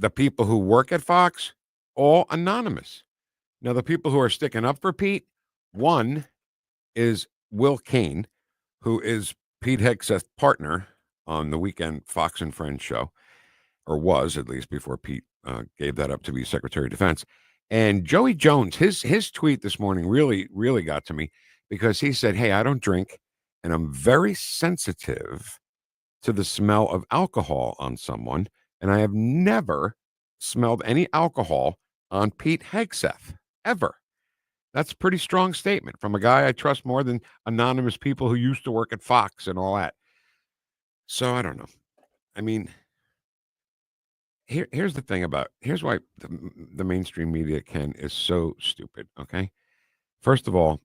the people who work at Fox, all anonymous. Now, the people who are sticking up for Pete, one is Will Cain, who is Pete Hegseth's partner on the weekend Fox and Friends show, or was at least before Pete gave that up to be Secretary of Defense. And Joey Jones, his tweet this morning really got to me because he said, "Hey, I don't drink, and I'm very sensitive to the smell of alcohol on someone, and I have never smelled any alcohol on Pete Hegseth ever." That's a pretty strong statement from a guy I trust more than anonymous people who used to work at Fox and all that. So I don't know. I mean, here's the thing here's why the mainstream media, Ken, is so stupid. Okay, first of all,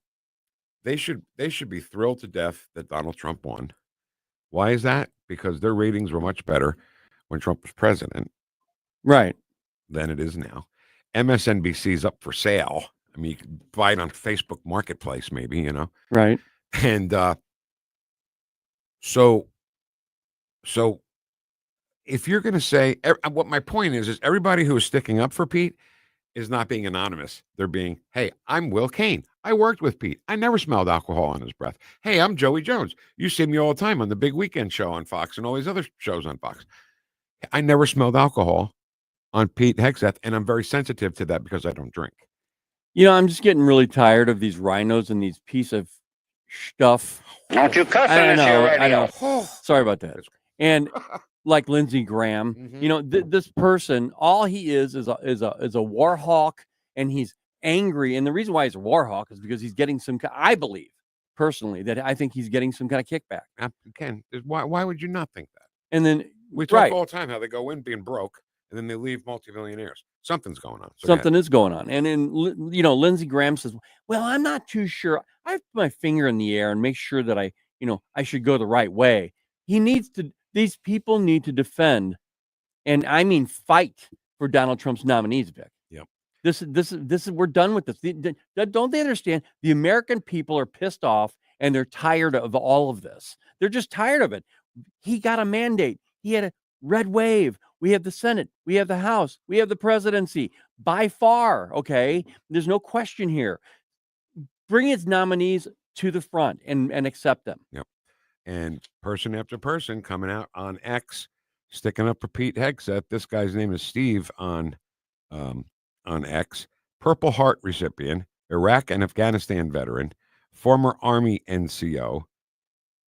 they should be thrilled to death that Donald Trump won. Why is that? Because their ratings were much better when Trump was president, right, than it is now. MSNBC's up for sale. I mean, you can buy it on Facebook Marketplace, maybe, right. And so if you're going to say, what my point is everybody who is sticking up for Pete is not being anonymous. They're being, hey, I'm Will Cain. I worked with Pete. I never smelled alcohol on his breath. Hey, I'm Joey Jones. You see me all the time on the Big Weekend show on Fox and all these other shows on Fox. I never smelled alcohol on Pete Hegseth, and I'm very sensitive to that because I don't drink. I'm just getting really tired of these rhinos and these piece of stuff. Don't you cuss on this here radio? Sorry about that. And like Lindsey Graham, this person, all he is a war hawk, and he's angry. And the reason why he's a war hawk is because he's getting I believe personally that I think he's getting some kind of kickback. Ken, why would you not think that? And then we talk all the time how they go in being broke and then they leave multimillionaires. Something's going on. Something is going on. And then, Lindsey Graham says, well, I'm not too sure. I put my finger in the air and make sure that I should go the right way. These people need to defend, and I mean fight for Donald Trump's nominees, Vic. Yep. This is we're done with this. Don't they understand? The American people are pissed off and they're tired of all of this. They're just tired of it. He got a mandate. He had a red wave. We have the Senate. We have the House. We have the presidency. By far, okay? There's no question here. Bring its nominees to the front and accept them. Yep. And person after person coming out on X, sticking up for Pete Hegseth. This guy's name is Steve on X. Purple Heart recipient, Iraq and Afghanistan veteran, former Army NCO.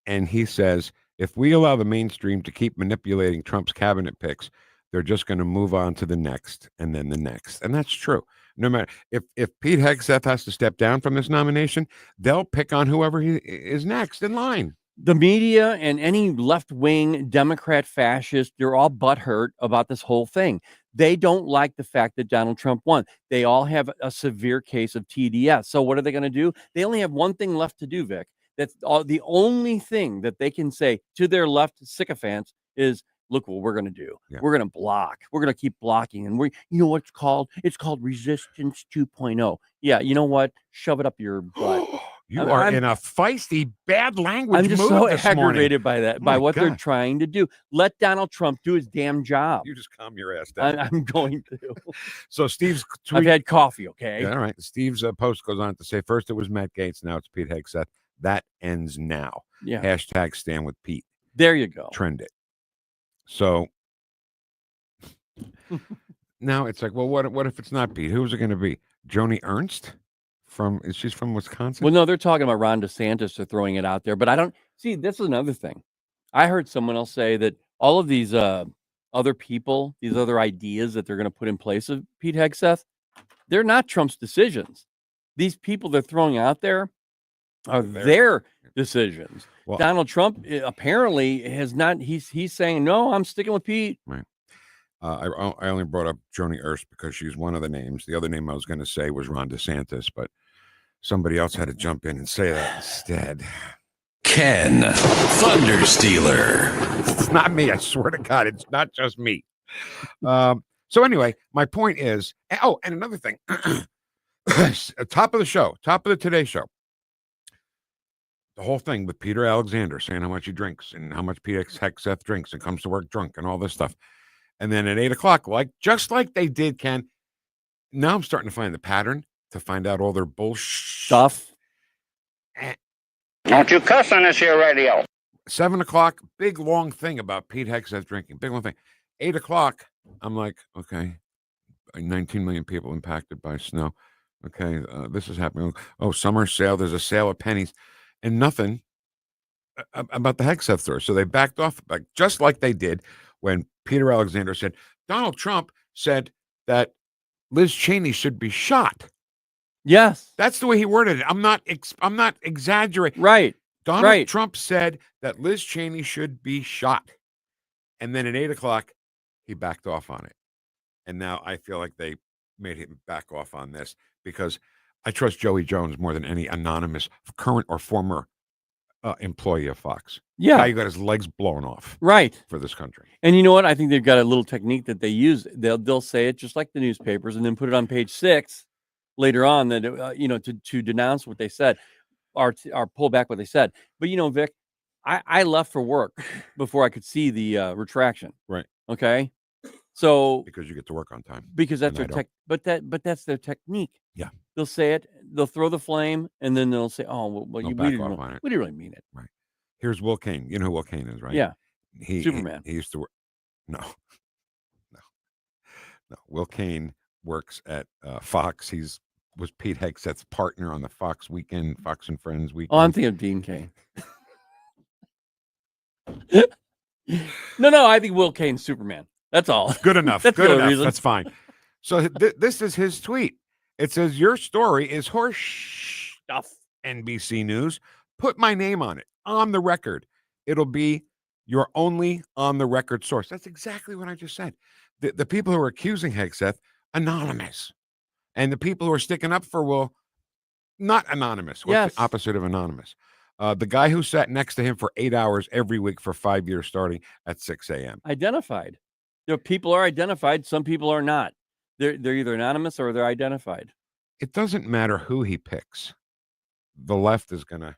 And he says, if we allow the mainstream to keep manipulating Trump's cabinet picks, they're just going to move on to the next and then the next. And that's true. No matter if Pete Hegseth has to step down from this nomination, they'll pick on whoever he is next in line. The media and any left-wing Democrat fascist, they're all butthurt about this whole thing. They don't like the fact that Donald Trump won. They all have a severe case of TDS. So what are they going to do? They only have one thing left to do, Vic. That's the only thing that they can say to their left sycophants is, look what we're going to do. Yeah. We're going to block. We're going to keep blocking. And you know what it's called? It's called Resistance 2.0. Yeah, you know what? Shove it up your butt. I'm in a feisty, bad language. I'm just mood so this aggravated morning. by that, by what they're trying to do. Let Donald Trump do his damn job. You just calm your ass down. I'm going to. So Steve's tweet. I've had coffee, okay? Yeah, all right. Steve's post goes on to say, first it was Matt Gaetz, now it's Pete Hegseth. That ends now. Yeah. Hashtag stand with Pete. There you go. Trend it. So now it's like, well, what if it's not Pete? Who's it going to be? Joni Ernst? She's from Wisconsin? Well, no, they're talking about Ron DeSantis. They're throwing it out there. But I don't see, this is another thing. I heard someone else say that all of these other people, these other ideas that they're going to put in place of Pete Hegseth, they're not Trump's decisions. These people they're throwing out there are their decisions. Well, Donald Trump apparently has not. He's saying, no, I'm sticking with Pete. Right. I only brought up Joni Ernst because she's one of the names. The other name I was going to say was Ron DeSantis, but somebody else had to jump in and say that instead. Ken, Thunder Stealer. It's not me. I swear to God, it's not just me. So anyway, my point is, and another thing, top of the Today Show, the whole thing with Peter Alexander saying how much he drinks and how much Pete Hegseth drinks and comes to work drunk and all this stuff. And then at 8 o'clock, just like they did, Ken, now I'm starting to find the pattern to find out all their bullshit Stuff. Don't you cuss on this here radio. 7 o'clock, big long thing about Pete Hegseth drinking. Big long thing. 8 o'clock, I'm like, okay, 19 million people impacted by snow. Okay, this is happening. Oh, summer sale. There's a sale of pennies, and nothing about the Hegseth story. So they backed off, just like they did when Peter Alexander said Donald Trump said that Liz Cheney should be shot. Yes, That's the way he worded it. I'm not exaggerating. right. Donald Trump said that Liz Cheney should be shot. And then at 8 o'clock, he backed off on it. And now I feel like they made him back off on this because I trust Joey Jones more than any anonymous current or former employee of Fox. Yeah. Guy who got his legs blown off. Right. For this country. And you know what? I think they've got a little technique that they use. They'll say it just like the newspapers and then put it on page 6 later on that, to denounce what they said. Or pull back what they said. But Vic, I left for work before I could see the retraction. Right. Okay. So because you get to work on time. Because that's their tech, but that's their technique. Yeah. They'll say it, they'll throw the flame, and then they'll say, "Oh, well, we didn't really mean it." Right. Here's Will Kane. You know who Will Kane is, right? Yeah. Superman. He used to work. No. Will Kane works at Fox. Was Pete Hegseth's partner on the Fox Weekend, Fox and Friends Weekend. Oh, I'm thinking of Dean Cain. No, I think Will Kane's Superman. That's all. Good enough. That's good enough. reason. That's fine. So this is his tweet. It says, "Your story is horse stuff, NBC News. Put my name on it, on the record. It'll be your only on the record source." That's exactly what I just said. The people who are accusing Hegseth, anonymous. And the people who are sticking up for Will, not anonymous. What's the opposite of anonymous? The guy who sat next to him for 8 hours every week for 5 years, starting at 6 a.m. Identified. People are identified. Some people are not. They're either anonymous or they're identified. It doesn't matter who he picks. The left is going to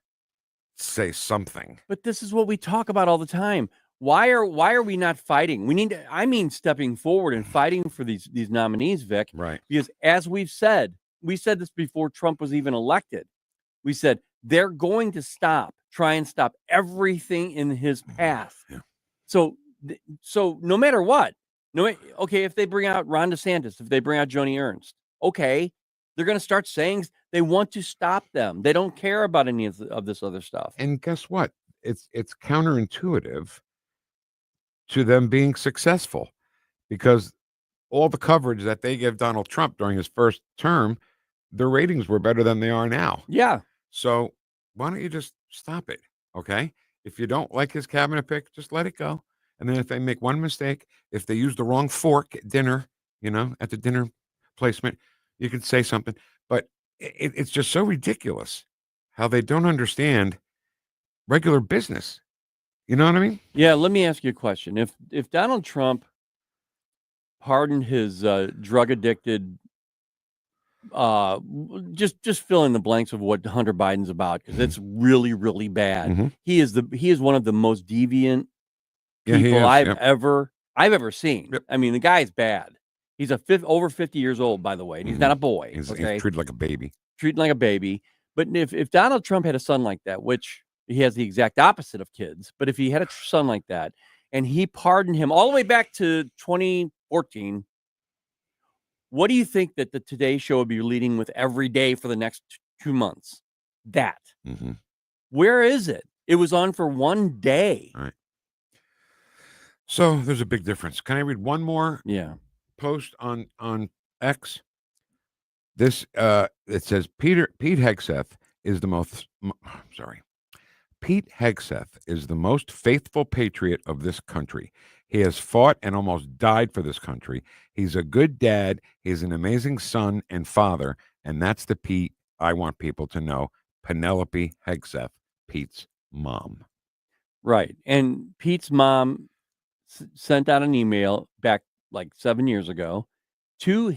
say something. But this is what we talk about all the time. Why are we not fighting? We need to, stepping forward and fighting for these nominees, Vic. Right. Because as we said this before Trump was even elected. We said they're going to try and stop everything in his path. Yeah. So no matter what, if they bring out Ron DeSantis, if they bring out Joni Ernst, okay, they're going to start saying they want to stop them. They don't care about any of this other stuff. And guess what? It's counterintuitive to them being successful, because all the coverage that they give Donald Trump during his first term, their ratings were better than they are now. Yeah. So why don't you just stop it? Okay. If you don't like his cabinet pick, just let it go. And then if they make one mistake, if they use the wrong fork at dinner, at the dinner placement, you can say something. But it's just so ridiculous how they don't understand regular business. You know what I mean? Yeah, let me ask you a question. If Donald Trump pardoned his drug addicted, just fill in the blanks of what Hunter Biden's about, because it's really, really bad. Mm-hmm. He is one of the most deviant people I've ever seen. Yep. I mean, the guy's bad. He's over 50 years old, by the way, and he's not a boy. He's treated like a baby. But if Donald Trump had a son like that, which he has the exact opposite of kids, but if he had a son like that and he pardoned him all the way back to 2014, what do you think that the Today Show would be leading with every day for the next 2 months? That. Mm-hmm. Where is it? It was on for one day. All right. So there's a big difference. Can I read one more post on X? This it says Pete Hegseth is the most Pete Hegseth is the most faithful patriot of this country. He has fought and almost died for this country. He's a good dad. He's an amazing son and father. And that's the Pete I want people to know. Penelope Hegseth, Pete's mom. Right. And Pete's mom sent out an email back like 7 years ago to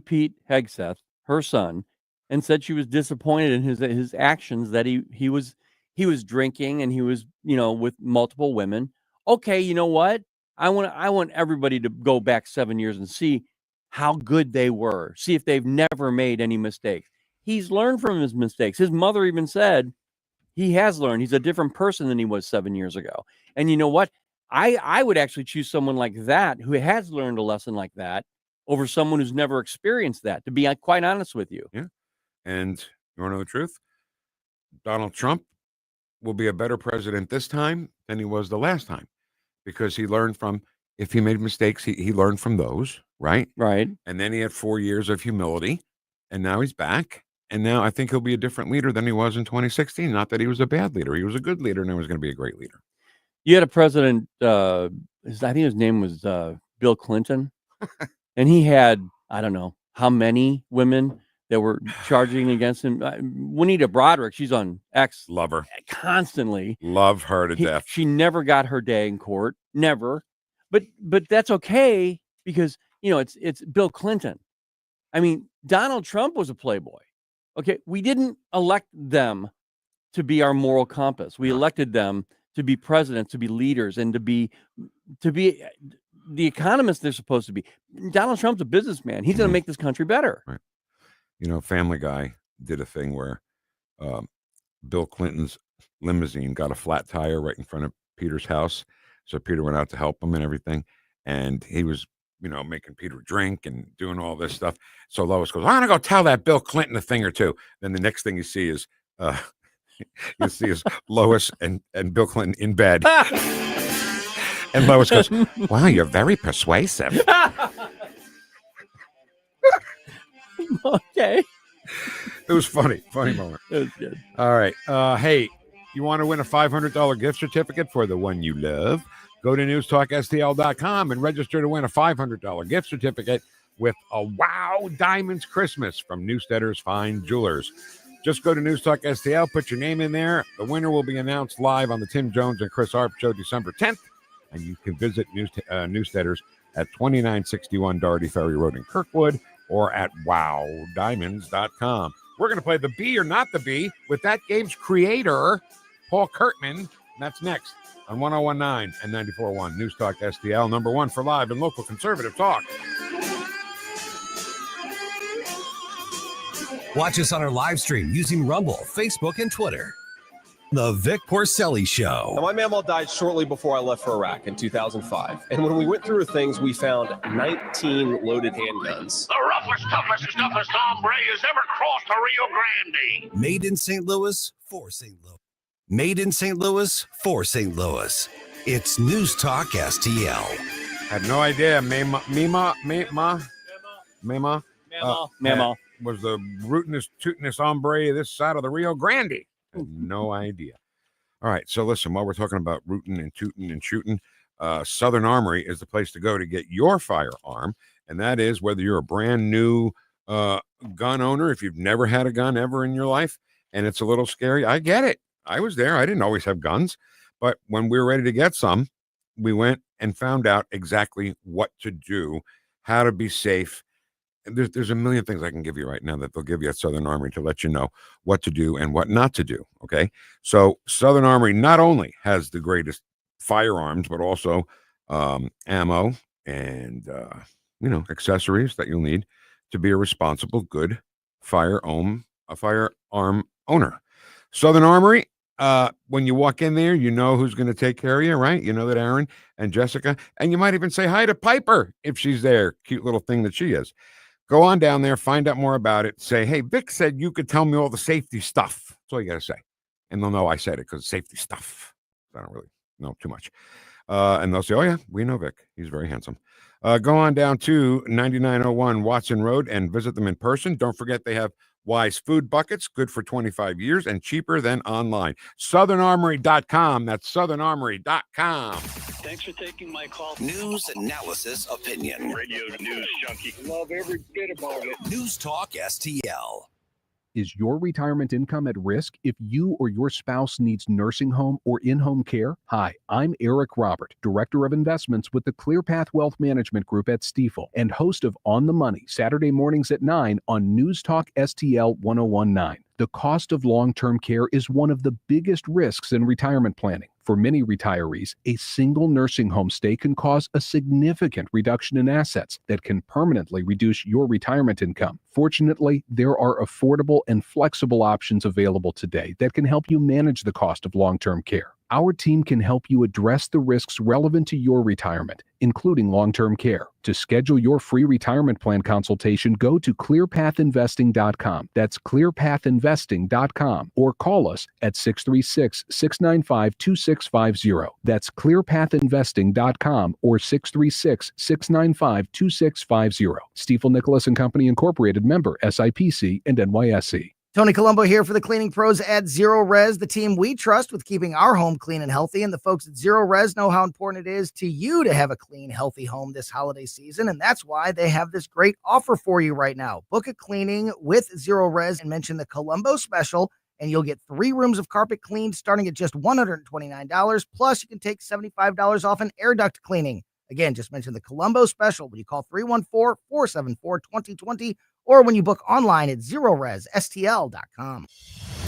Pete Hegseth, her son, and said she was disappointed in his actions, that he was drinking and he was, with multiple women. Okay, you know what? I want everybody to go back 7 years and see how good they were. See if they've never made any mistakes. He's learned from his mistakes. His mother even said he has learned. He's a different person than he was 7 years ago. And you know what? I would actually choose someone like that who has learned a lesson like that over someone who's never experienced that, to be quite honest with you. Yeah. And you want to know the truth? Donald Trump will be a better president this time than he was the last time, because he learned from, if he made mistakes, he learned from those, right? Right. And then he had 4 years of humility, and now he's back. And now I think he'll be a different leader than he was in 2016. Not that he was a bad leader. He was a good leader, and he was going to be a great leader. You had a president, I think his name was Bill Clinton, and he had, I don't know how many women that were charging against him. Juanita Broderick, she's on X. Love her. Constantly. Love her to death. She never got her day in court. Never. But that's okay, because, you know, it's Bill Clinton. I mean, Donald Trump was a playboy. Okay. We didn't elect them to be our moral compass. We elected them to be presidents, to be leaders, and to be the economists they're supposed to be. Donald Trump's a businessman. He's going to make this country better. Right. You know, Family Guy did a thing where Bill Clinton's limousine got a flat tire right in front of Peter's house. So Peter went out to help him and everything. And he was, you know, making Peter drink and doing all this stuff. So Lois goes, I'm going to go tell that Bill Clinton a thing or two. Then the next thing you see is Lois and Bill Clinton in bed. And Lois goes, wow, you're very persuasive. Okay. It was funny moment. It was good. All right. Hey, you want to win a $500 gift certificate for the one you love? Go to NewstalkSTL.com and register to win a $500 gift certificate with a Wow Diamonds Christmas from Newstetter's Fine Jewelers. Just go to NewstalkSTL, put your name in there. The winner will be announced live on the Tim Jones and Chris Arp Show December 10th. And you can visit Newstetter's at 2961 Doherty Ferry Road in Kirkwood, or at wowdiamonds.com. We're going to play the Bee or Not the Bee with that game's creator, Paul Curtman. And that's next on 1019 and 94.1 News Talk STL, number one for live and local conservative talk. Watch us on our live stream using Rumble, Facebook, and Twitter. The Vic Porcelli Show. Now, my mamaw died shortly before I left for Iraq in 2005. And when we went through her things, we found 19 loaded handguns. The roughest, toughest hombre has ever crossed the Rio Grande. Made in St. Louis for St. Louis. Made in St. Louis for St. Louis. It's News Talk STL. Had no idea. Mema was the rootinest, tootinest hombre this side of the Rio Grande. No idea. All right. So listen, while we're talking about rootin' and tootin' and shooting, Southern Armory is the place to go to get your firearm. And that is whether you're a brand new gun owner, if you've never had a gun ever in your life, and it's a little scary. I get it. I was there. I didn't always have guns. But when we were ready to get some, we went and found out exactly what to do, how to be safe. There's a million things I can give you right now that they'll give you at Southern Armory to let you know what to do and what not to do. Okay. So Southern Armory not only has the greatest firearms, but also ammo and, accessories that you'll need to be a responsible, good firearm owner. Southern Armory, when you walk in there, you know who's going to take care of you, right? You know that Aaron and Jessica, and you might even say hi to Piper if she's there. Cute little thing that she is. Go on down there, find out more about it. Say, hey, Vic said you could tell me all the safety stuff. That's all you got to say. And they'll know I said it because safety stuff. I don't really know too much. And they'll say, oh, yeah, we know Vic. He's very handsome. Go on down to 9901 Watson Road and visit them in person. Don't forget they have Wise Food Buckets, good for 25 years and cheaper than online. SouthernArmory.com. That's SouthernArmory.com. Thanks for taking my call. News, analysis, opinion. Radio news junkie. Love every bit about it. News Talk STL. Is your retirement income at risk if you or your spouse needs nursing home or in-home care? Hi, I'm Eric Robert, Director of Investments with the ClearPath Wealth Management Group at Stifel and host of On the Money, Saturday mornings at 9 on News Talk STL 1019. The cost of long-term care is one of the biggest risks in retirement planning. For many retirees, a single nursing home stay can cause a significant reduction in assets that can permanently reduce your retirement income. Fortunately, there are affordable and flexible options available today that can help you manage the cost of long-term care. Our team can help you address the risks relevant to your retirement, including long-term care. To schedule your free retirement plan consultation, go to clearpathinvesting.com. That's clearpathinvesting.com, or call us at 636-695-2650. That's clearpathinvesting.com or 636-695-2650. Stiefel Nicholas and Company Incorporated, member SIPC and NYSE. Tony Colombo here for the cleaning pros at Zero Res, the team we trust with keeping our home clean and healthy. And the folks at Zero Res know how important it is to you to have a clean, healthy home this holiday season. And that's why they have this great offer for you right now. Book a cleaning with Zero Res and mention the Colombo special, and you'll get 3 rooms of carpet cleaned starting at just $129. Plus, you can take $75 off an air duct cleaning. Again, just mention the Colombo special when you call 314-474-2020 or when you book online at ZeroResSTL.com.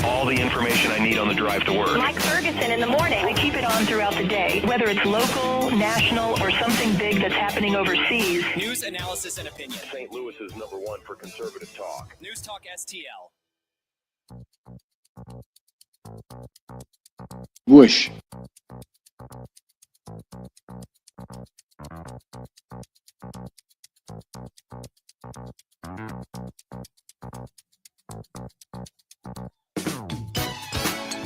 All the information I need on the drive to work. Mike Ferguson in the morning. I keep it on throughout the day, whether it's local, national, or something big that's happening overseas. News, analysis, and opinion. St. Louis is #1 for conservative talk. News Talk STL. Whoosh.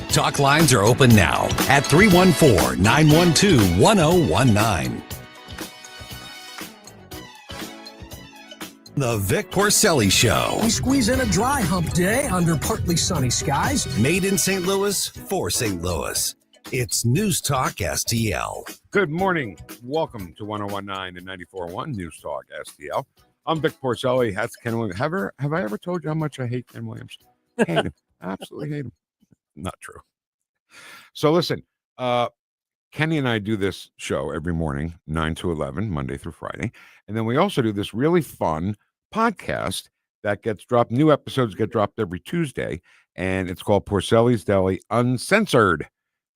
Talk lines are open now at 314-912-1019. The Vic Porcelli Show. We squeeze in a dry hump day under partly sunny skies. Made in St. Louis for St. Louis. It's News Talk STL. Good morning. Welcome to 1019 and 94.1 News Talk STL. I'm Vic Porcelli. That's Ken Williams. Have I ever told you how much I hate Ken Williams? Hate him. Absolutely hate him. Not true. So listen, Kenny and I do this show every morning, 9 to 11, Monday through Friday. And then we also do this really fun podcast that gets dropped. New episodes get dropped every Tuesday. And it's called Porcelli's Deli Uncensored.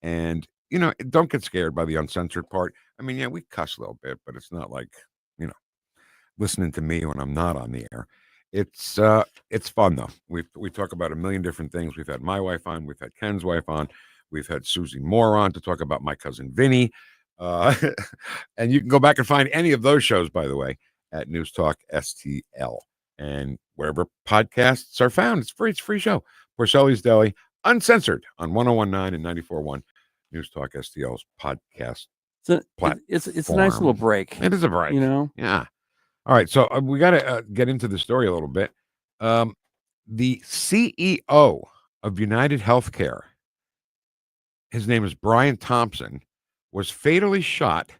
And, you know, don't get scared by the uncensored part. I mean, yeah, we cuss a little bit, but it's not like, you know, listening to me when I'm not on the air. It's fun, though. We talk about a million different things. We've had my wife on. We've had Ken's wife on. We've had Susie Moore on to talk about my cousin Vinny. And you can go back and find any of those shows, by the way, at News Talk STL. And wherever podcasts are found, it's free. It's a free show. Porcelli's Deli, Uncensored on 1019 and 94.1 News Talk STL's podcast. It's a nice little break. It is a break. You know? Yeah. All right. So we got to get into the story a little bit. The CEO of United Healthcare, his name is Brian Thompson, was fatally shot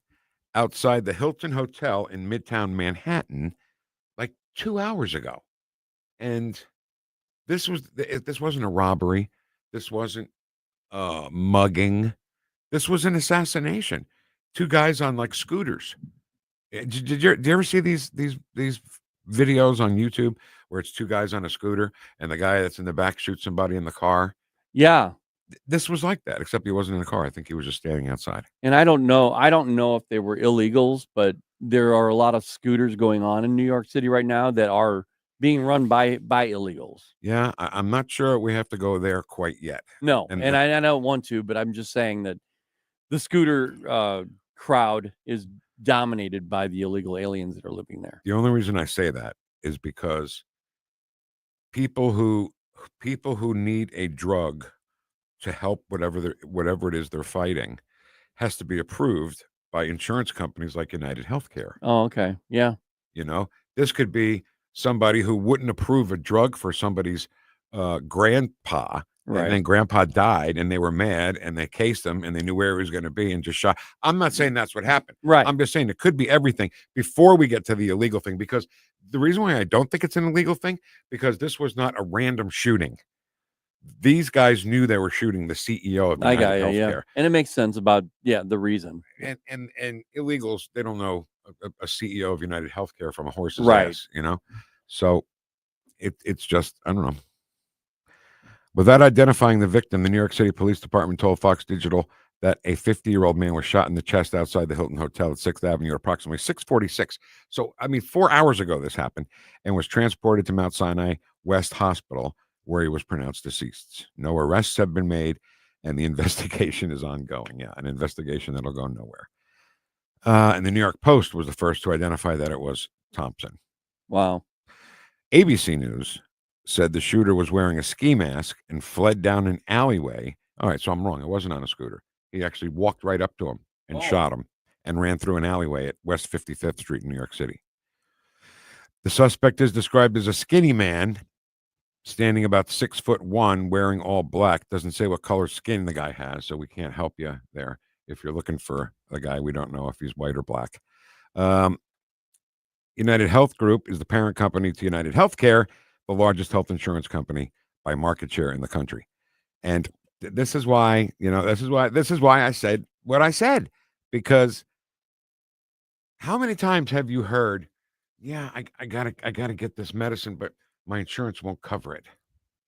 outside the Hilton Hotel in Midtown Manhattan like 2 hours ago. And this wasn't a robbery. This wasn't mugging. This was an assassination. 2 guys on like scooters. Did you ever see these videos on YouTube where it's 2 guys on a scooter and the guy that's in the back shoots somebody in the car? Yeah. This was like that, except he wasn't in the car. I think he was just standing outside. And I don't know if they were illegals, but there are a lot of scooters going on in New York City right now that are being run by illegals. Yeah, I'm not sure we have to go there quite yet. No, and I don't want to, but I'm just saying that the scooter crowd is dominated by the illegal aliens that are living there. The only reason I say that is because people who need a drug to help whatever it is they're fighting has to be approved by insurance companies like United Healthcare. Oh, okay. Yeah. You know, this could be somebody who wouldn't approve a drug for somebody's grandpa. Right. And then grandpa died and they were mad and they cased him and they knew where he was going to be and just shot. I'm not saying that's what happened. Right. I'm just saying it could be everything before we get to the illegal thing, because the reason why I don't think it's an illegal thing, because this was not a random shooting. These guys knew they were shooting the CEO of United Healthcare. Yeah. And it makes sense about the reason. And illegals, they don't know a CEO of United Healthcare from a horse's ass, you know? So it's just, I don't know. Without identifying the victim, the New York City Police Department told Fox Digital that a 50-year-old man was shot in the chest outside the Hilton Hotel at 6th Avenue at approximately 6:46. So, 4 hours ago this happened, and was transported to Mount Sinai West Hospital, where he was pronounced deceased. No arrests have been made, and the investigation is ongoing. Yeah, an investigation that'll go nowhere. And the New York Post was the first to identify that it was Thompson. Wow. ABC News said the shooter was wearing a ski mask and fled down an alleyway. All right, so I'm wrong. It wasn't on a scooter. He actually walked right up to him and shot him and ran through an alleyway at West 55th Street in New York City. The suspect is described as a skinny man, standing about 6'1", wearing all black. Doesn't say what color skin the guy has, so we can't help you there. If you're looking for the guy, we don't know if he's white or black. United Health Group is the parent company to United Healthcare, the largest health insurance company by market share in the country. And this is why I said what I said, because how many times have you heard, yeah, I gotta get this medicine, but my insurance won't cover it,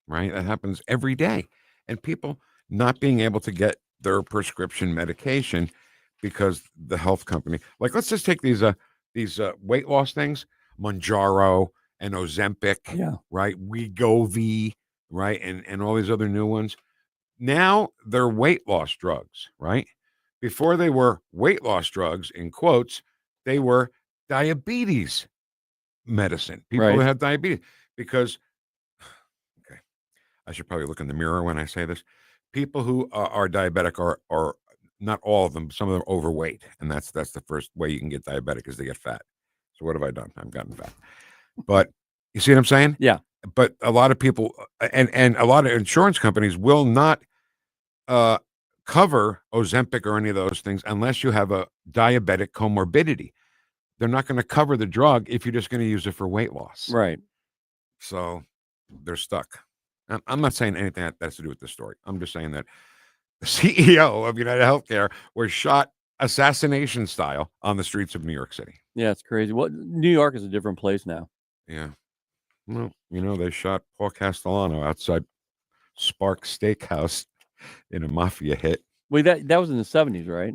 right? That happens every day. And people not being able to get their prescription medication because the health company, like, let's just take these weight loss things, Mounjaro and Ozempic, right? Wegovy, right? And all these other new ones. Now they're weight loss drugs, right? Before they were weight loss drugs, in quotes, they were diabetes medicine. People who have diabetes, because, okay, I should probably look in the mirror when I say this. People who are diabetic are not all of them. Some of them are overweight, and that's the first way you can get diabetic is they get fat. So what have I done? I've gotten fat. But you see what I'm saying? Yeah. But a lot of people and a lot of insurance companies will not cover Ozempic or any of those things unless you have a diabetic comorbidity. They're not going to cover the drug if you're just going to use it for weight loss. Right. So they're stuck. I'm not saying anything that has to do with this story. I'm just saying that the CEO of United Healthcare was shot assassination style on the streets of New York City. Yeah, it's crazy. Well, New York is a different place now. Yeah. Well, they shot Paul Castellano outside Spark Steakhouse in a mafia hit. Wait, that was in the 70s, right?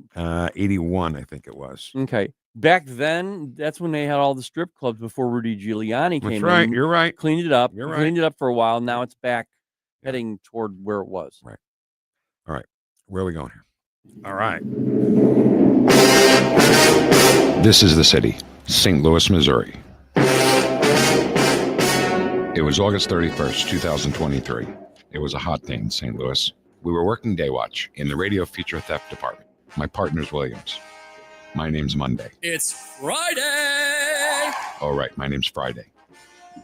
81, I think it was. Okay. Back then, that's when they had all the strip clubs before Rudy Giuliani came in. That's right. You're right. Cleaned it up. You're right. Cleaned it up for a while. Now it's back heading toward where it was. Right. All right. Where are we going here? All right. This is the city, St. Louis, Missouri. It was August 31st, 2023. It was a hot day in St. Louis. We were working day watch in the radio feature theft department. My partner's Williams. My name's Monday. It's Friday. Oh, right. My name's Friday.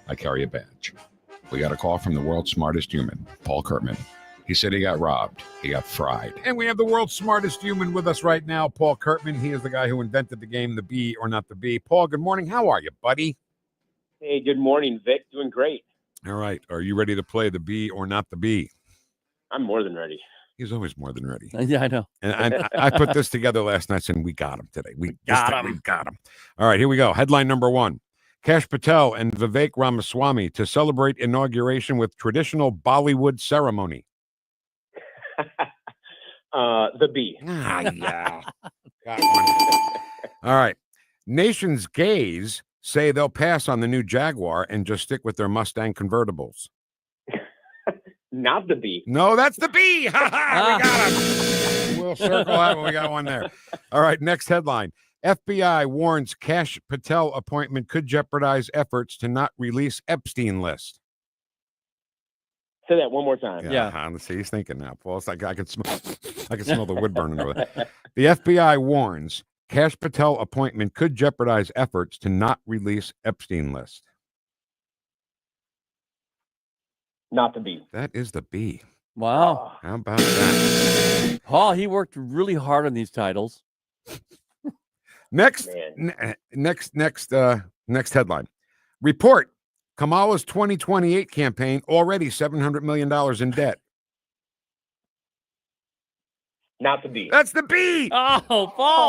I carry a badge. We got a call from the world's smartest human, Paul Curtman. He said he got robbed. He got fried. And we have the world's smartest human with us right now, Paul Curtman. He is the guy who invented the game, The Bee or Not the Bee. Paul, good morning. How are you, buddy? Hey, good morning, Vic. Doing great. All right. Are you ready to play The Bee or Not the Bee? I'm more than ready. He's always more than ready. Yeah, I know. And I put this together last night and we got him today. We got him. All right, here we go. Headline number one. Kash Patel and Vivek Ramaswamy to celebrate inauguration with traditional Bollywood ceremony. The Bee. Yeah. Got one. All right. Nation's gays say they'll pass on the new Jaguar and just stick with their Mustang convertibles. Not the Bee. No, that's the Bee. We got him. We'll circle that when we got one there. All right, next headline. FBI warns Kash Patel appointment could jeopardize efforts to not release Epstein list. Say that one more time. Yeah. See, he's thinking now, Paul. It's like I can smell the wood burning over there. The FBI warns Kash Patel appointment could jeopardize efforts to not release Epstein list. Not the Bee. That is the Bee. Wow. How about that? Paul, he worked really hard on these titles. Next headline. Report. Kamala's 2028 campaign already $700 million in debt. Not the Bee. That's the Bee. Oh, Paul.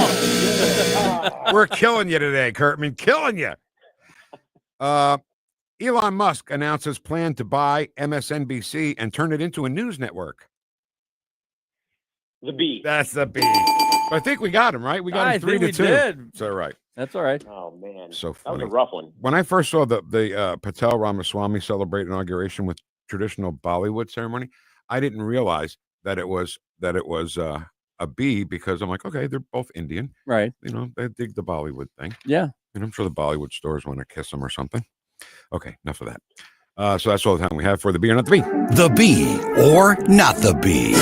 We're killing you today, Curtman. Killing you. Elon Musk announces plan to buy MSNBC and turn it into a news network. The B. That's the B. But I think we got him, right? We got him 3-2. Did. So right. That's all right. Oh man, So that was funny. a rough one. When I first saw the Patel Ramaswamy celebrate inauguration with traditional Bollywood ceremony, I didn't realize that it was a B, because I'm like, okay, they're both Indian, right? You know, they dig the Bollywood thing. Yeah, and I'm sure the Bollywood stores want to kiss them or something. Okay, enough of that. So that's all the time we have for the B or not the B. The B or not the B.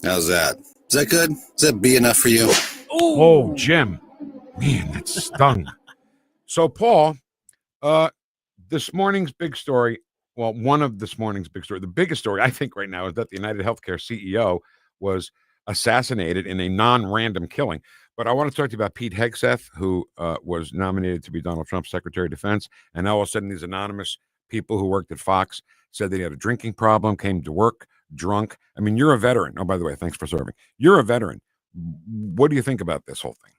How's that? Is that good? Is that B enough for you? Oh, Jim. Man, that stung. So, Paul, this morning's big story, well, one of this morning's big story, the biggest story, I think, right now is that the United Healthcare CEO was assassinated in a non-random killing. But I want to talk to you about Pete Hegseth, who was nominated to be Donald Trump's Secretary of Defense. And now all of a sudden, these anonymous people who worked at Fox said they had a drinking problem, came to work drunk. I mean, you're a veteran. Oh, by the way, thanks for serving. You're a veteran. What do you think about this whole thing?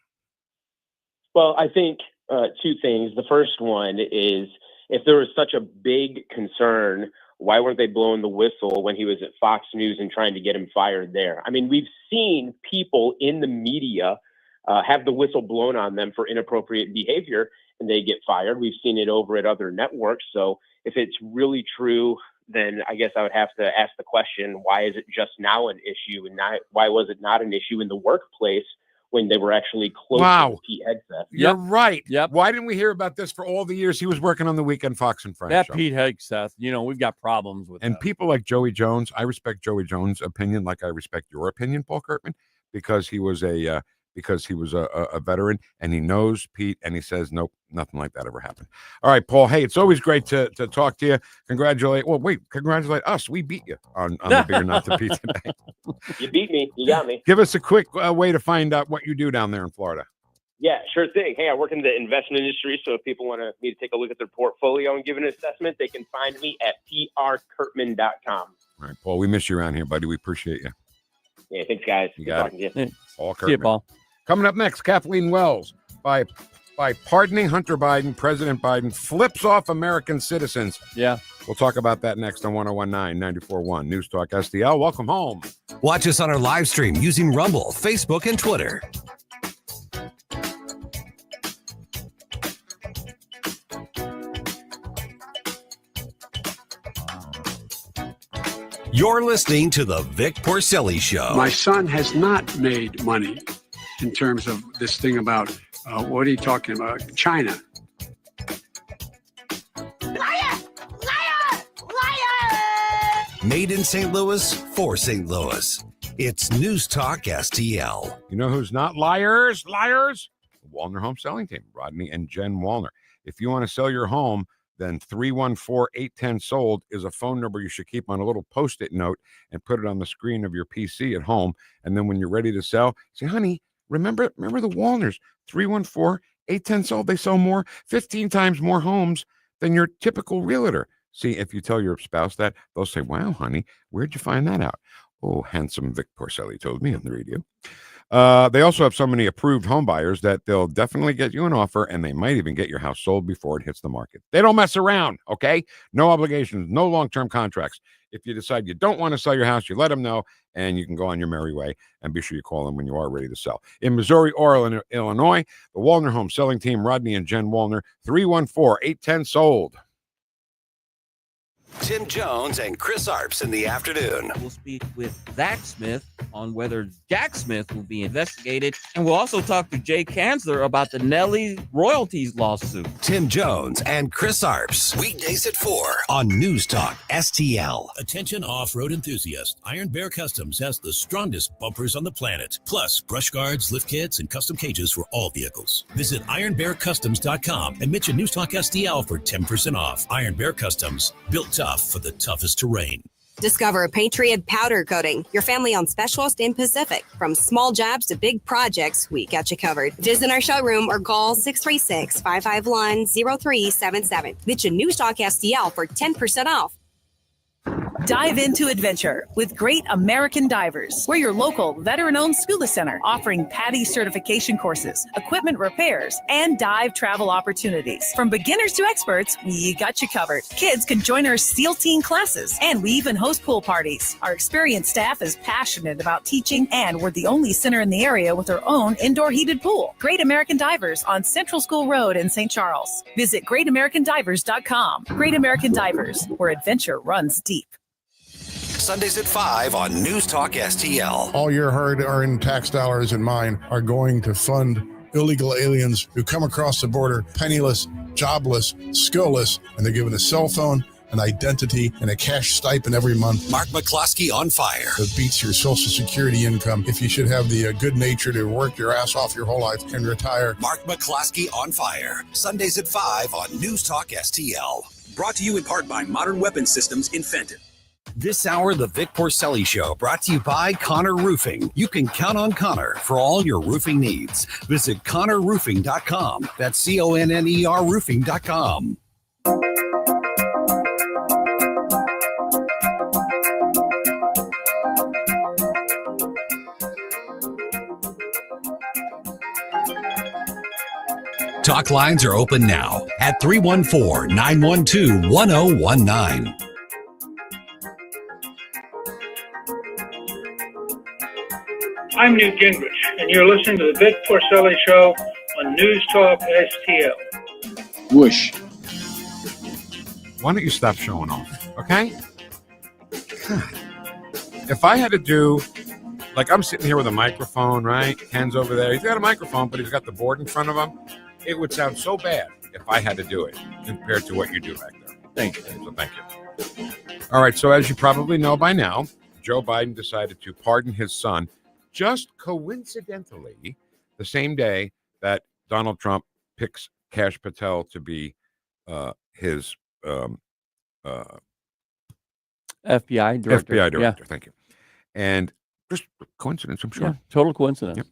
Well, I think two things. The first one is, if there was such a big concern, why weren't they blowing the whistle when he was at Fox News and trying to get him fired there? I mean, we've seen people in the media have the whistle blown on them for inappropriate behavior and they get fired. We've seen it over at other networks. So if it's really true, then I guess I would have to ask the question, why is it just now an issue, and why was it not an issue in the workplace when they were actually close to Pete Hegseth? You're right. Yep. Why didn't we hear about this for all the years he was working on the Weekend Fox and Friends show? Pete Hegseth, we've got problems with and that. People like Joey Jones. I respect Joey Jones' opinion like I respect your opinion, Paul Curtman, because he was a veteran and he knows Pete, and he says, nope, nothing like that ever happened. All right, Paul. Hey, it's always great to talk to you. Congratulate us. We beat you on the B or not the B today. You beat me. You got me. Give us a quick way to find out what you do down there in Florida. Yeah, sure thing. Hey, I work in the investment industry, so if people want me to take a look at their portfolio and give an assessment, they can find me at prkurtman.com. All right, Paul, we miss you around here, buddy. We appreciate you. Yeah, thanks, guys. You got it. Yeah. Paul Curtman. See you, Paul. Coming up next, Kathleen Wells, by pardoning Hunter Biden, President Biden flips off American citizens. Yeah. We'll talk about that next on 101.9, 94.1 News Talk STL. Welcome home. Watch us on our live stream using Rumble, Facebook, and Twitter. You're listening to the Vic Porcelli Show. My son has not made money in terms of this thing about, what are you talking about? China. Made in St. Louis for St. Louis. It's News Talk STL. You know who's not liars? Liars? The Wallner Home Selling Team, Rodney and Jen Wallner. If you want to sell your home, then 314-810-SOLD is a phone number you should keep on a little Post-it note and put it on the screen of your PC at home. And then when you're ready to sell, say, honey, remember the Wallners, 314-810-SOLD. They sell 15 times more homes than your typical realtor. See, if you tell your spouse that, they'll say, wow, honey, where'd you find that out? Oh, handsome Vic Porcelli told me on the radio. They also have so many approved home buyers that they'll definitely get you an offer, and they might even get your house sold before it hits the market. They don't mess around, okay? No obligations, no long-term contracts. If you decide you don't want to sell your house, you let them know, and you can go on your merry way, and be sure you call them when you are ready to sell. In Missouri or Illinois, the Wallner Home Selling Team, Rodney and Jen Wallner, 314-810-SOLD. Tim Jones and Chris Arps in the afternoon. We'll speak with Zach Smith on whether Jack Smith will be investigated. And we'll also talk to Jay Kanzler about the Nelly royalties lawsuit. Tim Jones and Chris Arps. Weekdays at 4 on News Talk STL. Attention off-road enthusiasts. Iron Bear Customs has the strongest bumpers on the planet. Plus, brush guards, lift kits, and custom cages for all vehicles. Visit ironbearcustoms.com and mention News Talk STL for 10% off. Iron Bear Customs, built tough for the toughest terrain. Discover Patriot Powder Coating, your family-owned specialist in Pacific. From small jobs to big projects, we got you covered. Visit our showroom or call 636-551-0377. Mention News Talk STL for 10% off. Dive into adventure with Great American Divers. We're your local veteran-owned scuba center offering PADI certification courses, equipment repairs, and dive travel opportunities. From beginners to experts, we got you covered. Kids can join our SEAL Team classes, and we even host pool parties. Our experienced staff is passionate about teaching, and we're the only center in the area with our own indoor heated pool. Great American Divers on Central School Road in St. Charles. Visit greatamericandivers.com. Great American Divers, where adventure runs deep. Sundays at 5 on News Talk STL. All your hard-earned tax dollars and mine are going to fund illegal aliens who come across the border penniless, jobless, skillless, and they're given a cell phone, an identity, and a cash stipend every month. Mark McCloskey on fire. That beats your Social Security income if you should have the good nature to work your ass off your whole life and retire. Mark McCloskey on fire. Sundays at 5 on News Talk STL. Brought to you in part by Modern Weapon Systems in Fenton. This hour, the Vic Porcelli Show, brought to you by Connor Roofing. You can count on Connor for all your roofing needs. Visit ConnorRoofing.com. That's CONNER Roofing.com. Talk lines are open now at 314-912-1019. I'm Newt Gingrich, and you're listening to the Vic Porcelli Show on News Talk STL. Whoosh. Why don't you stop showing off, okay? God. If I had to do, like I'm sitting here with a microphone, right? Ken's over there. He's got a microphone, but he's got the board in front of him. It would sound so bad if I had to do it compared to what you do back there. Thank you. So thank you. All right, so as you probably know by now, Joe Biden decided to pardon his son just coincidentally the same day that Donald Trump picks Kash Patel to be his FBI director. FBI director, Yeah. thank you. And just coincidence, I'm sure. Yeah, total coincidence. Yep.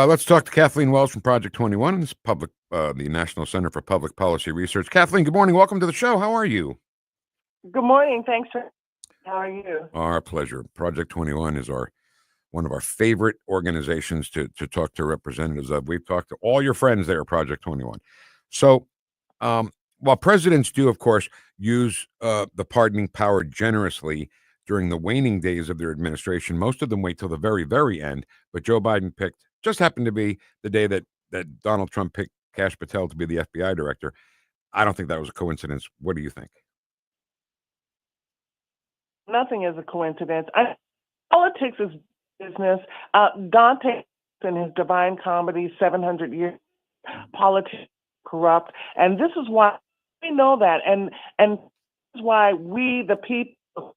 Let's talk to Kathleen Wells from Project 21, this public, the National Center for Public Policy Research. Kathleen, good morning. Welcome to the show. How are you? Good morning. Thanks for. How are you? Our pleasure. Project 21 is one of our favorite organizations to talk to representatives of. We've talked to all your friends there at Project 21. So while presidents do, of course, use the pardoning power generously during the waning days of their administration, most of them wait till the very, very end. But Joe Biden just happened to be the day that Donald Trump picked Kash Patel to be the FBI director. I don't think that was a coincidence. What do you think? Nothing is a coincidence. Politics is business. Dante in his Divine Comedy, 700 Years, politics corrupt. And this is why we know that. And this is why we, the people,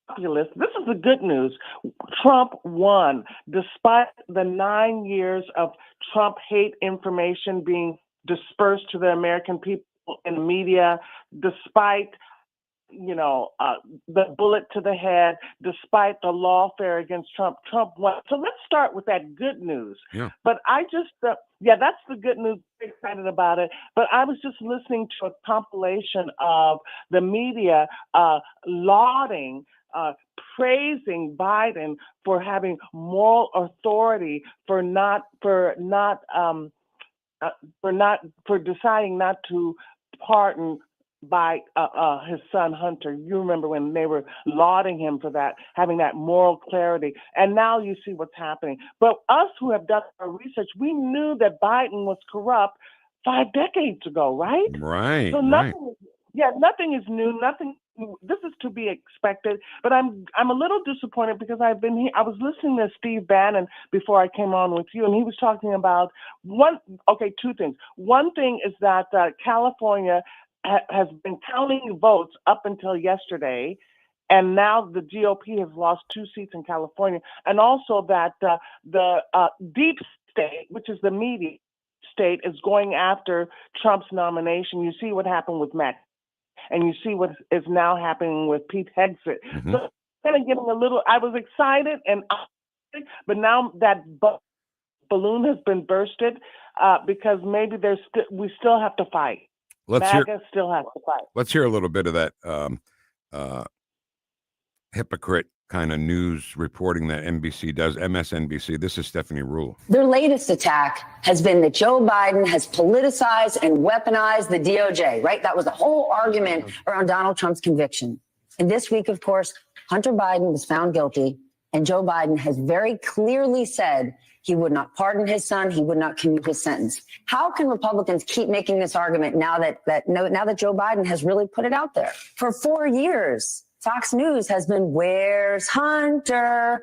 populace, this is the good news. Trump won, despite the 9 years of Trump hate information being dispersed to the American people in the media, despite the bullet to the head, despite the lawfare against Trump. Trump won. So let's start with that good news. Yeah. But I just, that's the good news. I'm excited about it. But I was just listening to a compilation of the media lauding, praising Biden for having moral authority, for deciding not to pardon by his son Hunter. You remember when they were lauding him for that, having that moral clarity. And now you see what's happening. But us who have done our research, we knew that Biden was corrupt 5 decades ago, right? Right. So nothing is new. Nothing. This is to be expected. But I'm a little disappointed because I was listening to Steve Bannon before I came on with you, and he was talking about two things. One thing is that California has been counting votes up until yesterday, and now the GOP has lost 2 seats in California, and also that the deep state, which is the media state, is going after Trump's nomination. You see what happened with Matt, and you see what is now happening with Pete Hegseth. Mm-hmm. So kind of getting a little. I was excited, but now that balloon has been bursted because maybe we still have to fight. MAGA still has to fight. Let's hear a little bit of that hypocrite kind of news reporting that NBC does, MSNBC. This is Stephanie Rule. Their latest attack has been that Joe Biden has politicized and weaponized the DOJ, right? That was the whole argument around Donald Trump's conviction. And this week, of course, Hunter Biden was found guilty, and Joe Biden has very clearly said he would not pardon his son. He would not commute his sentence. How can Republicans keep making this argument now that Joe Biden has really put it out there? For 4 years, Fox News has been, where's Hunter?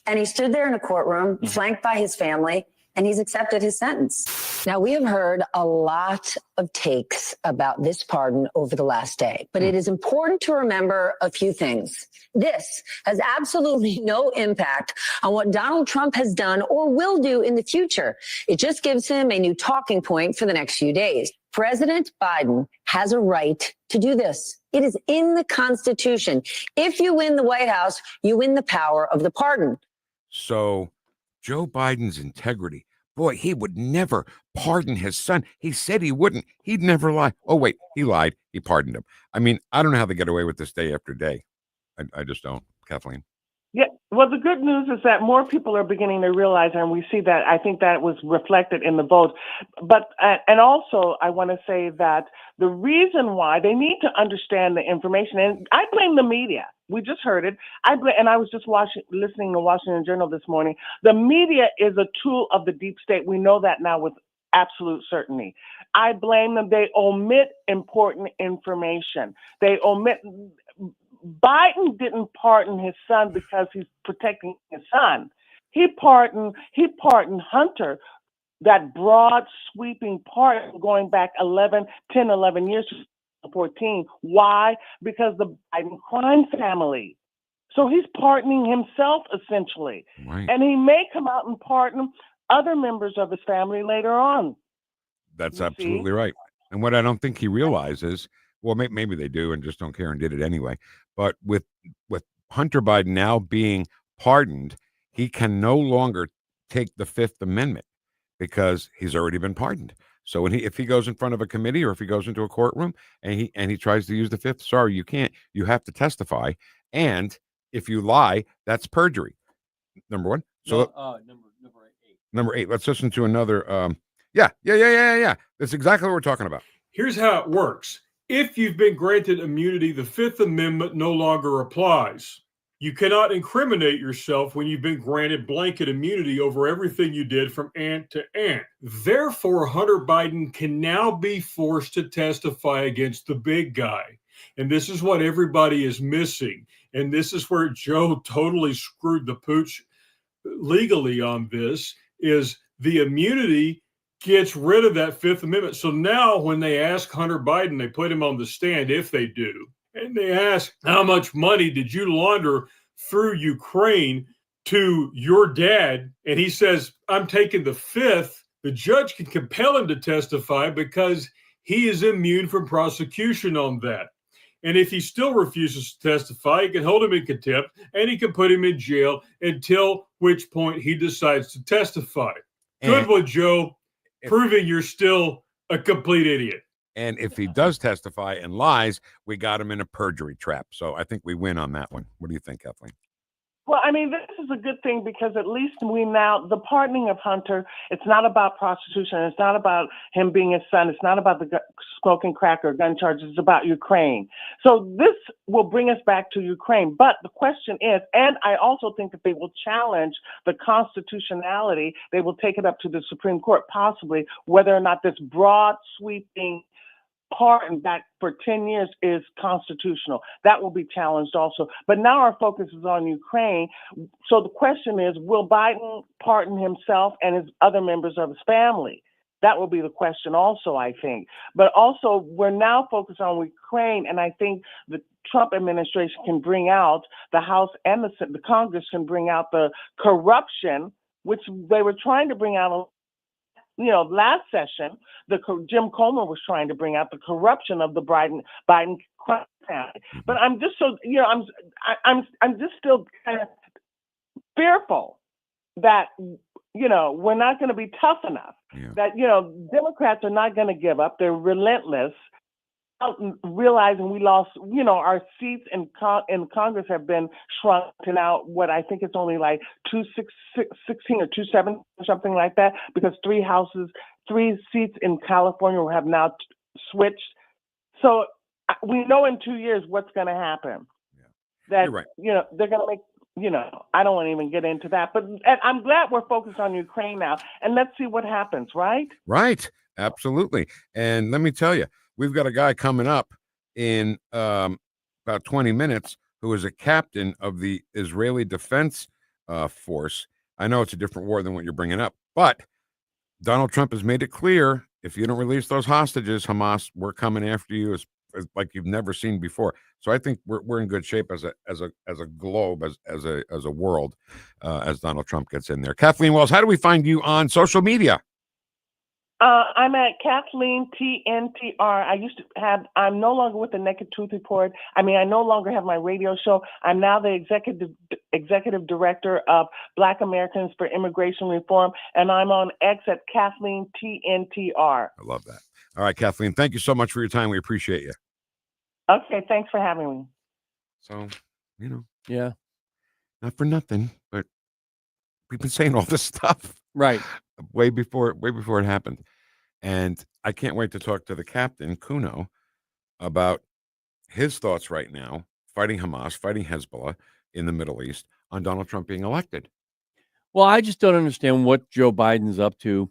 And he stood there in a courtroom, flanked by his family, and he's accepted his sentence. Now, we have heard a lot of takes about this pardon over the last day, but it is important to remember a few things. This has absolutely no impact on what Donald Trump has done or will do in the future. It just gives him a new talking point for the next few days. President Biden has a right to do this. It is in the Constitution. If you win the White House, you win the power of the pardon. So Joe Biden's integrity, boy, he would never pardon his son. He said he wouldn't. He'd never lie. Oh, wait, he lied. He pardoned him. I mean, I don't know how they get away with this day after day. I just don't. Kathleen. Yeah, well, the good news is that more people are beginning to realize, and we see that. I think that was reflected in the vote. But and also, I want to say that the reason why they need to understand the information, and I blame the media. We just heard it. I was just listening to Washington Journal this morning. The media is a tool of the deep state. We know that now with absolute certainty. I blame them. They omit important information. They omit. Biden didn't pardon his son because he's protecting his son. He pardoned Hunter, that broad sweeping pardon going back 11 years to 14. Why? Because the Biden crime family. So he's pardoning himself essentially. Right. And he may come out and pardon other members of his family later on. That's absolutely right. And what I don't think he realizes, well, maybe they do and just don't care and did it anyway. But with Hunter Biden now being pardoned, he can no longer take the Fifth Amendment because he's already been pardoned. So if he goes in front of a committee or if he goes into a courtroom and he tries to use the Fifth, sorry, you can't. You have to testify. And if you lie, that's perjury. Number one. So number eight. Let's listen to another. Yeah. That's exactly what we're talking about. Here's how it works. If you've been granted immunity, the Fifth Amendment no longer applies. You cannot incriminate yourself when you've been granted blanket immunity over everything you did from ant to ant. Therefore, Hunter Biden can now be forced to testify against the big guy. And this is what everybody is missing. And this is where Joe totally screwed the pooch legally on this, is the immunity gets rid of that Fifth Amendment. So now when they ask Hunter Biden, they put him on the stand, if they do, and they ask, how much money did you launder through Ukraine to your dad? And he says, I'm taking the Fifth. The judge can compel him to testify because he is immune from prosecution on that. And if he still refuses to testify, he can hold him in contempt and he can put him in jail until which point he decides to testify. Good one, Joe. Proving you're still a complete idiot. And if he does testify and lies, we got him in a perjury trap. So I think we win on that one. What do you think, Kathleen? Well, I mean, this is a good thing because at least the pardoning of Hunter, it's not about prostitution. It's not about him being his son. It's not about the smoking crack or gun charges. It's about Ukraine. So this will bring us back to Ukraine. But the question is, and I also think that they will challenge the constitutionality. They will take it up to the Supreme Court, possibly, whether or not this broad sweeping pardon back for 10 years is constitutional. That will be challenged also. But now our focus is on Ukraine. So the question is, will Biden pardon himself and his other members of his family? That will be the question also, I think. But also, we're now focused on Ukraine, and I think the Trump administration can bring out, the House and the Congress can bring out the corruption, which they were trying to bring out last session. Jim Comer was trying to bring out the corruption of the Biden crime family. But I'm just so I'm just still kind of fearful that we're not going to be tough enough. Yeah. That Democrats are not going to give up. They're relentless. realizing we lost, our seats in Congress have been shrunk to now what I think it's only like 216 or 270 or something like that, because three seats in California have now switched. So we know in 2 years what's going to happen. That, You're right. They're going to make, I don't want to even get into that, but I'm glad we're focused on Ukraine now, and let's see what happens, right? Right. Absolutely. And let me tell you, we've got a guy coming up in about 20 minutes who is a captain of the Israeli Defense Force. I know it's a different war than what you're bringing up, but Donald Trump has made it clear, if you don't release those hostages, Hamas, we're coming after you as like you've never seen before. So I think we're in good shape as a globe, as a world, as Donald Trump gets in there. Kathleen Wells, how do we find you on social media? I'm at Kathleen TNTR. I'm no longer with the Naked Truth Report. I no longer have my radio show. I'm now the executive director of Black Americans for Immigration Reform, and I'm on X at Kathleen TNTR. I love that. All right, Kathleen, thank you so much for your time. We appreciate you. Okay, thanks for having me. So, yeah, not for nothing, but we've been saying all this stuff right way before it happened. And I can't wait to talk to the captain, Kuno, about his thoughts right now, fighting Hamas, fighting Hezbollah in the Middle East, on Donald Trump being elected. Well, I just don't understand what Joe Biden's up to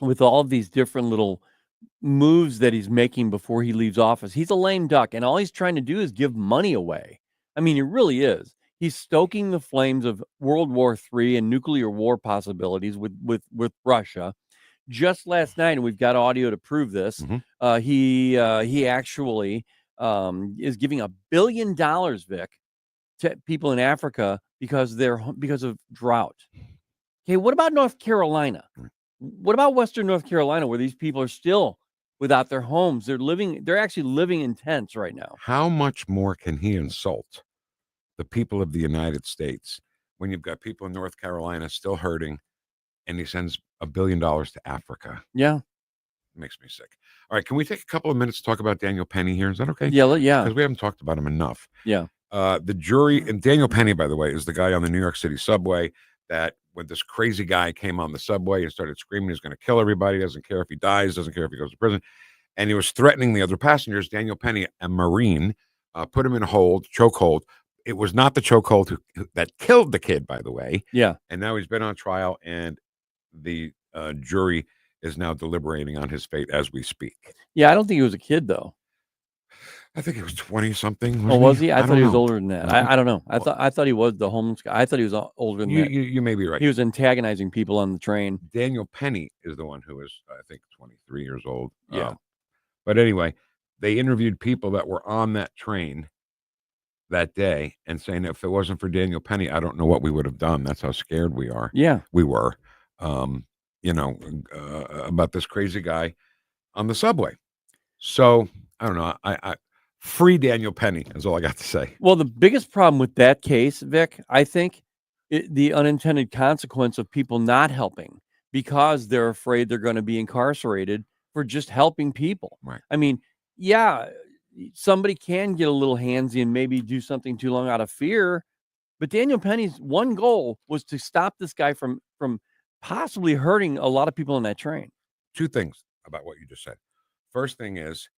with all of these different little moves that he's making before he leaves office. He's a lame duck, and all he's trying to do is give money away. He really is. He's stoking the flames of World War III and nuclear war possibilities with Russia. Just last night, and we've got audio to prove this, he actually is giving $1 billion, Vic, to people in Africa because of drought. Okay, what about North Carolina? What about Western North Carolina, where these people are still without their homes? They're actually living in tents right now. How much more can he insult the people of the United States when you've got people in North Carolina still hurting, and he sends $1 billion to Africa? Yeah. It makes me sick. All right, can we take a couple of minutes to talk about Daniel Penny here? Is that okay? Yeah. Because we haven't talked about him enough. Yeah. The jury, and Daniel Penny, by the way, is the guy on the New York City subway that when this crazy guy came on the subway and started screaming he's going to kill everybody, doesn't care if he dies, doesn't care if he goes to prison, and he was threatening the other passengers. Daniel Penny, a Marine, put him in a chokehold. It was not the chokehold that killed the kid, by the way. Yeah. And now he's been on trial, and the jury is now deliberating on his fate as we speak. Yeah, I don't think he was a kid, though. I think he was 20-something. Oh, was he? I thought he was know. older than that. I don't know. I thought he was the homeless guy. I thought he was older than that. You may be right. He was antagonizing people on the train. Daniel Penny is the one who is, I think, 23 years old. Yeah. But anyway, they interviewed people that were on that train that day and saying, if it wasn't for Daniel Penny, I don't know what we would have done. That's how scared we are. Yeah. We were, about this crazy guy on the subway. So I don't know. I free Daniel Penny is all I got to say. Well, the biggest problem with that case, Vic, I think the unintended consequence of people not helping because they're afraid they're going to be incarcerated for just helping people. Right. Yeah, somebody can get a little handsy and maybe do something too long out of fear. But Daniel Penny's one goal was to stop this guy from possibly hurting a lot of people on that train. Two things about what you just said. First thing is,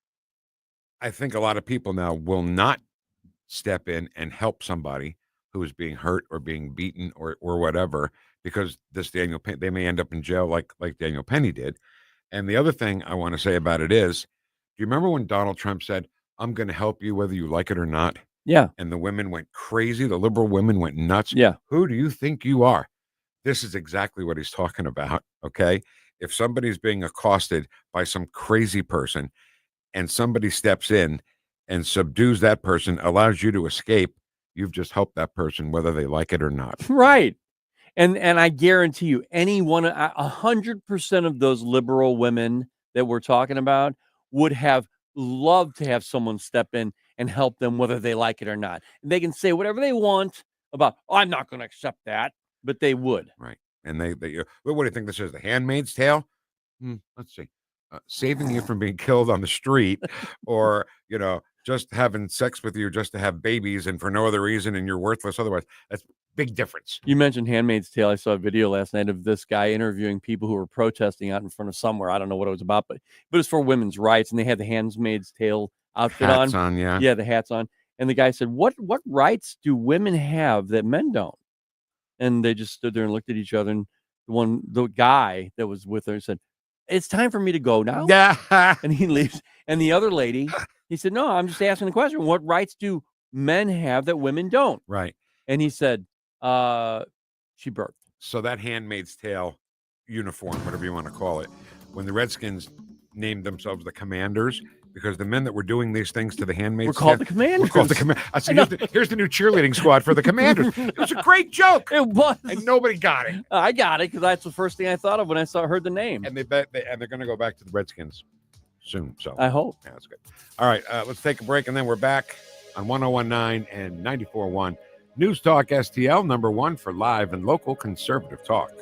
I think a lot of people now will not step in and help somebody who is being hurt or being beaten or whatever, because this Daniel Penny, they may end up in jail like Daniel Penny did. And the other thing I want to say about it is, do you remember when Donald Trump said, I'm going to help you whether you like it or not? Yeah. And the women went crazy. The liberal women went nuts. Yeah. Who do you think you are? This is exactly what he's talking about. Okay. If somebody's being accosted by some crazy person and somebody steps in and subdues that person, allows you to escape, you've just helped that person whether they like it or not. Right. And I guarantee you, 100% of those liberal women that we're talking about would have loved to have someone step in and help them whether they like it or not. And they can say whatever they want about, I'm not going to accept that, but they would. Right. And they what do you think this is? The Handmaid's Tale? Let's see. saving you from being killed on the street, or just having sex with you just to have babies and for no other reason, and you're worthless otherwise. That's big difference. You mentioned Handmaid's Tale. I saw a video last night of this guy interviewing people who were protesting out in front of somewhere. I don't know what it was about, but it's for women's rights, and they had the Handmaid's Tale outfit Hats on. Yeah, the hats on. And the guy said, what rights do women have that men don't? And they just stood there and looked at each other. And the guy that was with her said, "It's time for me to go now." Yeah. And he leaves. And the other lady, he said, "No, I'm just asking the question. What rights do men have that women don't?" Right. And he said, she birthed. So that Handmaid's Tale uniform, whatever you want to call it, when the Redskins named themselves the Commanders, because the men that were doing these things to the Handmaid's We're called Tale, the Commanders. We're called the Commanders. I said, here's the new cheerleading squad for the Commanders. It was a great joke. It was. And nobody got it. I got it because that's the first thing I thought of when I heard the name. And they're going to go back to the Redskins soon. So I hope. Yeah, that's good. All right, let's take a break, and then we're back on 101.9 and 94.1 News Talk STL, number one for live and local conservative talk.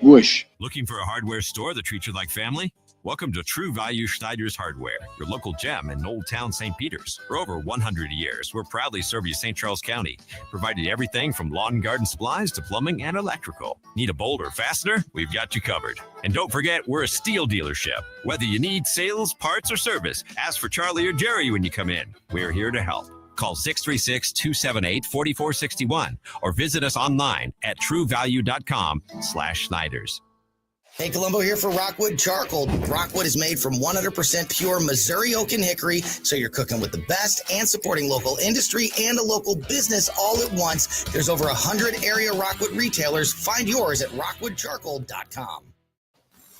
Whoosh. Looking for a hardware store that treats you like family? Welcome to True Value Schneider's Hardware, your local gem in Old Town St. Peters. For over 100 years, we're proudly serve you St. Charles County, providing everything from lawn and garden supplies to plumbing and electrical. Need a bolt or fastener? We've got you covered. And don't forget, we're a steel dealership. Whether you need sales, parts, or service, ask for Charlie or Jerry when you come in. We're here to help. Call 636-278-4461 or visit us online at truevalue.com/Schneiders. Hey, Columbo here for Rockwood Charcoal. Rockwood is made from 100% pure Missouri oak and hickory, so you're cooking with the best and supporting local industry and a local business all at once. There's over 100 area Rockwood retailers. Find yours at rockwoodcharcoal.com.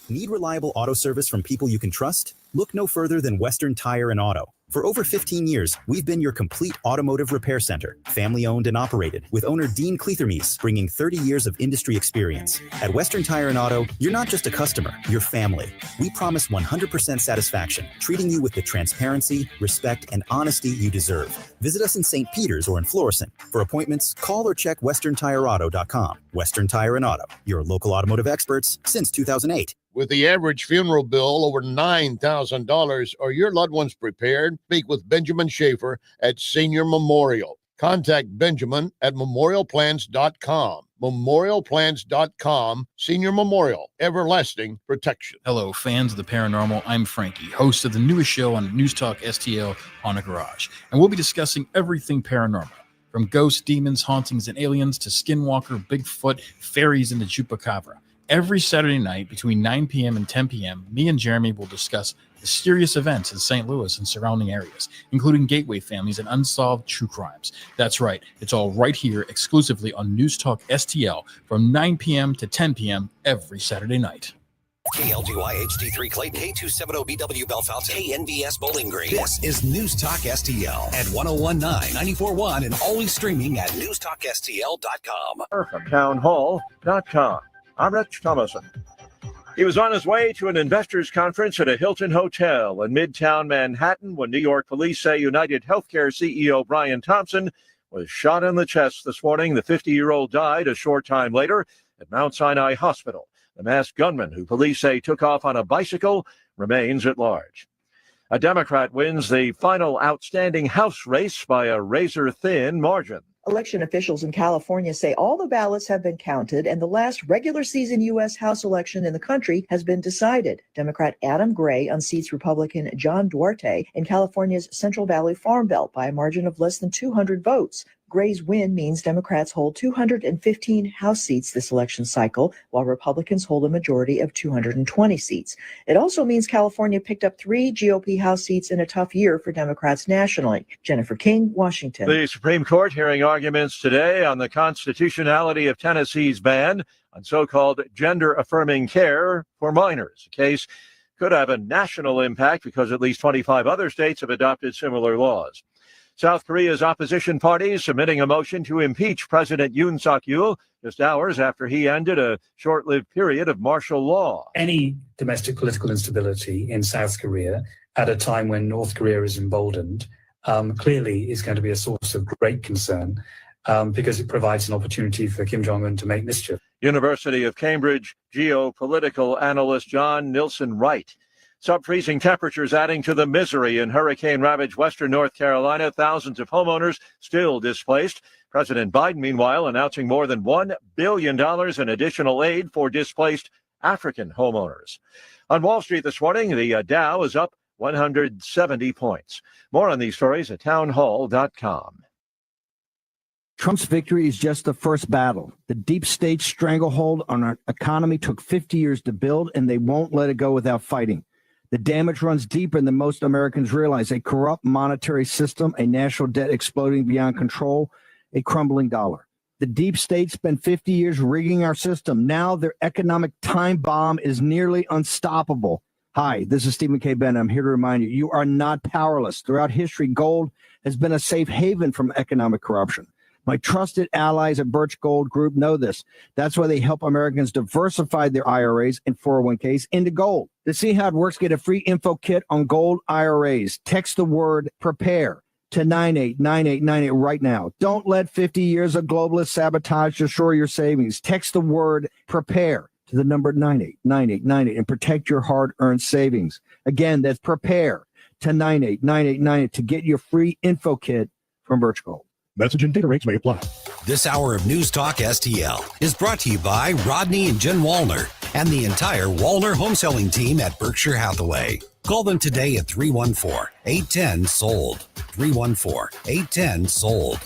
Need reliable auto service from people you can trust? Look no further than Western Tire and Auto. For over 15 years, we've been your complete automotive repair center, family owned and operated, with owner Dean Kleethermes bringing 30 years of industry experience. At Western Tire and Auto, you're not just a customer, you're family. We promise 100% satisfaction, treating you with the transparency, respect, and honesty you deserve. Visit us in St. Peters or in Florissant. For appointments, call or check westerntireauto.com. Western Tire and Auto, your local automotive experts since 2008. With the average funeral bill over $9,000, are your loved ones prepared? Speak with Benjamin Schaefer at Senior Memorial. Contact Benjamin at memorialplans.com. Memorialplans.com. Senior Memorial, everlasting protection. Hello, fans of the paranormal. I'm Frankie, host of the newest show on News Talk STL, Haunted Garage. And we'll be discussing everything paranormal, from ghosts, demons, hauntings, and aliens to skinwalker, Bigfoot, fairies, and the Chupacabra. Every Saturday night between 9 p.m. and 10 p.m., me and Jeremy will discuss mysterious events in St. Louis and surrounding areas, including gateway families and unsolved true crimes. That's right. It's all right here exclusively on News Talk STL from 9 p.m. to 10 p.m. every Saturday night. KLGY HD3 Clayton, K270BW Belfast, KNBS Bowling Green. This is News Talk STL at 101.9, 94.1, and always streaming at NewsTalkSTL.com. From townhall.com. I'm Rich Thomason. He was on his way to an investors conference at a Hilton Hotel in Midtown Manhattan when New York police say United Healthcare CEO Brian Thompson was shot in the chest this morning. The 50-year-old died a short time later at Mount Sinai Hospital. The masked gunman, who police say took off on a bicycle, remains at large. A Democrat wins the final outstanding House race by a razor-thin margin. Election officials in California say all the ballots have been counted and the last regular season U.S. House election in the country has been decided. Democrat Adam Gray unseats Republican John Duarte in California's Central Valley Farm Belt by a margin of less than 200 votes. Gray's win means Democrats hold 215 House seats this election cycle, while Republicans hold a majority of 220 seats. It also means California picked up 3 GOP House seats in a tough year for Democrats nationally. Jennifer King, Washington. The Supreme Court hearing arguments today on the constitutionality of Tennessee's ban on so-called gender-affirming care for minors. The case could have a national impact because at least 25 other states have adopted similar laws. South Korea's opposition parties submitting a motion to impeach President Yoon Suk-yeol just hours after he ended a short-lived period of martial law. Any domestic political instability in South Korea at a time when North Korea is emboldened clearly is going to be a source of great concern because it provides an opportunity for Kim Jong-un to make mischief. University of Cambridge geopolitical analyst John Nilsson Wright Sub-freezing temperatures adding to the misery in hurricane-ravaged western North Carolina. Thousands of homeowners still displaced. President Biden, meanwhile, announcing more than $1 billion in additional aid for displaced African homeowners. On Wall Street this morning, the Dow is up 170 points. More on these stories at townhall.com. Trump's victory is just the first battle. The deep state stranglehold on our economy took 50 years to build, and they won't let it go without fighting. The damage runs deeper than most Americans realize. A corrupt monetary system, a national debt exploding beyond control, a crumbling dollar. The deep state spent 50 years rigging our system. Now their economic time bomb is nearly unstoppable. Hi, this is Stephen K. Bennett. I'm here to remind you, you are not powerless. Throughout history, gold has been a safe haven from economic corruption. My trusted allies at Birch Gold Group know this. That's why they help Americans diversify their IRAs and 401ks into gold. To see how it works, get a free info kit on gold IRAs. Text the word PREPARE to 989898 right now. Don't let 50 years of globalist sabotage destroy your savings. Text the word PREPARE to the number 989898 and protect your hard-earned savings. Again, that's PREPARE to 989898 to get your free info kit from Birch Gold. Message and data rates may apply. This hour of News Talk STL is brought to you by Rodney and Jen Wallner and the entire Wallner home selling team at Berkshire Hathaway. Call them today at 314-810-SOLD. 314-810-SOLD.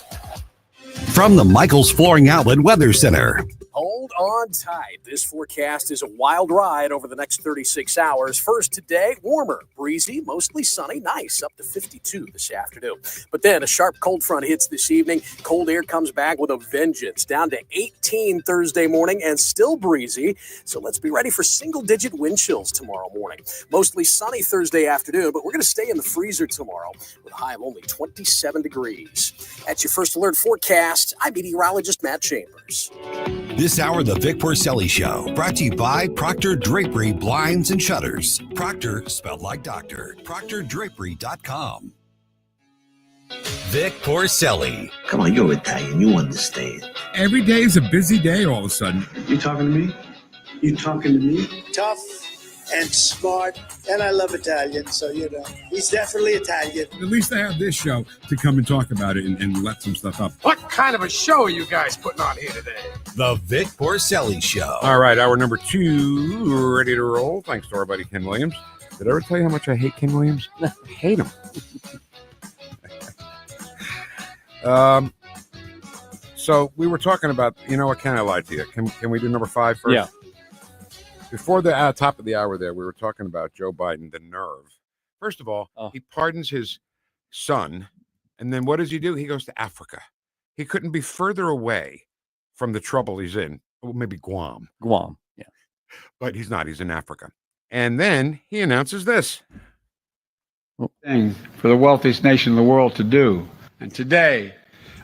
From the Michaels Flooring Outlet Weather Center. Hold on tight. This forecast is a wild ride over the next 36 hours. First today, warmer, breezy, mostly sunny, nice, up to 52 this afternoon. But then a sharp cold front hits this evening. Cold air comes back with a vengeance, down to 18 Thursday morning and still breezy. So let's be ready for single-digit wind chills tomorrow morning. Mostly sunny Thursday afternoon, but we're going to stay in the freezer tomorrow with a high of only 27 degrees. That's your first alert forecast. I'm meteorologist Matt Chambers. This hour, the Vic Porcelli Show, brought to you by Proctor Drapery Blinds and Shutters. Proctor, spelled like doctor. ProctorDrapery.com. Vic Porcelli. Come on, you're Italian. You understand. Every day is a busy day all of a sudden. You talking to me? You talking to me? Tough and smart, and I love Italian, so, he's definitely Italian. At least I have this show to come and talk about it and let some stuff up. What kind of a show are you guys putting on here today? The Vic Porcelli Show. All right, hour number 2, ready to roll. Thanks to our buddy Ken Williams. Did I ever tell you how much I hate Ken Williams? I hate him. So we were talking about, what kind of lied to you? Can we do number 5 first? Yeah. Before the top of the hour there, we were talking about Joe Biden, the nerve. First of all, he pardons his son, and then what does he do? He goes to Africa. He couldn't be further away from the trouble he's in. Well, maybe Guam. Guam, yeah. But he's not. He's in Africa. And then he announces this. Thing for the wealthiest nation in the world to do. And today,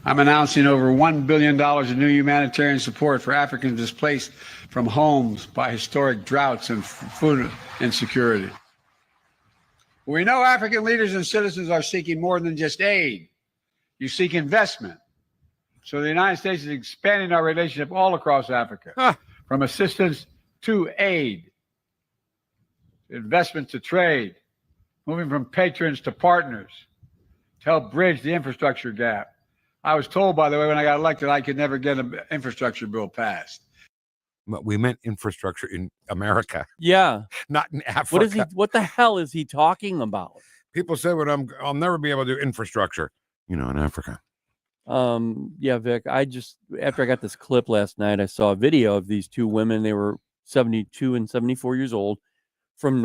I'm announcing over $1 billion in new humanitarian support for Africans displaced from homes by historic droughts and food insecurity. We know African leaders and citizens are seeking more than just aid. You seek investment. So the United States is expanding our relationship all across Africa, from assistance to aid, investment to trade, moving from patrons to partners to help bridge the infrastructure gap. I was told, by the way, when I got elected, I could never get an infrastructure bill passed. We meant infrastructure in America. Yeah. Not in Africa. What the hell is he talking about? People say, I'll never be able to do infrastructure, in Africa. Yeah, Vic, after I got this clip last night, I saw a video of these two women. They were 72 and 74 years old from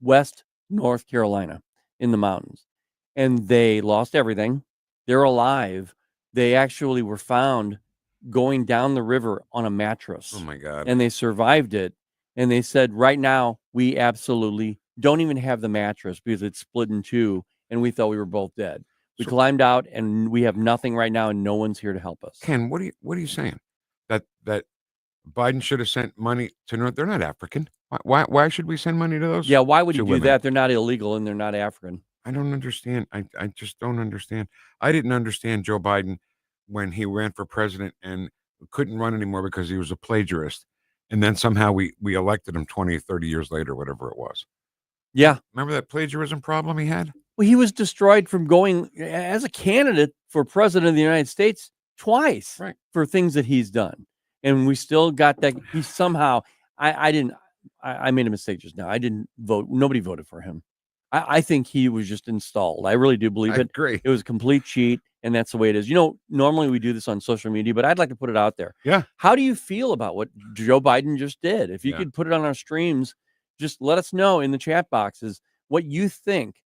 West North Carolina in the mountains. And they lost everything. They're alive. They actually were found going down the river on a mattress. Oh, my God. And they survived it. And they said, right now, we absolutely don't even have the mattress because it's split in two. And we thought we were both dead. We climbed out and we have nothing right now and no one's here to help us. Ken, what are you saying? That Biden should have sent money to North? They're not African. Why should we send money to those? Yeah, why would you do women? that? They're not illegal and they're not African. I don't understand. I just don't understand. I didn't understand Joe Biden when he ran for president and couldn't run anymore because he was a plagiarist. And then somehow we elected him 20, 30 years later, whatever it was. Yeah. Remember that plagiarism problem he had? Well, he was destroyed from going as a candidate for president of the United States twice for things that he's done. And we still got that. He somehow, I made a mistake just now. I didn't vote. Nobody voted for him. I think he was just installed. I really do believe it. Agree. It was a complete cheat. And that's the way it is. Normally we do this on social media, but I'd like to put it out there. Yeah. How do you feel about what Joe Biden just did? If you could put it on our streams, just let us know in the chat boxes what you think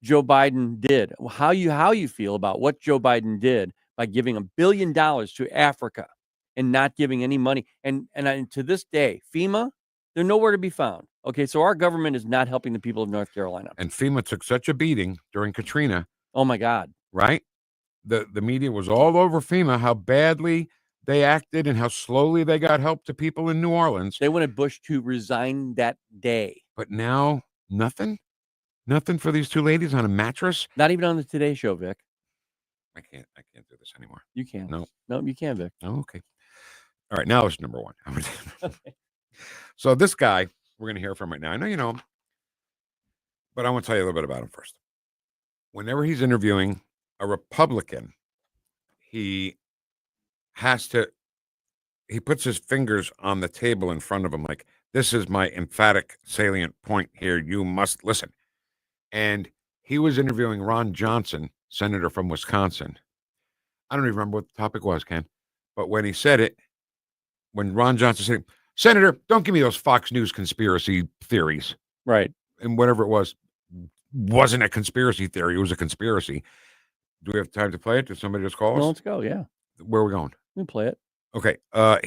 Joe Biden did, how you feel about what Joe Biden did by giving $1 billion to Africa and not giving any money. And to this day, FEMA, they're nowhere to be found. Okay, so our government is not helping the people of North Carolina. And FEMA took such a beating during Katrina. Oh my God. Right? The media was all over FEMA, how badly they acted and how slowly they got help to people in New Orleans. They wanted Bush to resign that day. But now, nothing? Nothing for these two ladies on a mattress? Not even on the Today Show, Vic. I can't do this anymore. You can't. No, you can't, Vic. Oh, okay. All right, now it's number one. So this guy we're going to hear from right now, I know you know him, but I want to tell you a little bit about him first. Whenever he's interviewing a Republican, he puts his fingers on the table in front of him like, this is my emphatic salient point here. You must listen. And he was interviewing Ron Johnson, senator from Wisconsin. I don't even remember what the topic was, Ken. But when he said it, when Ron Johnson said, Senator, don't give me those Fox News conspiracy theories. Right. And whatever it was, wasn't a conspiracy theory. It was a conspiracy. Do we have time to play it? Did somebody just call us? No, let's go, yeah. Where are we going? We can play it. Okay.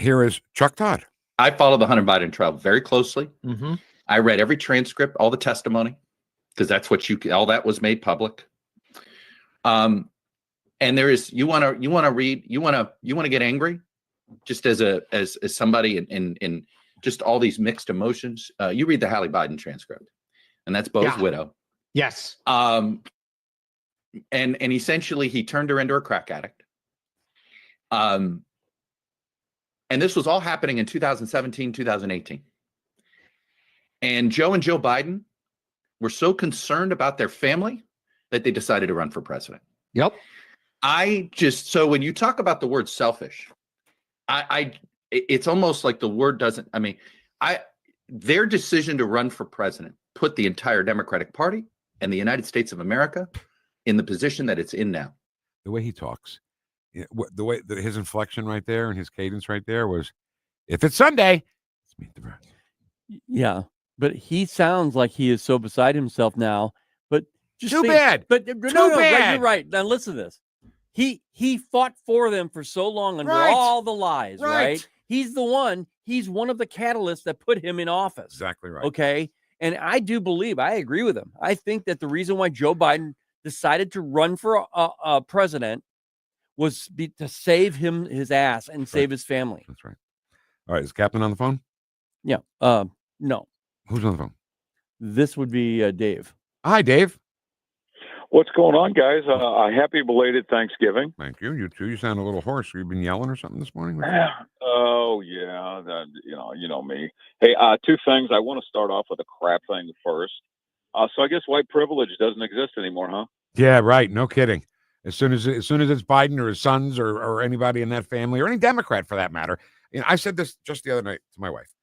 Here is Chuck Todd. I follow the Hunter Biden trial very closely. Mm-hmm. I read every transcript, all the testimony, because that's what all that was made public. And there is, you want to get angry, just as somebody in just all these mixed emotions. You read the Hallie Biden transcript, and that's Bo's widow. Yes. And essentially he turned her into a crack addict. And this was all happening in 2017, 2018. And Joe Biden were so concerned about their family that they decided to run for president. Yep. So when you talk about the word selfish, it's almost like the word doesn't, their decision to run for president put the entire Democratic Party and the United States of America in the position that it's in now. The way he talks, the way his inflection right there and his cadence right there was, if it's Sunday, let's meet the president. Yeah, but he sounds like he is so beside himself now. But just too bad. But too bad. Right, you're right. Now listen to this. He fought for them for so long under all the lies. Right. He's one of the catalysts that put him in office. Exactly right. Okay. And I agree with him. I think that the reason why Joe Biden decided to run for a president was to save him his ass and save his family. That's right. All right. Is Captain on the phone? Yeah. No. Who's on the phone? This would be Dave. Hi, Dave. What's going on, guys? Happy belated Thanksgiving. Thank you. You too. You sound a little hoarse. You've been yelling or something this morning? Oh yeah, you know me. Hey, two things. I want to start off with a crap thing first. So I guess white privilege doesn't exist anymore, huh? Yeah, right. No kidding. As soon as it's Biden or his sons or anybody in that family or any Democrat for that matter. I said this just the other night to my wife.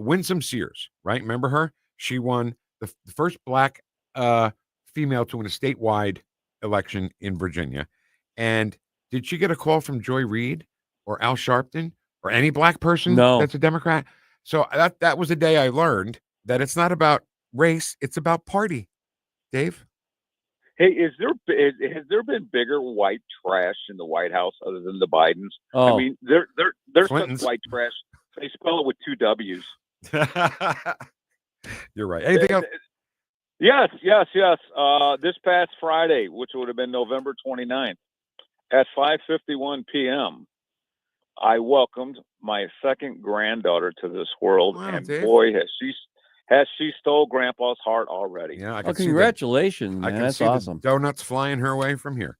Winsome Sears, right? Remember her? She won the first black female to win a statewide election in Virginia. And did she get a call from Joy Reid or Al Sharpton or any black person that's a Democrat? So that was the day I learned that it's not about race, it's about party. Dave? Hey, has there been bigger white trash in the White House other than the Bidens? Oh. I mean, there's Clintons. such white trash. They spell it with two W's. You're right. Anything else? Yes. This past Friday, which would have been November 29th, at 5:51 p.m., I welcomed my second granddaughter to this world, and Dave. boy, has she stole Grandpa's heart already. Yeah, I can congratulations, see man. I can That's see awesome. the donuts flying her way from here.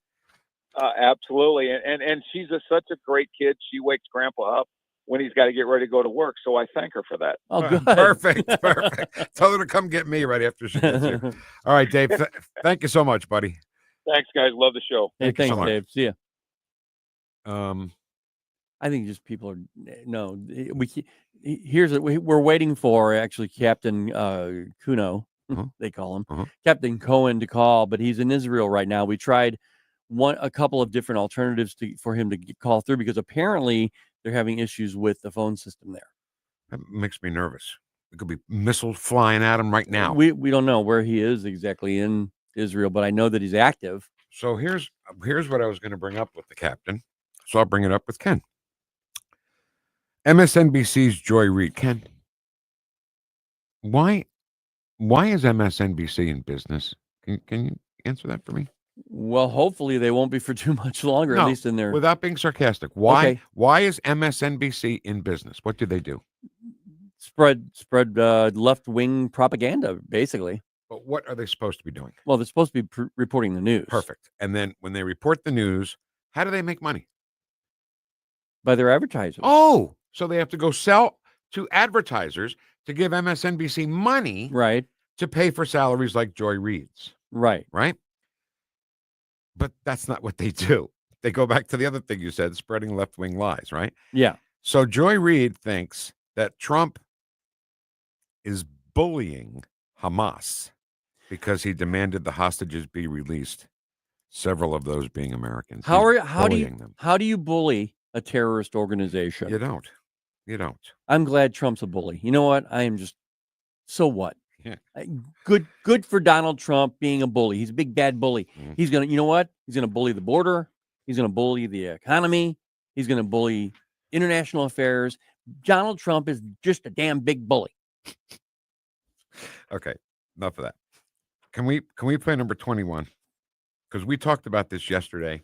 Absolutely, and she's such a great kid. She wakes Grandpa up when he's got to get ready to go to work. So I thank her for that. Oh, good. Perfect. Tell her to come get me right after she gets here. All right, Dave. Thank you so much, buddy. Thanks, guys. Love the show. Hey, Thank you so thanks, much. Dave. See ya. I think just people are no. We're waiting for actually Captain Kuno. They call him Captain Cohen to call, but he's in Israel right now. We tried a couple of different alternatives for him to call through because apparently they're having issues with the phone system there. That makes me nervous. It could be missiles flying at him right now. We don't know where he is exactly in Israel, but I know that he's active. So here's what I was going to bring up with the captain. So I'll bring it up with Ken. MSNBC's Joy Reid. Ken, why is MSNBC in business? Can you answer that for me? Well, hopefully they won't be for too much longer, at least in their... Without being sarcastic, why is MSNBC in business? What do they do? Spread left-wing propaganda, basically. But what are they supposed to be doing? Well, they're supposed to be reporting the news. Perfect. And then when they report the news, how do they make money? By their advertisers. Oh, so they have to go sell to advertisers to give MSNBC money, right, to pay for salaries like Joy Reid's. Right. But that's not what they do. They go back to the other thing you said, spreading left-wing lies, right? Yeah. So Joy Reid thinks that Trump is bullying Hamas because he demanded the hostages be released, several of those being Americans. How do you bully a terrorist organization? You don't. I'm glad Trump's a bully. You know what? I am just, so what? Yeah. Good for Donald Trump being a bully. He's a big bad bully. He's gonna, you know what? He's gonna bully the border. He's gonna bully the economy. He's gonna bully international affairs. Donald Trump is just a damn big bully. Okay, enough of that. Can we play number 21? Because we talked about this yesterday,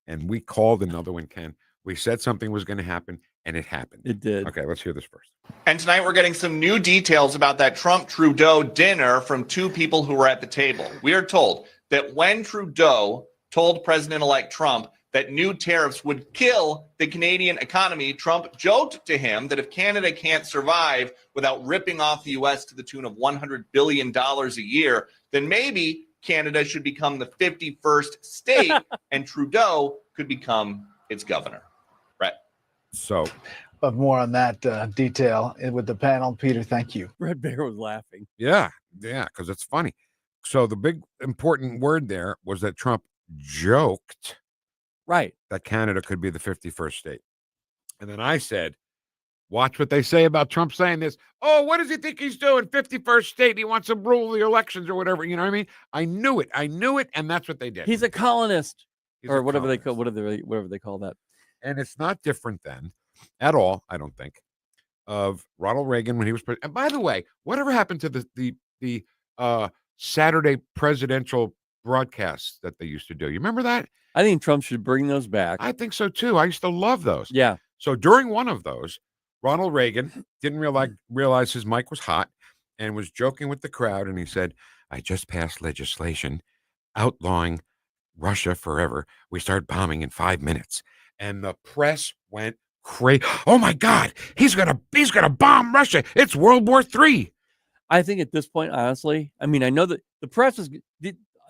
and we called another one, Ken. We said something was going to happen, and it happened. It did. Okay, let's hear this first. And tonight we're getting some new details about that Trump-Trudeau dinner from two people who were at the table. We are told that when Trudeau told President-elect Trump that new tariffs would kill the Canadian economy, Trump joked to him that if Canada can't survive without ripping off the U.S. to the tune of $100 billion a year, then maybe Canada should become the 51st state and Trudeau could become its governor. Right. So, but more on that detail with the panel. Peter, thank you. Red Bear was laughing. Yeah, because it's funny. So the big important word there was that Trump joked that Canada could be the 51st state. And then I said, watch what they say about Trump saying this. Oh, what does he think he's doing? 51st state. He wants to rule the elections or whatever. You know what I mean? I knew it. And that's what they did. He's a colonist. Or whatever they call that. And it's not different then at all, I don't think, of Ronald Reagan when he was president. And by the way, whatever happened to the Saturday presidential broadcasts that they used to do? You remember that? I think Trump should bring those back. I think so too. I used to love those. Yeah. So during one of those, Ronald Reagan didn't realize his mic was hot and was joking with the crowd. And he said, I just passed legislation outlawing Russia forever. We start bombing in 5 minutes. And the press went crazy. Oh my God, he's gonna bomb Russia. It's World War III. I think at this point, honestly, I mean, I know that the press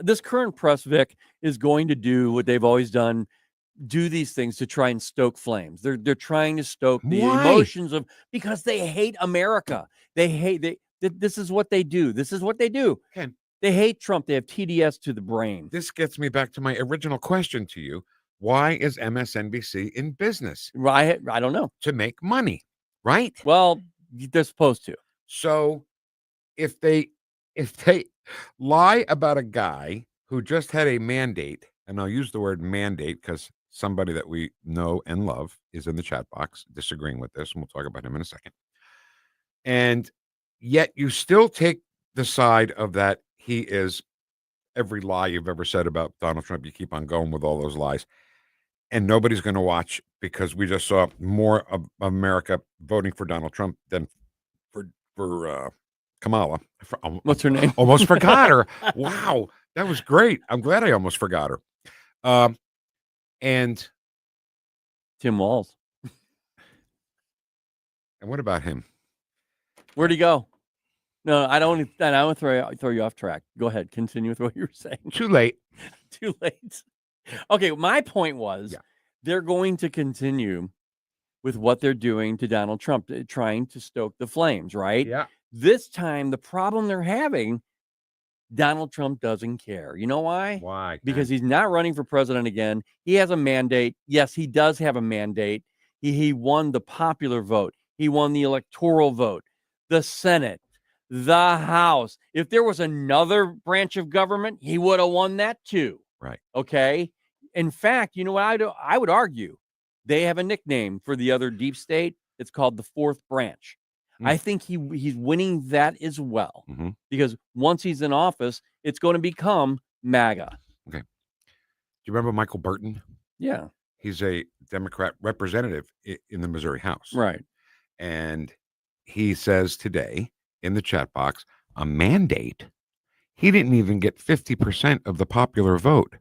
this current press, Vic, is going to do what they've always done, do these things to try and stoke flames. They're trying to stoke the emotions of, because they hate America. This is what they do. This is what they do. Ken, they hate Trump. They have TDS to the brain. This gets me back to my original question to you. Why is MSNBC in business? Right. I don't know. To make money, right? Well, they're supposed to. So if they lie about a guy who just had a mandate, and I'll use the word mandate because somebody that we know and love is in the chat box disagreeing with this, and we'll talk about him in a second. And yet you still take the side of that he is every lie you've ever said about Donald Trump. You keep on going with all those lies. And nobody's going to watch because we just saw more of America voting for Donald Trump than for Kamala. What's her name? Almost forgot her. Wow, that was great. I'm glad I almost forgot her. And Tim Walz. And what about him? Where'd he go? No, I don't want to throw you off track. Go ahead. Continue with what you were saying. Too late. Too late. Okay, my point was they're going to continue with what they're doing to Donald Trump, trying to stoke the flames, right? Yeah. This time, the problem they're having, Donald Trump doesn't care. You know why? Why? Because he's not running for president again. He has a mandate. Yes, he does have a mandate. He won the popular vote. He won the electoral vote, the Senate, the House. If there was another branch of government, he would have won that too. Right. Okay. In fact, you know what I would argue? They have a nickname for the other deep state. It's called the fourth branch. I think he's winning that as well, because once he's in office, it's going to become MAGA. Okay. Do you remember Michael Burton? Yeah. He's a Democrat representative in the Missouri House. Right. And he says today in the chat box, a mandate. He didn't even get 50% of the popular vote.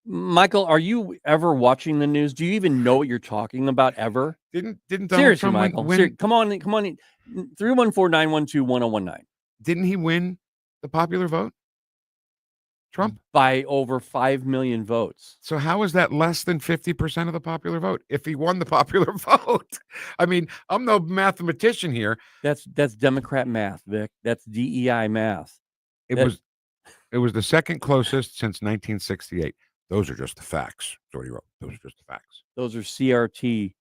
Michael, are you ever watching the news? Do you even know what you're talking about ever? Didn't Donald seriously, Trump Michael? win? Come on. 314-912-1019. Didn't he win the popular vote? Trump? By over 5 million votes. So how is that less than 50% of the popular vote if he won the popular vote? I mean, I'm no mathematician here. That's Democrat math, Vic. That's DEI math. It was the second closest since 1968. Those are just the facts. That's what he wrote. Those are just the facts. Those are CRT.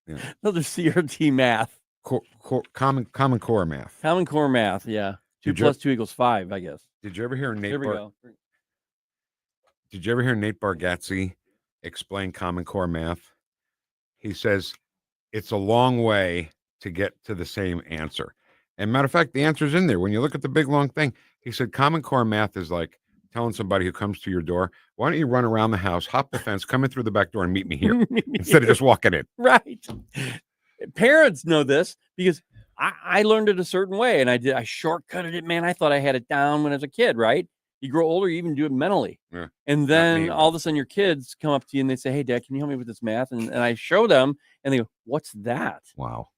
Yeah. Those are CRT math. Common Core math. Common Core math, yeah. 2 plus 2 equals 5, I guess. Did you ever hear Nate? There we go. Did you ever hear Nate Bargatze explain Common Core math? He says it's a long way to get to the same answer. And matter of fact, the answer's in there. When you look at the big long thing, he said Common Core math is like telling somebody who comes to your door, why don't you run around the house, hop the fence, come in through the back door and meet me here instead of just walking in. Right. Parents know this because I learned it a certain way, and I shortcutted it, man. I thought I had it down when I was a kid, right? You grow older, you even do it mentally. Yeah, and then all of a sudden your kids come up to you and they say, hey, Dad, can you help me with this math? And I show them and they go, what's that? Wow.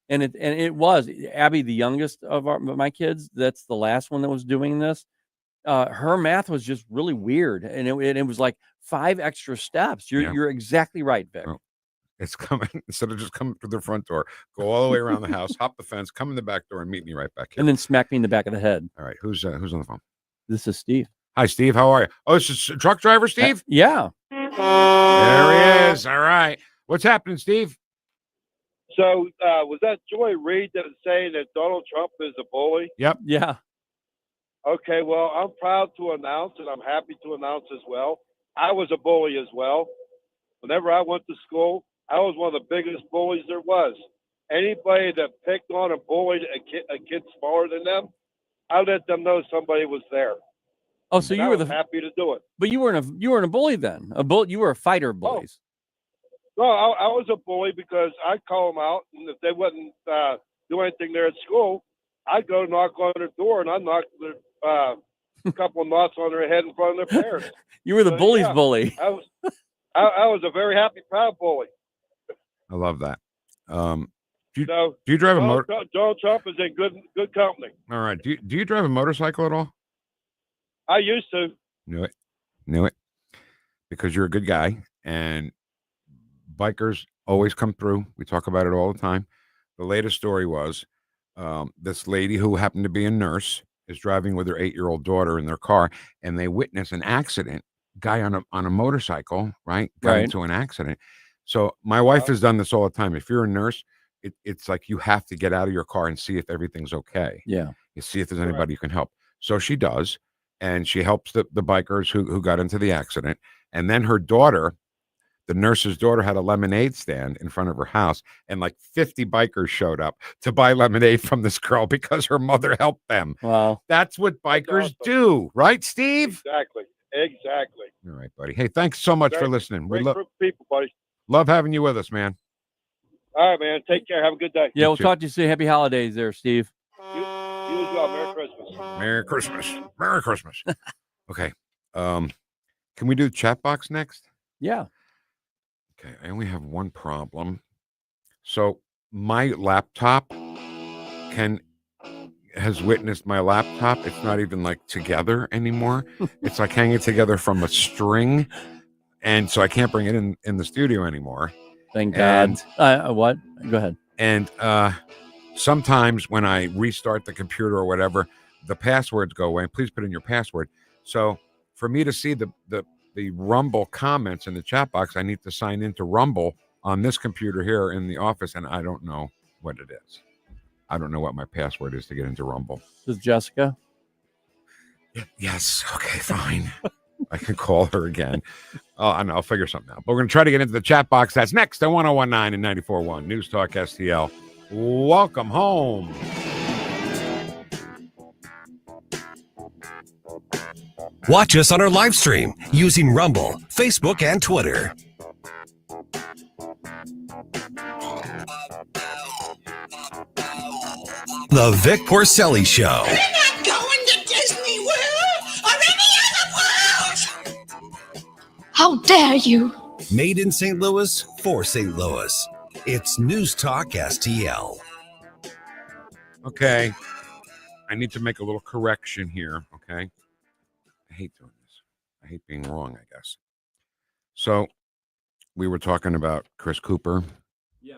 And it was Abby, the youngest of my kids. That's the last one that was doing this. Her math was just really weird. And it was like 5 extra steps. You're exactly right, Vic. Oh. It's coming instead of just coming through the front door, go all the way around the house, hop the fence, come in the back door and meet me right back here. And then smack me in the back of the head. All right. Who's on the phone? This is Steve. Hi, Steve. How are you? Oh, this is truck driver, Steve? Yeah. There he is. All right. What's happening, Steve? So was that Joy Reid that was saying that Donald Trump is a bully? Yep. Yeah. Okay, well, I'm proud to announce, and I'm happy to announce as well, I was a bully as well. Whenever I went to school, I was one of the biggest bullies there was. Anybody that picked on and bullied a kid smaller than them, I let them know somebody was there. Oh, so and you I were was happy to do it. But you weren't a bully then. You were a fighter of bullies. No, I was a bully because I'd call them out, and if they wouldn't do anything there at school, I'd go knock on their door, and I'd knock a couple of knots on their head in front of their parents. You were the bully's bully. I was a very happy, proud bully. I love that. Do you drive a motor? Donald Trump is in good company. All right. Do you drive a motorcycle at all? I used to. Knew it. Because you're a good guy, and bikers always come through. We talk about it all the time. The latest story was this lady who happened to be a nurse is driving with her 8-year-old daughter in their car, and they witness an accident. Guy on a motorcycle, right? Got into an accident. So my wife has done this all the time. If you're a nurse, it's like you have to get out of your car and see if everything's okay. Yeah. You see if there's anybody you can help. So she does, and she helps the bikers who got into the accident. And then her daughter, the nurse's daughter, had a lemonade stand in front of her house, and like 50 bikers showed up to buy lemonade from this girl because her mother helped them. Wow. That's what bikers do, right, Steve? Exactly. All right, buddy. Hey, thanks so much for listening. We Great group of people, buddy. love having you with us, man. All right, man. Take care. Have a good day. Yeah, we'll talk to you soon. Happy holidays there, Steve. You as well. Merry Christmas. Merry Christmas. Merry Christmas. Okay. Can we do the chat box next? Yeah. Okay. I only have one problem. So my laptop has witnessed my laptop. It's not even like together anymore. It's like hanging together from a string. And so I can't bring it in the studio anymore. Thank God. What? Go ahead. And sometimes when I restart the computer or whatever, the passwords go away. Please put in your password. So for me to see the Rumble comments in the chat box, I need to sign into Rumble on this computer here in the office, and I don't know what it is. I don't know what my password is to get into Rumble. Is Jessica? Yes. Okay, fine. I can call her again. Oh, I know. I'll figure something out. But we're going to try to get into the chat box. That's next at 1019 and 94.1 News Talk STL. Welcome home. Watch us on our live stream using Rumble, Facebook, and Twitter. The Vic Porcelli Show. We're not going to Disney World or any other world. How dare you? Made in St. Louis for St. Louis. It's News Talk STL. Okay. I need to make a little correction here. Okay. I hate doing this. I hate being wrong, I guess. So we were talking about Chris Cooper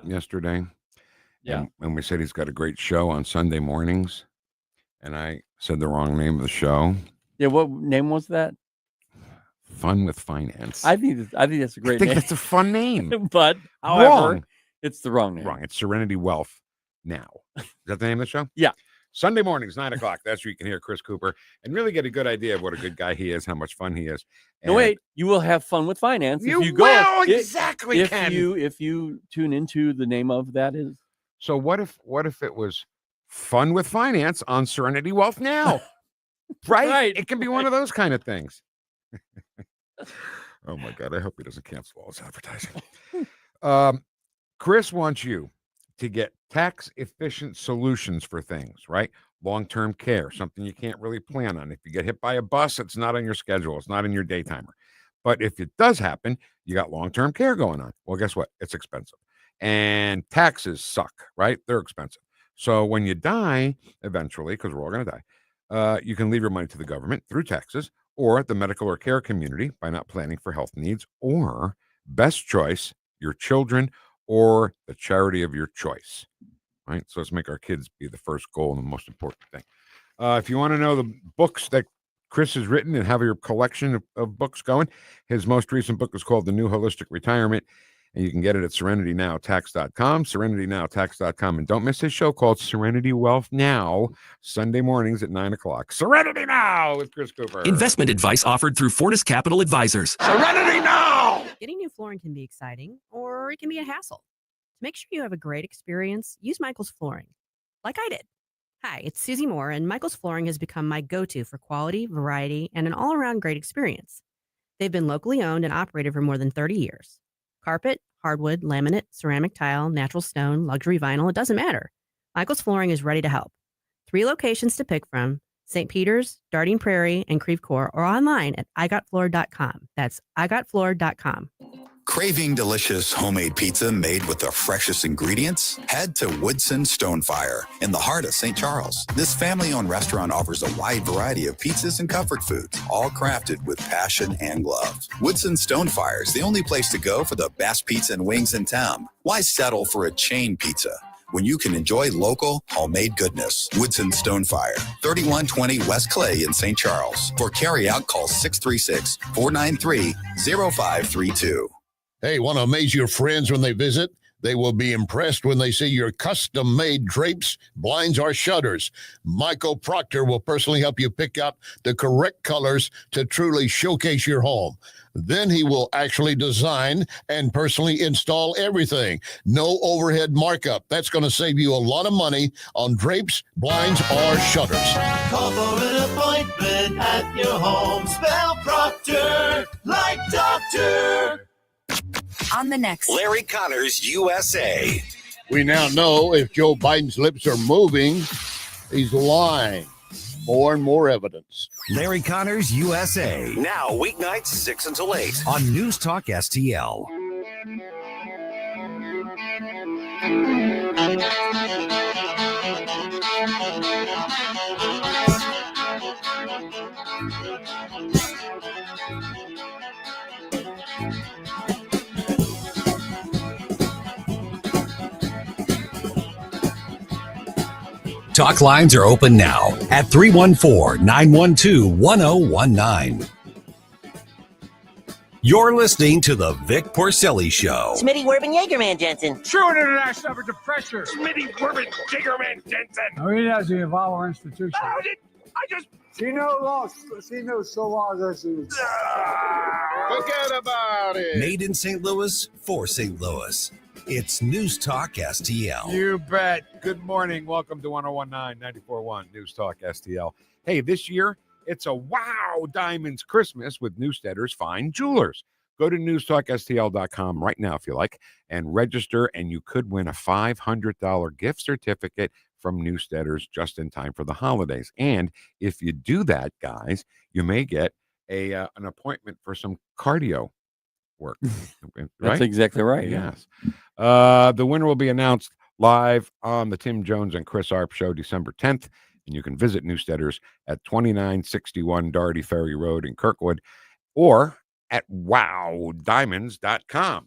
yesterday. Yeah. And we said he's got a great show on Sunday mornings. And I said the wrong name of the show. Yeah, what name was that? Fun with Finance. I think that's a great I think name. that's a fun name. But however, wrong. It's the wrong name. Wrong. It's Serenity Wealth Now. Is that the name of the show? Yeah. Sunday mornings, 9:00. That's where you can hear Chris Cooper and really get a good idea of what a good guy he is, how much fun he is. No, wait, you will have fun with finance You if you go. will, exactly, Ken. If you tune into the name of that is. So what if it was Fun with Finance on Serenity Wealth Now? Right? It can be one of those kind of things. Oh my God, I hope he doesn't cancel all his advertising. Chris wants you to get tax efficient solutions for things, right? Long-term care, something you can't really plan on. If you get hit by a bus, it's not on your schedule. It's not in your day timer. But if it does happen, you got long-term care going on. Well, guess what? It's expensive. And taxes suck, right? They're expensive. So when you die, eventually, because we're all going to die, you can leave your money to the government through taxes or the medical or care community by not planning for health needs, or best choice, your children or the charity of your choice, right? So let's make our kids be the first goal and the most important thing. If you want to know the books that Chris has written and have your collection of books going, his most recent book is called The New Holistic Retirement, and you can get it at serenitynowtax.com, serenitynowtax.com. And don't miss his show called Serenity Wealth Now, Sunday mornings at 9:00. Serenity Now with Chris Cooper. Investment advice offered through Fortis Capital Advisors. Serenity Now! Getting new flooring can be exciting, or it can be a hassle. To make sure you have a great experience, use Michael's Flooring, like I did. Hi, it's Susie Moore, and Michael's Flooring has become my go-to for quality, variety, and an all-around great experience. They've been locally owned and operated for more than 30 years. Carpet, hardwood, laminate, ceramic tile, natural stone, luxury vinyl, it doesn't matter. Michael's Flooring is ready to help. 3 locations to pick from: St. Peter's, Darting Prairie, and Creve Coeur, or online at igotfloor.com. That's igotfloor.com. Craving delicious homemade pizza made with the freshest ingredients? Head to Woodson Stonefire in the heart of St. Charles. This family-owned restaurant offers a wide variety of pizzas and comfort foods, all crafted with passion and love. Woodson Stonefire is the only place to go for the best pizza and wings in town. Why settle for a chain pizza when you can enjoy local, homemade goodness? Woodson Stonefire, 3120 West Clay in St. Charles. For carry-out, call 636-493-0532. Hey, want to amaze your friends when they visit? They will be impressed when they see your custom-made drapes, blinds, or shutters. Michael Proctor will personally help you pick out the correct colors to truly showcase your home. Then he will actually design and personally install everything. No overhead markup. That's going to save you a lot of money on drapes, blinds, or shutters. Call for an appointment at your home. Spell Proctor like doctor. On the next Larry Connors USA. We now know if Joe Biden's lips are moving, he's lying. More and more evidence. Larry Connors USA. Now weeknights 6 until 8 on News Talk STL. Talk lines are open now at 314-912-1019. You're listening to the Vic Porcelli Show. Smitty Werbin Jaegerman Jensen. True international under pressure. Smitty Werbin Jaegerman Jensen. No, he doesn't involve our institution. I just. See no loss. See no so long as Forget about it. Made in St. Louis for St. Louis. It's News Talk STL. You bet. Good morning. Welcome to 1019 94.1 News Talk STL. Hey, this year, it's a Wow Diamonds Christmas with Newsteaders Fine Jewelers. Go to NewstalkSTL.com right now if you like and register, and you could win a $500 gift certificate from Newsteaders just in time for the holidays. And if you do that, guys, you may get an appointment for some cardio work. Right? That's exactly right. Yes. The winner will be announced live on the Tim Jones and Chris Arp Show December 10th. And you can visit Newsteaders at 2961 Doherty Ferry Road in Kirkwood or at wowdiamonds.com.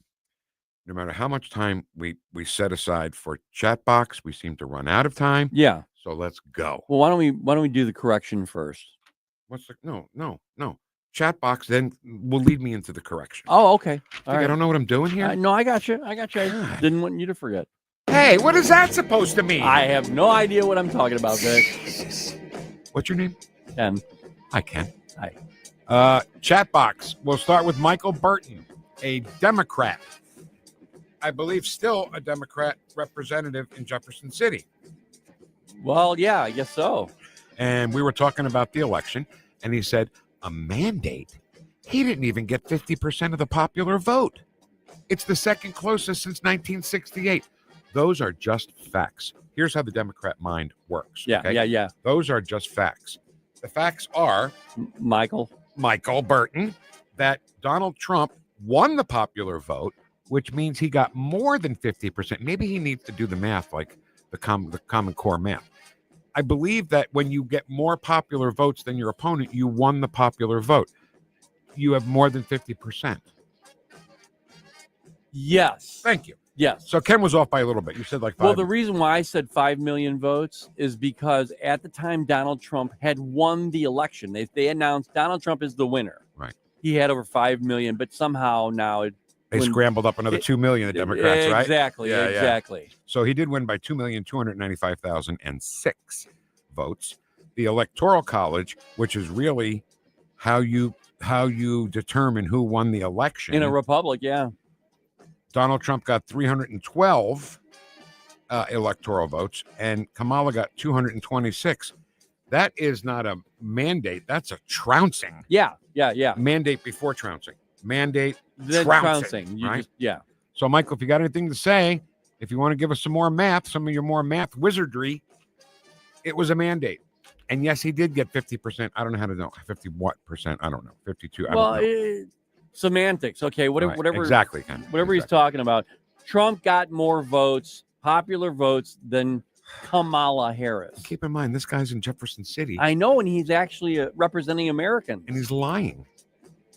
No matter how much time we set aside for chat box, we seem to run out of time. Yeah. So let's go. Well, why don't we do the correction first? What's the no. Chat box then will lead me into the correction. Oh, okay. All right. I don't know what I'm doing here. No, I got you. I didn't want you to forget. Hey, what is that supposed to mean? I have no idea what I'm talking about, Vic. What's your name? Ken. Hi, Ken. Hi. Chat box. We'll start with Michael Burton, a Democrat. I believe still a Democrat representative in Jefferson City. Well, yeah, I guess so. And we were talking about the election, and he said, a mandate? He didn't even get 50% of the popular vote. It's the second closest since 1968. Those are just facts. Here's how the Democrat mind works. Yeah, okay? yeah. Those are just facts. The facts are, Michael Burton, that Donald Trump won the popular vote, which means he got more than 50%. Maybe he needs to do the math like the Common Core math. I believe that when you get more popular votes than your opponent, you won the popular vote. You have more than 50%. Yes. Thank you. Yes. So Ken was off by a little bit. You said like 5. Well, the reason why I said 5 million votes is because at the time Donald Trump had won the election, they announced Donald Trump is the winner. Right. He had over 5 million, but somehow now they scrambled up another 2 million, the Democrats, right? Exactly. Yeah, exactly. Yeah. So he did win by 2,295,006 votes. The Electoral College, which is really how you determine who won the election. In a republic, yeah. Donald Trump got 312 electoral votes, and Kamala got 226. That is not a mandate. That's a trouncing. Yeah. Mandate before trouncing. Mandate Then trouncing. Right? Yeah. So, Michael, if you got anything to say, if you want to give us some more math, some of your more math wizardry, it was a mandate. And yes, he did get 50%. I don't know how to know. 50 what percent? I don't know. 52. I don't know. Semantics. Okay. Whatever. Exactly. Whatever he's talking about. Trump got more votes, popular votes, than Kamala Harris. Keep in mind, this guy's in Jefferson City. I know, and he's actually representing Americans. And he's lying.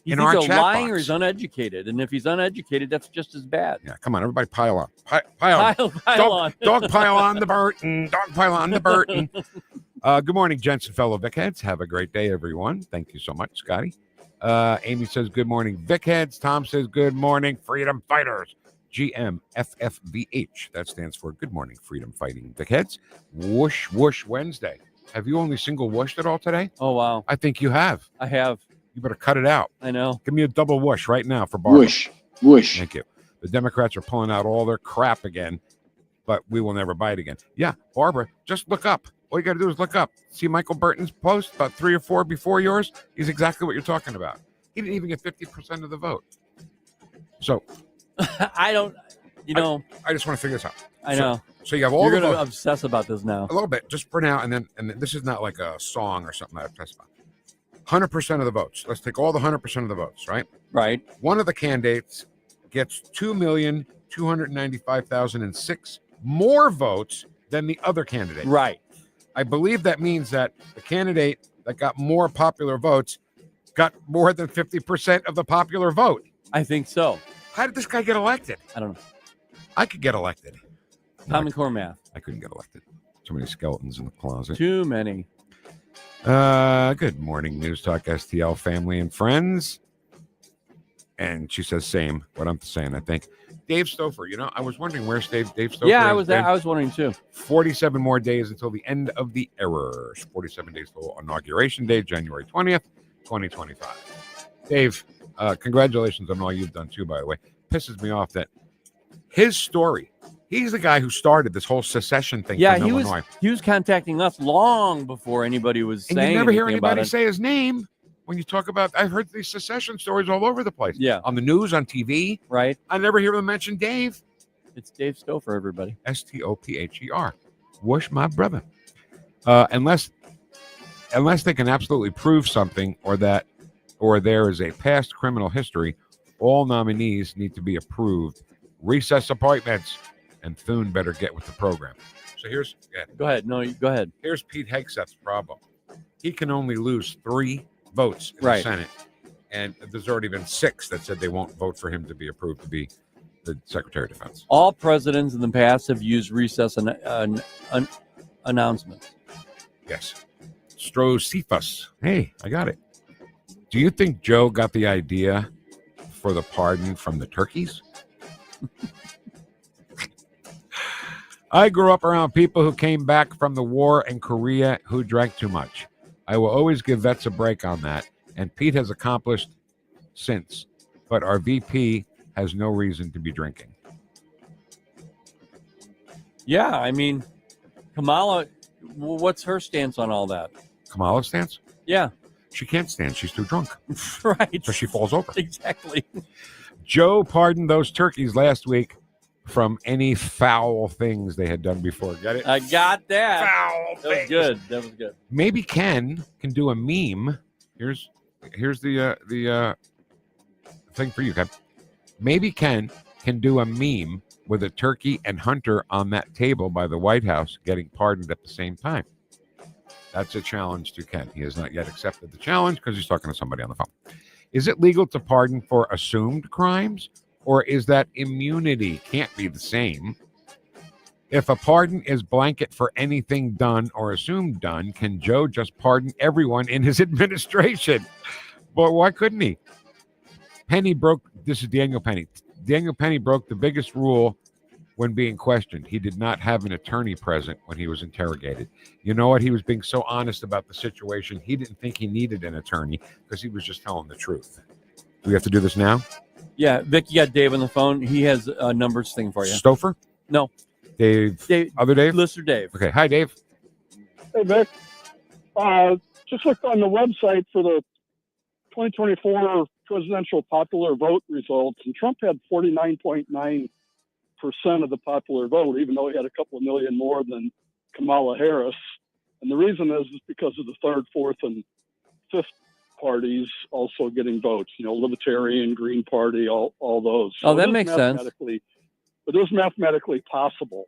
He's either lying or he's uneducated. And if he's uneducated, that's just as bad. Yeah, come on, everybody pile on. Pile on. Dog pile on the Burton. Dog pile on the Burton. Good morning, gents and fellow Vic heads. Have a great day, everyone. Thank you so much, Scotty. Amy says, good morning, Vic heads. Tom says, good morning, freedom fighters. GMFFVH. That stands for Good Morning Freedom Fighting Vic heads. Whoosh, whoosh Wednesday. Have you only single whooshed at all today? Oh, wow. I think you have. I have. You better cut it out. I know. Give me a double whoosh right now for Barbara. Whoosh. Thank you. The Democrats are pulling out all their crap again, but we will never buy it again. Yeah, Barbara, just look up. All you got to do is look up. See Michael Burton's post about 3 or 4 before yours? He's exactly what you're talking about. He didn't even get 50% of the vote. So I don't, I just want to figure this out. I know. So you have all You're the going to votes. obsess about this now. A little bit, just for now, and then this is not like a song or something I obsess about. 100% of the votes. Let's take all the 100% of the votes, right? Right. One of the candidates gets 2,295,006 more votes than the other candidate. Right. I believe that means that the candidate that got more popular votes got more than 50% of the popular vote. I think so. How did this guy get elected? I don't know. I could get elected. Common Core math. I couldn't get elected. Too many skeletons in the closet. Too many. Good morning, News Talk STL family and friends. And she says same, what I'm saying, I think. Dave Stouffer, I was wondering where's Dave Stouffer. Yeah, I was wondering too. 47 more days until the end of the era. 47 days till Inauguration Day, January 20th, 2025. Dave, congratulations on all you've done too, by the way. Pisses me off that his story, he's the guy who started this whole secession thing. Yeah, from Illinois. he was contacting us long before anybody was And saying you never hear anything about anybody it. say his name when you talk about. I've heard these secession stories all over the place. Yeah, on the news, on TV. Right. I never hear them mention Dave. It's Dave Stouffer, everybody. Stopher. Whoosh, my brother. Unless they can absolutely prove something, or there is a past criminal history, all nominees need to be approved. Recess appointments, and Thune better get with the program. So Go ahead. No, go ahead. Here's Pete Hegseth's problem. He can only lose 3 votes in Right. the Senate, and there's already been 6 that said they won't vote for him to be approved to be the Secretary of Defense. All presidents in the past have used recess announcements. Yes. Strocephus. Hey, I got it. Do you think Joe got the idea for the pardon from the turkeys? I grew up around people who came back from the war in Korea who drank too much. I will always give vets a break on that, and Pete has accomplished since, but our VP has no reason to be drinking. Yeah, I mean, Kamala, what's her stance on all that? Kamala's stance? Yeah. She can't stand. She's too drunk. Right. So she falls over. Exactly. Joe pardoned those turkeys last week from any foul things they had done before. Get it? I got that. Foul That was things. good. That was good. Maybe Ken can do a meme. Here's the thing for you, Ken. Maybe Ken can do a meme with a turkey and Hunter on that table by the White House getting pardoned at the same time. That's a challenge to Ken. He has not yet accepted the challenge because he's talking to somebody on the phone. Is it legal to pardon for assumed crimes, or is that immunity? Can't be the same. If a pardon is blanket for anything done or assumed done, can Joe just pardon everyone in his administration? But why couldn't he? This is Daniel Penny. Daniel Penny broke the biggest rule when being questioned. He did not have an attorney present when he was interrogated. You know what? He was being so honest about the situation. He didn't think he needed an attorney because he was just telling the truth. Do we have to do this now? Yeah, Vic, you got Dave on the phone. He has a numbers thing for you. Stouffer? No. Dave. Other Dave? Lister Dave. Okay. Hi, Dave. Hey, Vic. Just looked on the website for the 2024 presidential popular vote results, and Trump had 49.9% of the popular vote, even though he had a couple of million more than Kamala Harris. And the reason is because of the third, fourth, and fifth parties also getting votes. Libertarian, Green Party, all those. Oh, that makes sense. It is mathematically possible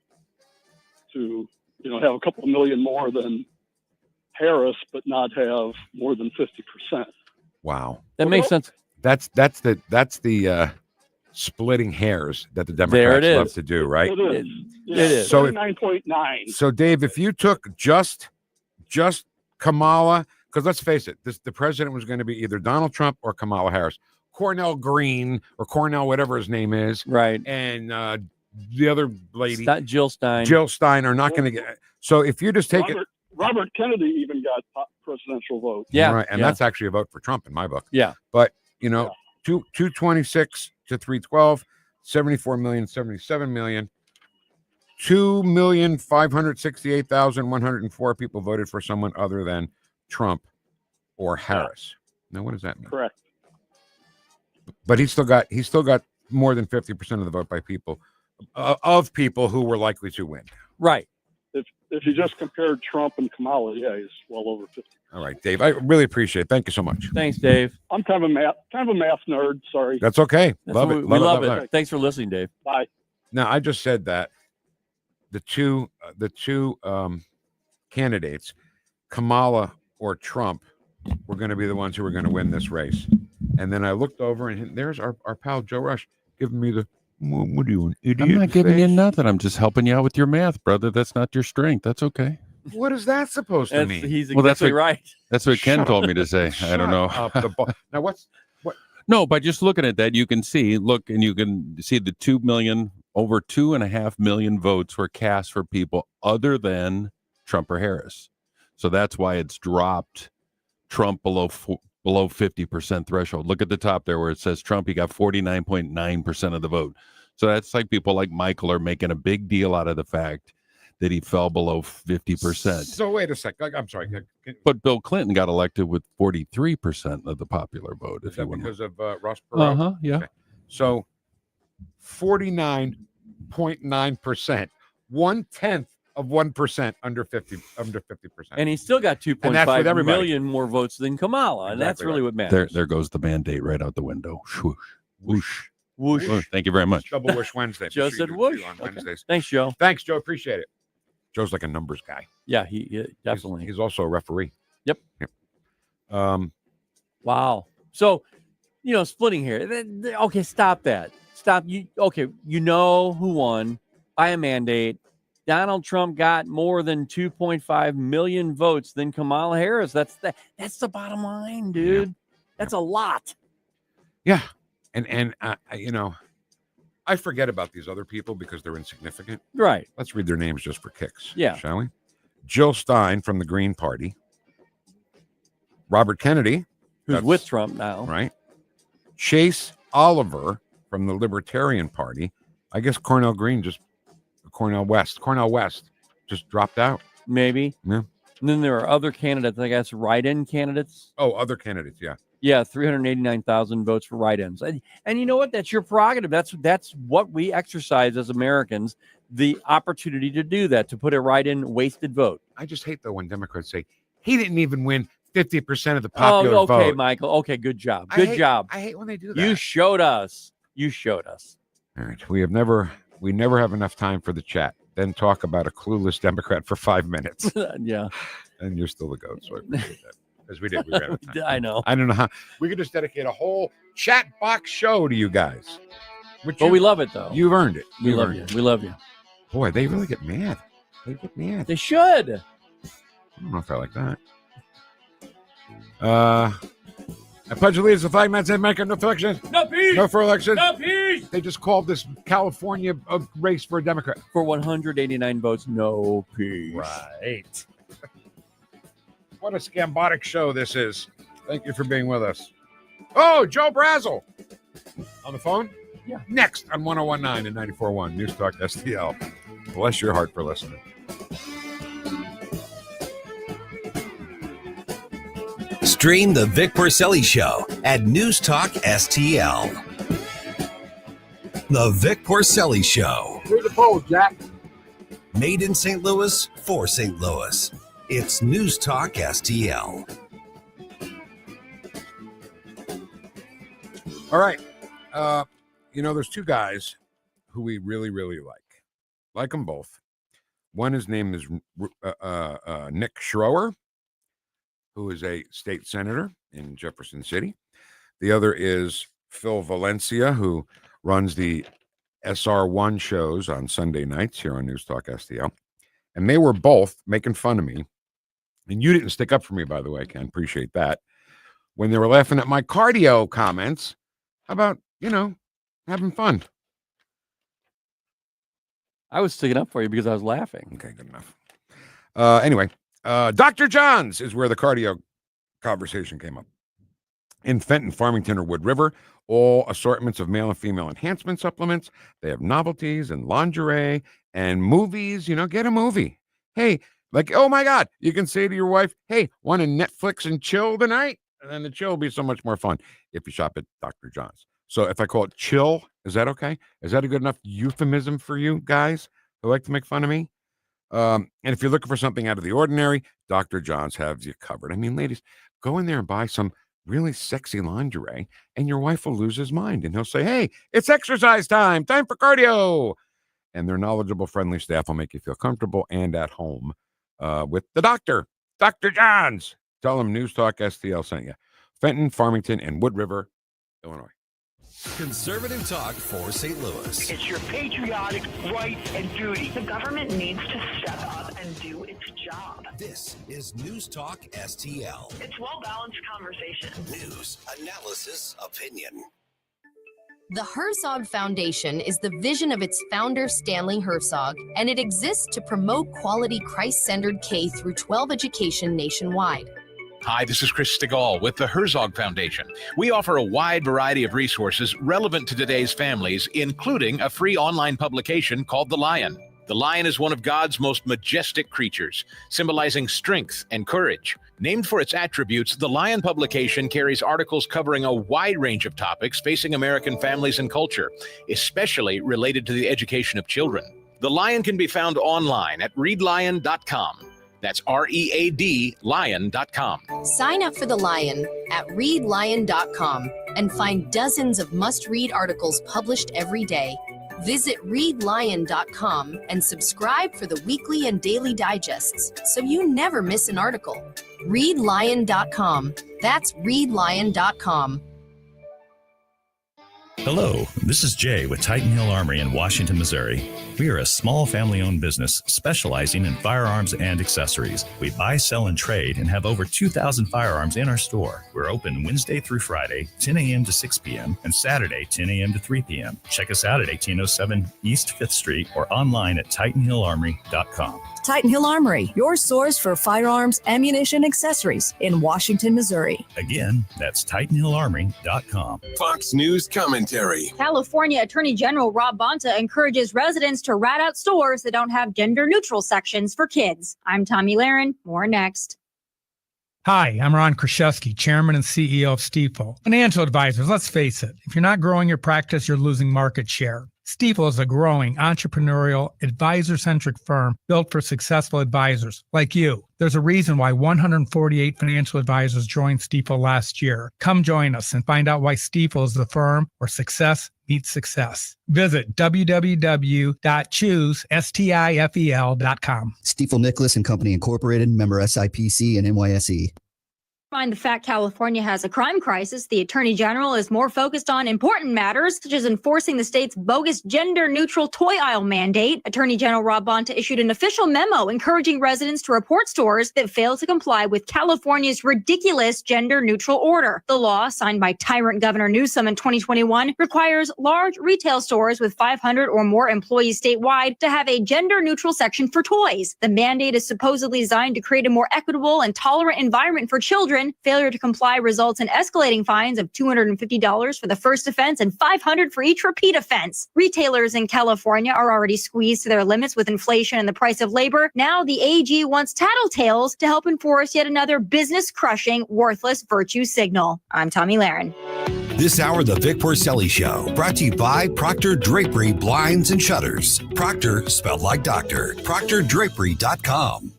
to, have a couple of million more than Harris, but not have more than 50%. Wow. That makes sense. That's the splitting hairs that the Democrats love to do, right? It is. It is. So 49.9. So, Dave, if you took just Kamala, because let's face it, the president was going to be either Donald Trump or Kamala Harris. Cornell Green or Cornell, whatever his name is, right? And the other lady, Jill Stein. Jill Stein are not going to get. So if you just take Robert Kennedy even got presidential vote. Yeah, right, and that's actually a vote for Trump in my book. Yeah, but 226 to 312, 74 million, 77 million. 2,568,104 people voted for someone other than Trump or Harris. Now, what does that mean? Correct. But he still got more than 50% of the vote by people who were likely to win. Right. If you just compared Trump and Kamala, yeah, he's well over 50. All right, Dave. I really appreciate it. Thank you so much. Thanks, Dave. I'm kind of a math nerd. Sorry. That's okay. We love it. Thanks for listening, Dave. Bye. Now, I just said that the two candidates, Kamala or Trump, were going to be the ones who were going to win this race. And then I looked over, and there's our pal Joe Rush giving me the, what are you, an idiot? I'm not giving you face? nothing. I'm just helping you out with your math, brother. That's not your strength. That's okay. What is that supposed to mean? He's Well, that's exactly what- right. That's what Ken Shut told up. me to say. I don't know. Up the ball. Now, what? No, by just looking at that, you can see, and you can see the 2 million, over 2.5 million votes were cast for people other than Trump or Harris. So that's why it's dropped Trump below 50% threshold. Look at the top there where it says Trump, he got 49.9% of the vote. So that's like people like Michael are making a big deal out of the fact that he fell below 50%. So wait a sec. I'm sorry. But Bill Clinton got elected with 43% of the popular vote. Is If you that want because of Ross Perot? Uh-huh, yeah. Okay. So 49.9%, 1/10 of 1% under 50%. And he still got And that's with 2.5 everybody. million more votes than Kamala, and that's Exactly really right. what matters. There goes the mandate right out the window. Whoosh, whoosh, Whoosh. whoosh. Thank you very much. Double Wish Wednesday. Be Joe sure you said do it whoosh. on Okay. Wednesdays. Thanks, Joe. Thanks, Joe. Appreciate it. Joe's like a numbers guy. Yeah, he definitely. He's also a referee. Yep. Yep. Wow. So, splitting here. Okay, stop that. Stop. You know who won by a mandate. Donald Trump got more than 2.5 million votes than Kamala Harris. That's the bottom line, dude. That's a lot. Yeah. And I forget about these other people because they're insignificant. Right. Let's read their names just for kicks. Yeah. Shall we? Jill Stein from the Green Party. Robert Kennedy. Who's with Trump now. Right. Chase Oliver from the Libertarian Party. I guess Cornell West just dropped out. Maybe. Yeah. And then there are other candidates, I guess, write-in candidates. Oh, other candidates, yeah. Yeah, 389,000 votes for write-ins. And you know what? That's your prerogative. That's what we exercise as Americans, the opportunity to do that, to put a write-in wasted vote. I just hate, though, when Democrats say, he didn't even win 50% of the popular vote. Okay, Michael. Okay, good job. Good job. I hate when they do that. You showed us. All right. We never have enough time for the chat. Then talk about a clueless Democrat for 5 minutes. Yeah. And you're still the goat, so I appreciate that. Because we ran out of time. I know. I don't know how. We could just dedicate a whole chat box show to you guys. But we love it, though. You've earned it. We love you. We love you. Boy, they really get mad. They should. I don't know if I like that. I pledge allegiance to the flag, United States of America, no for elections. No peace. No for elections. No peace. They just called this California race for a Democrat. For 189 votes, no peace. Right. What a scambotic show this is. Thank you for being with us. Oh, Joe Brazel. On the phone? Yeah. Next on 101.9 and 94.1 News Talk STL. Bless your heart for listening. Stream the Vic Porcelli Show at NewstalkSTL. The Vic Porcelli Show. Here's the poll, Jack. Made in St. Louis for St. Louis. It's NewstalkSTL. All right. There's two guys who we really, really like. Like them both. One, his name is Nick Schroer, who is a state senator in Jefferson City. The other is Phil Valencia, who runs the SR1 shows on Sunday nights here on News Talk STL. And they were both making fun of me. And you didn't stick up for me, by the way, Ken. Appreciate that. When they were laughing at my cardio comments about, having fun. I was sticking up for you because I was laughing. Okay, good enough. Anyway, Dr. John's is where the cardio conversation came up. In Fenton, Farmington, or Wood River, all assortments of male and female enhancement supplements. They have novelties and lingerie and movies. Get a movie. Hey, oh my God, you can say to your wife, hey, want to Netflix and chill tonight? And then the chill will be so much more fun if you shop at Dr. John's. So if I call it chill, is that okay? Is that a good enough euphemism for you guys who like to make fun of me? And if you're looking for something out of the ordinary, Dr. John's has you covered. I mean, ladies, go in there and buy some really sexy lingerie, and your wife will lose his mind. And he'll say, hey, it's exercise time for cardio. and their knowledgeable, friendly staff will make you feel comfortable and at home with the doctor, Dr. Johns. Tell them News Talk STL sent you. Fenton, Farmington, and Wood River, Illinois. Conservative talk for St. Louis. It's your patriotic right and duty. The government needs to step up and do its job. This is News Talk STL. It's well-balanced conversation. News, analysis, opinion. The Herzog Foundation is the vision of its founder, Stanley Herzog, and it exists to promote quality Christ-centered K-12 education nationwide. Hi, this is Chris Stigall with the Herzog Foundation. We offer a wide variety of resources relevant to today's families, including a free online publication called The Lion. The lion is one of God's most majestic creatures, symbolizing strength and courage. Named for its attributes, the Lion publication carries articles covering a wide range of topics facing American families and culture, especially related to the education of children. The Lion can be found online at readlion.com. That's READ lion.com. Sign up for The Lion at readlion.com and find dozens of must-read articles published every day. Visit readlion.com and subscribe for the weekly and daily digests so you never miss an article. Readlion.com. That's readlion.com. Hello, this is Jay with Titan Hill Armory in Washington, Missouri. We are a small family-owned business specializing in firearms and accessories. We buy, sell, and trade and have over 2,000 firearms in our store. We're open Wednesday through Friday, 10 a.m. to 6 p.m., and Saturday, 10 a.m. to 3 p.m. Check us out at 1807 East 5th Street or online at TitanHillArmory.com. Titan Hill Armory, your source for firearms, ammunition, accessories in Washington, Missouri. Again, that's TitanHillArmory.com. Fox News commentary. California Attorney General Rob Bonta encourages residents to rat out stores that don't have gender-neutral sections for kids. I'm Tommy Lahren. More next. Hi, I'm Ron Kraszewski, Chairman and CEO of Stifel. Financial advisors, let's face it, if you're not growing your practice, you're losing market share. Stifel is a growing, entrepreneurial, advisor-centric firm built for successful advisors like you. There's a reason why 148 financial advisors joined Stifel last year. Come join us and find out why Stifel is the firm where success meets success. Visit www.choosestifel.com. Stifel Nicholas and Company Incorporated, member SIPC and NYSE. Mind the fact California has a crime crisis, the Attorney General is more focused on important matters, such as enforcing the state's bogus gender-neutral toy aisle mandate. Attorney General Rob Bonta issued an official memo encouraging residents to report stores that fail to comply with California's ridiculous gender-neutral order. The law, signed by tyrant Governor Newsom in 2021, requires large retail stores with 500 or more employees statewide to have a gender-neutral section for toys. The mandate is supposedly designed to create a more equitable and tolerant environment for children. Failure to comply results in escalating fines of $250 for the first offense and $500 for each repeat offense. Retailers in California are already squeezed to their limits with inflation and the price of labor. Now the AG wants tattletales to help enforce yet another business-crushing, worthless virtue signal. I'm Tommy Lahren. This hour, The Vic Porcelli Show, brought to you by Proctor Drapery Blinds and Shutters. Proctor, spelled like doctor. ProctorDrapery.com.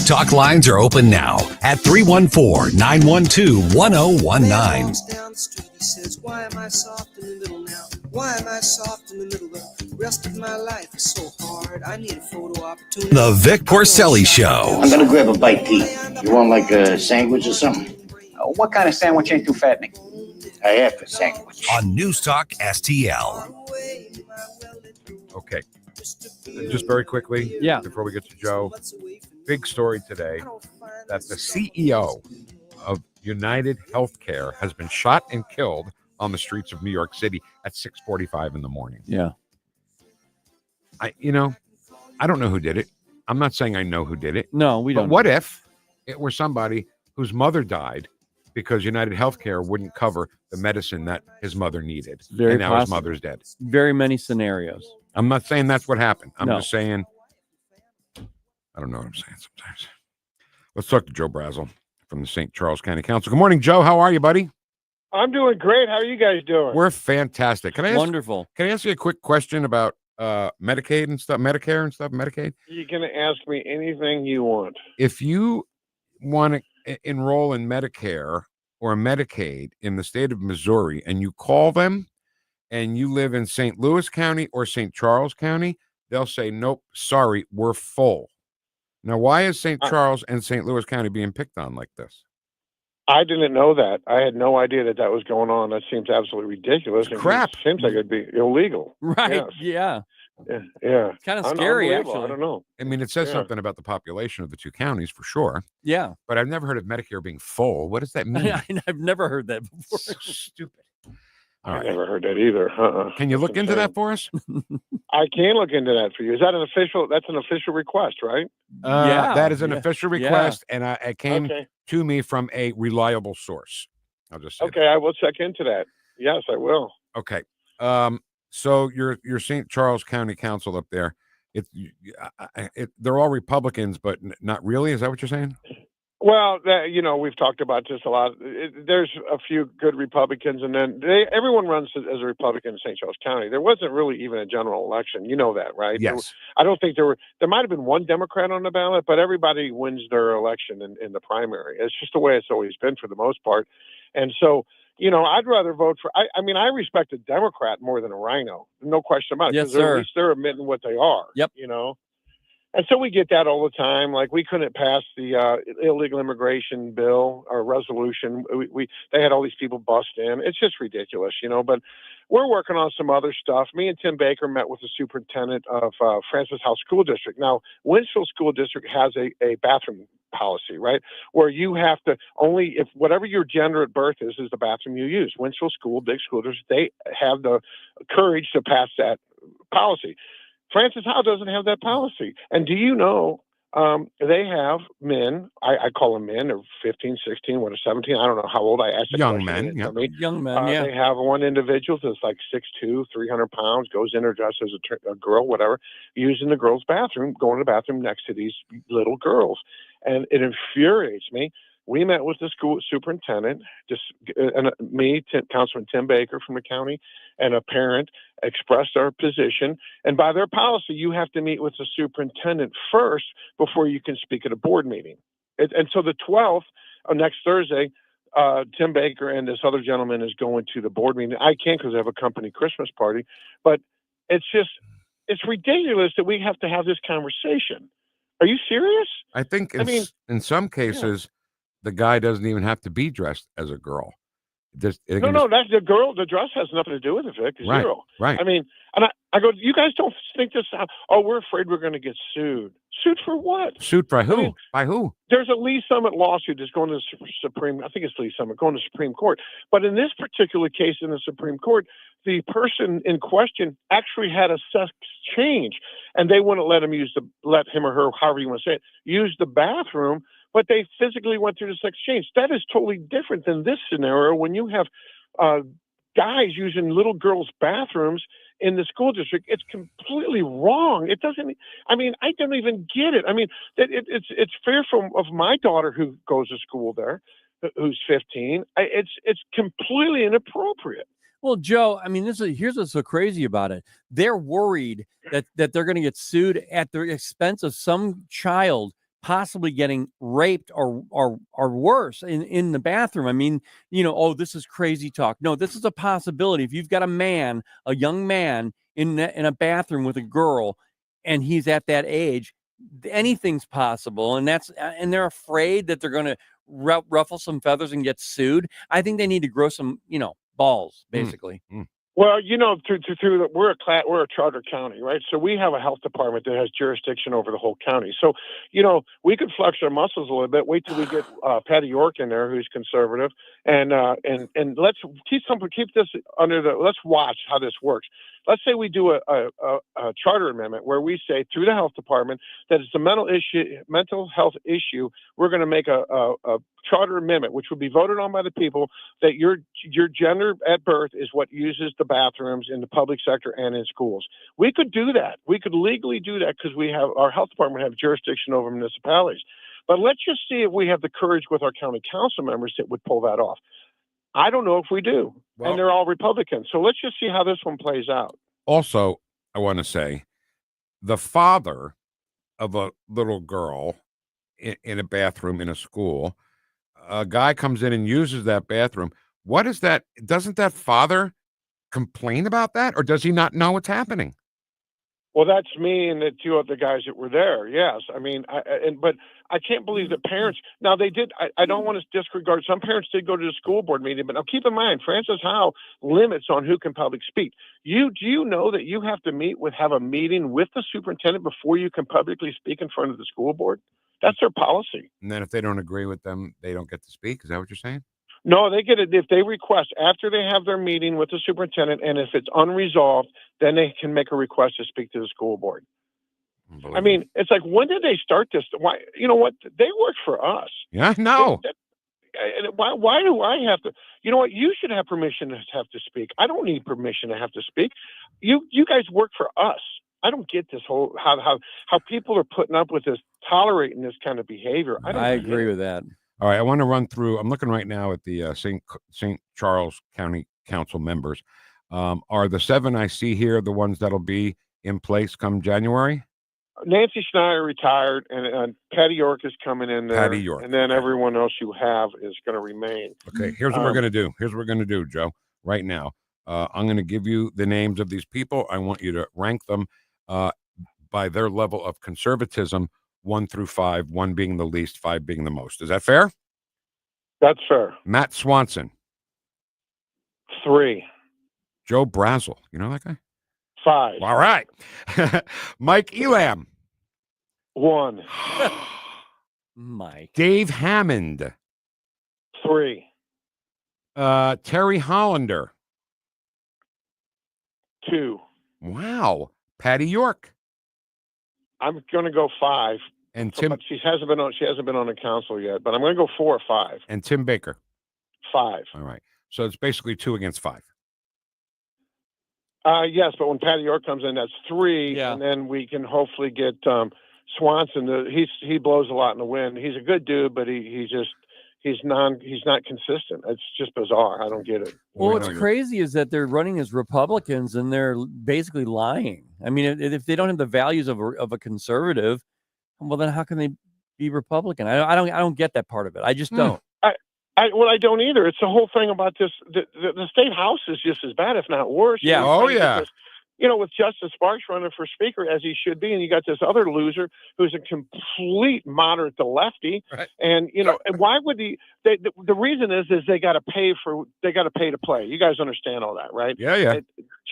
Talk lines are open now at 314-912-1019. Down the street, he says, why am I soft in the middle now? Why am I soft in the middle? The rest of my life is so hard. I need a photo opportunity. The Vic Porcelli Show. I'm gonna grab a bite to eat. You want like a sandwich or something? What kind of sandwich ain't too fattening? I have a sandwich. On News Talk STL. Okay. Just very quickly, before we get to Joe, big story today that the CEO of United Healthcare has been shot and killed on the streets of New York City at 6:45 in the morning. Yeah. I don't know who did it. I'm not saying I know who did it. No, we don't. But what if it were somebody whose mother died because United Healthcare wouldn't cover the medicine that his mother needed? Very and now his possible. mother's dead. Very many scenarios. I'm not saying that's what happened. I'm No. just saying, I don't know what I'm saying sometimes. Let's talk to Joe Brazel from the St. Charles County Council. Good morning, Joe. How are you, buddy? I'm doing great. How are you guys doing? We're fantastic. Can I ask, Wonderful. Can I ask you a quick question about Medicaid and stuff, Medicare and stuff, Medicaid. You can ask me anything you want. If you want to enroll in Medicare or Medicaid in the state of Missouri and you call them and you live in St. Louis County or St. Charles County, they'll say, nope, sorry, we're full. Now, why is St. Charles and St. Louis County being picked on like this? I didn't know that. I had no idea that was going on. That seems absolutely ridiculous. It's crap. It seems like it'd be illegal. Right. Yes. Yeah. Yeah. It's kind of scary, Unbelievable. actually. I don't know. I mean, it says something about the population of the two counties for sure. Yeah. But I've never heard of Medicare being full. What does that mean? I've never heard that before. So stupid. I never heard that either. Can you look into that for us? I can look into that for you. Is that an official? That's an official request, right? That is an official request, and it came Okay. to me from a reliable source. I'll just say Okay, I will check into that. Yes, I will. that. Okay. So your St. Charles County Council up there, they're all Republicans, but not really. Is that what you're saying? Well, we've talked about this a lot. There's a few good Republicans, and then everyone runs as a Republican in St. Charles County. There wasn't really even a general election. You know that, right? Yes. I don't think there might have been one Democrat on the ballot, but everybody wins their election in the primary. It's just the way it's always been for the most part. And so, I'd rather vote for, I respect a Democrat more than a rhino. No question about it. Yes, Because sir. at least they're admitting what they are. Yep. And so we get that all the time. Like, we couldn't pass the illegal immigration bill or resolution. They had all these people bust in. It's just ridiculous, But we're working on some other stuff. Me and Tim Baker met with the superintendent of Francis House School District. Now, Winsfield School District has a bathroom policy, right? Where you have to only, if whatever your gender at birth is the bathroom you use. Winsfield School, big school district, they have the courage to pass that policy. Francis Howe doesn't have that policy. And do you know, they have men, I call them men, they're 15, 16, 17, I don't know how old. I asked young men. Yeah. Young men, yeah. They have one individual that's like 6'2", 300 pounds, goes in or dressed as a girl, whatever, using the girls' bathroom, going to the bathroom next to these little girls. And it infuriates me. We met with the school superintendent, Councilman Tim Baker from the county, and a parent expressed our position. And by their policy, you have to meet with the superintendent first before you can speak at a board meeting. And so the 12th, next Thursday, Tim Baker and this other gentleman is going to the board meeting. I can't because I have a company Christmas party. But it's ridiculous that we have to have this conversation. Are you serious? I think in some cases, the guy doesn't even have to be dressed as a girl. That's the girl. The dress has nothing to do with it, Vic. Right, Zero. right. I mean, and I go, you guys don't think this? We're afraid we're going to get sued. Sued for what? Sued by who? By who? There's a Lee Summit lawsuit that's going to the Supreme. I think it's Lee Summit going to Supreme Court. But in this particular case, in the Supreme Court, the person in question actually had a sex change, and they wouldn't let him let him or her, however you want to say it, use the bathroom. But they physically went through the sex change. That is totally different than this scenario when you have guys using little girls' bathrooms in the school district. It's completely wrong. It doesn't. I mean, I don't even get it. I mean, it's fair of my daughter who goes to school there, who's 15. It's completely inappropriate. Well, Joe, I mean, here's what's so crazy about it. They're worried that they're going to get sued at the expense of some child possibly getting raped or worse in the bathroom. I mean, this is crazy talk. No, this is a possibility. If you've got a young man in a bathroom with a girl, and he's at that age, anything's possible. And they're afraid that they're going to ruffle some feathers and get sued. I think they need to grow some, balls, basically. Well, we're a charter county, right? So we have a health department that has jurisdiction over the whole county. So, we could flex our muscles a little bit. Wait till we get Patty York in there, who's conservative, and let's keep this let's watch how this works. Let's say we do a charter amendment where we say through the health department that it's a mental health issue. We're going to make a charter amendment, which would be voted on by the people, that your gender at birth is what uses the bathrooms in the public sector and in schools. We could do that. We could legally do that because our health department have jurisdiction over municipalities. But let's just see if we have the courage with our county council members that would pull that off. I don't know if we do. And they're all Republicans. So let's just see how this one plays out. Also, I want to say, the father of a little girl in a bathroom in a school, a guy comes in and uses that bathroom. What is that? Doesn't that father complain about that, or does he not know what's happening? Well, that's me and the two other guys that were there. Yes, I mean, but I can't believe that parents. Now they did. I don't want to disregard. Some parents did go to the school board meeting, but now keep in mind, Francis Howe limits on who can public speak. Do you know that you have to have a meeting with the superintendent before you can publicly speak in front of the school board? That's their policy. And then if they don't agree with them, they don't get to speak. Is that what you're saying? No, they get it if they request after they have their meeting with the superintendent, and if it's unresolved, then they can make a request to speak to the school board. I mean, it's like, when did they start this? Why? You know what? They work for us. Yeah, no. Why do I have to? You know what? You should have permission to have to speak. I don't need permission to have to speak. You guys work for us. I don't get this whole how people are putting up with this, tolerating this kind of behavior. I agree with that. All right, I want to run through. I'm looking right now at the St. Charles County Council members. Are the 7 I see here the ones that'll be in place come January? Nancy Schneider retired, and Patty York is coming in there. Patty York. And then everyone else you have is going to remain. Okay, here's what we're going to do. Here's what we're going to do, Joe, right now. I'm going to give you the names of these people. I want you to rank them by their level of conservatism, 1 through 5, 1 being the least, 5 being the most. Is that fair? That's fair. Matt Swanson. 3. Joe Brazel. You know that guy? 5. All right. Mike Elam. 1. Mike. Dave Hammond. 3. Terry Hollander. 2. Wow. Patty York. I'm going to go 5. And Tim. But she hasn't been on the council yet. But I'm going to go 4 or 5. And Tim Baker. 5. All right. So it's basically 2 against 5. Yes, but when Patty York comes in, that's 3, Yeah. and then we can hopefully get Swanson. He blows a lot in the wind. He's a good dude, but he's not consistent. It's just bizarre. I don't get it. Well, what's crazy is that they're running as Republicans and they're basically lying. I mean, if they don't have the values of a conservative, well, then how can they be Republican? I don't get that part of it. I just don't. I don't either. It's the whole thing about this. The state house is just as bad, if not worse. Yeah. Oh, yeah. Because, with Justice Sparks running for speaker as he should be, and you got this other loser who's a complete moderate to lefty. Right. And and why would he? The reason is they got to pay to play. You guys understand all that, right? Yeah.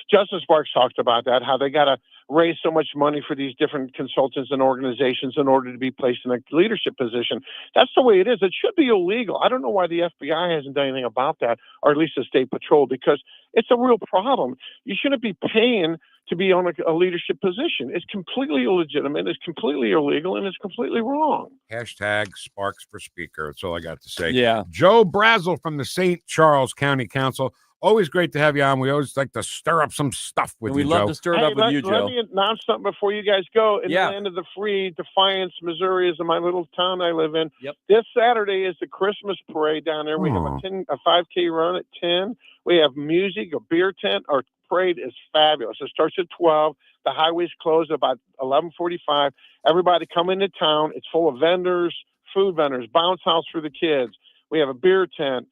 Justice Sparks talked about that, how they got to raise so much money for these different consultants and organizations in order to be placed in a leadership position. That's the way it is. It should be illegal. I don't know why the FBI hasn't done anything about that, or at least the State Patrol, because it's a real problem. You shouldn't be paying to be on a leadership position. It's completely illegitimate, it's completely illegal, and it's completely wrong. Hashtag Sparks for Speaker. That's all I got to say. Yeah. Joe Brazel from the St. Charles County Council. Always great to have you on. We always like to stir up some stuff with We you, love Joe. to stir it up with you, Let Joe. me announce something before you guys go. In Yeah. the land of the free, Defiance, Missouri is in my little town I live in. Yep. This Saturday is the Christmas parade down there. We have a 5K run at 10. We have music, a beer tent. Our parade is fabulous. It starts at 12. The highways close at about 11:45. Everybody come into town. It's full of vendors, food vendors, bounce house for the kids. We have a beer tent.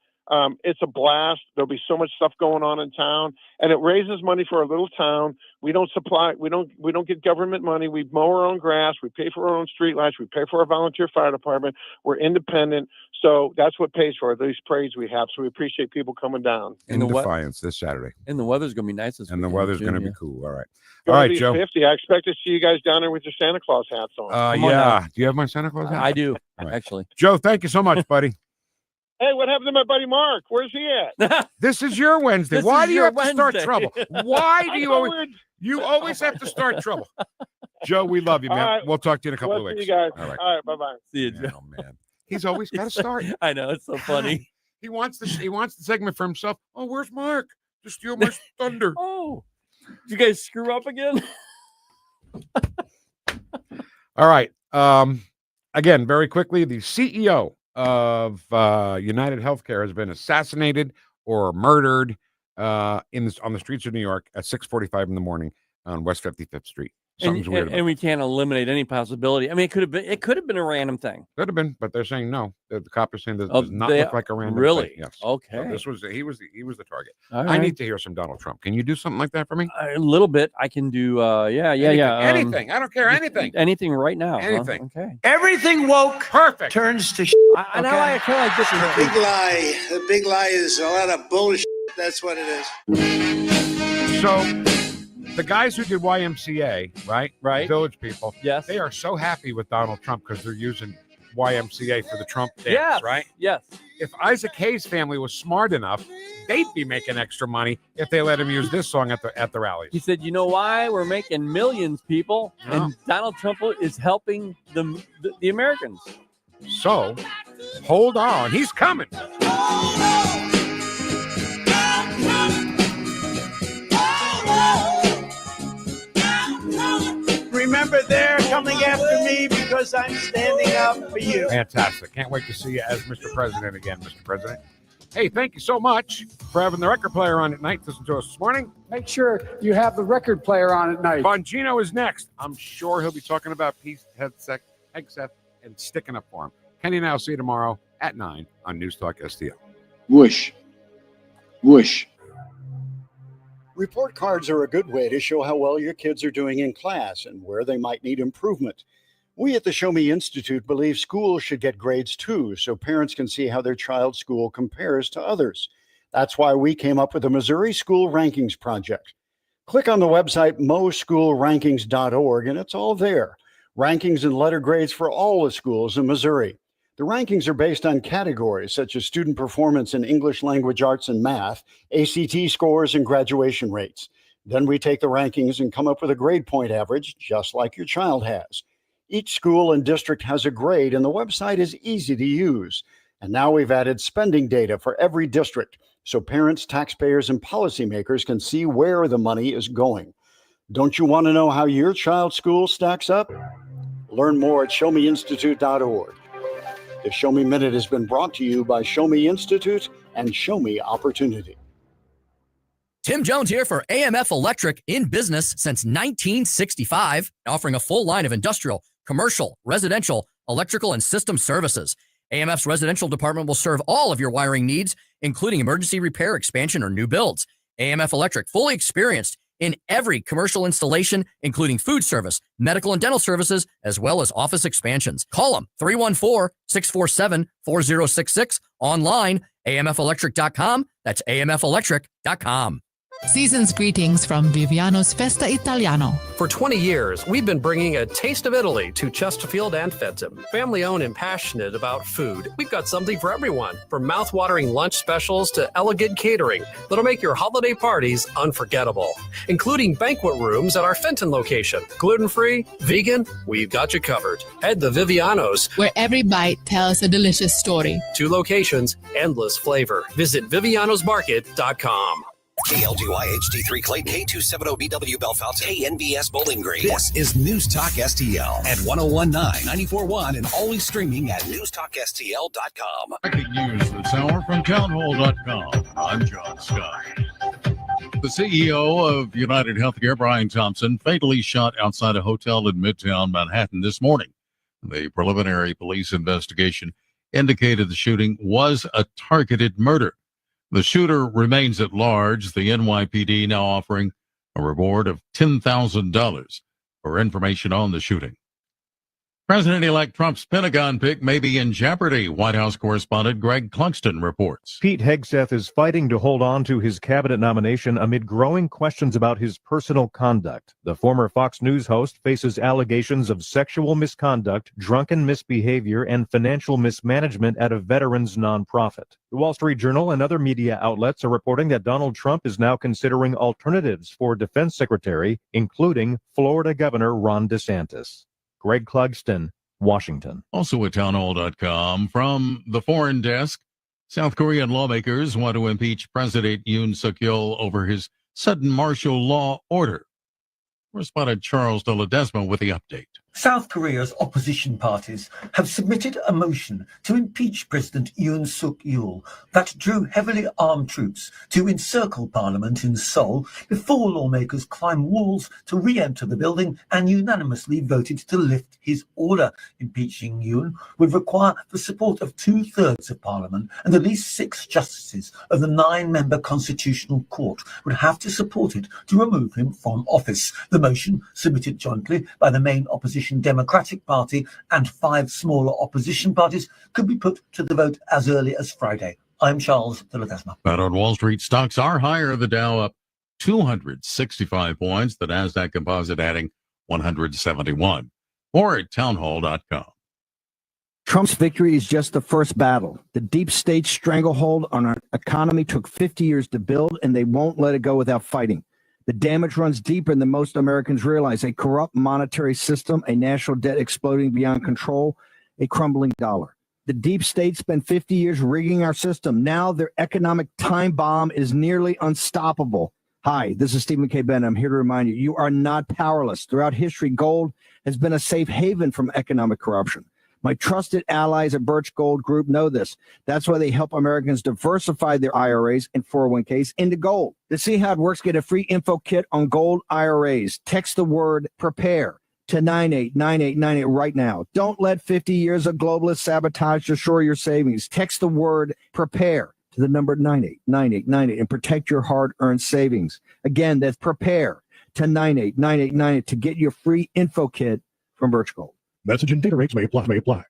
It's a blast. There'll be so much stuff going on in town, and it raises money for our little town. We don't get government money. We mow our own grass. We pay for our own street lights. We pay for our volunteer fire department. We're independent. So that's what pays for these parades we have. So we appreciate people coming down. In Defiance this Saturday. And the weather's going to be nice this And the weekend, weather's too, going to yeah. be cool. All right. It's All gonna right, be Joe. 50. I expect to see you guys down there with your Santa Claus hats on. Come on Yeah. now. Do you have my Santa Claus hat? I do, All right. actually. Joe, thank you so much, buddy. Hey, what happened to my buddy Mark? Where's he at? This is your Wednesday. This Why is do you your have to start Wednesday. trouble? Why do I you know always you always have to start trouble? Joe, we love you, man. All right. We'll talk to you in a couple We'll of see weeks. you guys. All right. All right, bye-bye. See you, Man, Joe. oh, man. He's always got to start. I know, it's so funny. He wants the segment for himself. Oh, where's Mark? To steal my thunder. Oh, did you guys screw up again? All right. Again, very quickly, the CEO of United Healthcare has been assassinated or murdered on the streets of New York at 6:45 in the morning. on West 55th Street. And, Something's weird. and we can't eliminate any possibility. I mean, it could have been a random thing. Could have been, but they're saying no. The cop is saying this does not look like a random really? thing. Yes. Okay. So he was the target. All I right. need to hear some Donald Trump. Can you do something like that for me? A little bit. I can do. Anything. I don't care. Anything. Anything right now. huh? Anything. Okay. Everything woke Perfect. turns to Now I feel like this is the big lie. The big lie is a lot of bullshit. That's what it is. So the guys who did YMCA, right? Village people. Yes. They are so happy with Donald Trump because they're using YMCA for the Trump dance, Yes. right? Yes. If Isaac Hayes' family was smart enough, they'd be making extra money if they let him use this song at the rallies. He said, "You know why we're making millions, people, and Donald Trump is helping the Americans." So, hold on, he's coming. Remember, they're coming after me because I'm standing up for you. Fantastic. Can't wait to see you as Mr. President again, Mr. President. Hey, thank you so much for having the record player on at night. Listen to us this morning. Make sure you have the record player on at night. Bongino is next. I'm sure he'll be talking about peace, hegseth, and sticking up for him. Kenny and I will see you tomorrow at 9 on News Talk STL. Whoosh. Whoosh. Report cards are a good way to show how well your kids are doing in class and where they might need improvement. We at the Show Me Institute believe schools should get grades too, so parents can see how their child's school compares to others. That's why we came up with the Missouri School Rankings Project. Click on the website moschoolrankings.org and it's all there. Rankings and letter grades for all the schools in Missouri. The rankings are based on categories such as student performance in English language arts and math, ACT scores, and graduation rates. Then we take the rankings and come up with a grade point average, just like your child has. Each school and district has a grade, and the website is easy to use. And now we've added spending data for every district, so parents, taxpayers, and policymakers can see where the money is going. Don't you want to know how your child's school stacks up? Learn more at showmeinstitute.org. The Show Me Minute has been brought to you by Show Me Institute and Show Me Opportunity. Tim Jones here for AMF Electric, in business since 1965, offering a full line of industrial, commercial, residential, electrical, and system services. AMF's residential department will serve all of your wiring needs, including emergency repair, expansion, or new builds. AMF Electric, fully experienced in every commercial installation, including food service, medical and dental services, as well as office expansions. Call them 314-647-4066. Online, amfelectric.com. That's amfelectric.com. Season's greetings from Viviano's Festa Italiano. For 20 years, we've been bringing a taste of Italy to Chesterfield and Fenton. Family owned and passionate about food, we've got something for everyone. From mouth-watering lunch specials to elegant catering that'll make your holiday parties unforgettable. Including banquet rooms at our Fenton location. Gluten-free, vegan, we've got you covered. Head to Viviano's, Where every bite tells a delicious story. 2 locations, endless flavor. Visit vivianosmarket.com. KLGY HD3 Clayton, K270BW Belfast, KNBS Bowling Green. This is News Talk STL at 1019, 94.1, and always streaming at newstalkstl.com. Breaking news this hour from townhall.com. I'm John Scott. The CEO of United Healthcare, Brian Thompson, fatally shot outside a hotel in Midtown Manhattan this morning. The preliminary police investigation indicated the shooting was a targeted murder. The shooter remains at large, the NYPD now offering a reward of $10,000 for information on the shooting. President-elect Trump's Pentagon pick may be in jeopardy, White House correspondent Greg Clugston reports. Pete Hegseth is fighting to hold on to his cabinet nomination amid growing questions about his personal conduct. The former Fox News host faces allegations of sexual misconduct, drunken misbehavior, and financial mismanagement at a veterans nonprofit. The Wall Street Journal and other media outlets are reporting that Donald Trump is now considering alternatives for defense secretary, including Florida Governor Ron DeSantis. Greg Clugston, Washington. Also at townhall.com, from the foreign desk, South Korean lawmakers want to impeach President Yoon Suk-yeol over his sudden martial law order. Correspondent Charles de Ledesma with the update. South Korea's opposition parties have submitted a motion to impeach President Yoon Suk-yeol that drew heavily armed troops to encircle parliament in Seoul before lawmakers climbed walls to re-enter the building and unanimously voted to lift his order. Impeaching Yoon would require the support of 2/3 of parliament, and at least 6 justices of the 9-member constitutional court would have to support it to remove him from office. The motion, submitted jointly by the main opposition Democratic Party and 5 smaller opposition parties, could be put to the vote as early as Friday. I'm Charles de Ledesma. But on Wall Street, stocks are higher. The Dow up 265 points. The NASDAQ Composite adding 171. More at townhall.com. Trump's victory is just the first battle. The deep state stranglehold on our economy took 50 years to build, and they won't let it go without fighting. The damage runs deeper than most Americans realize. A corrupt monetary system, a national debt exploding beyond control, a crumbling dollar. The deep state spent 50 years rigging our system. Now their economic time bomb is nearly unstoppable. Hi, this is Stephen K. Bennett. I'm here to remind you, you are not powerless. Throughout history, gold has been a safe haven from economic corruption. My trusted allies at Birch Gold Group know this. That's why they help Americans diversify their IRAs and 401ks into gold. To see how it works, get a free info kit on gold IRAs. Text the word PREPARE to 989898 right now. Don't let 50 years of globalists sabotage destroy your savings. Text the word PREPARE to the number 989898 and protect your hard-earned savings. Again, that's PREPARE to 989898 to get your free info kit from Birch Gold. Message and data rates may apply.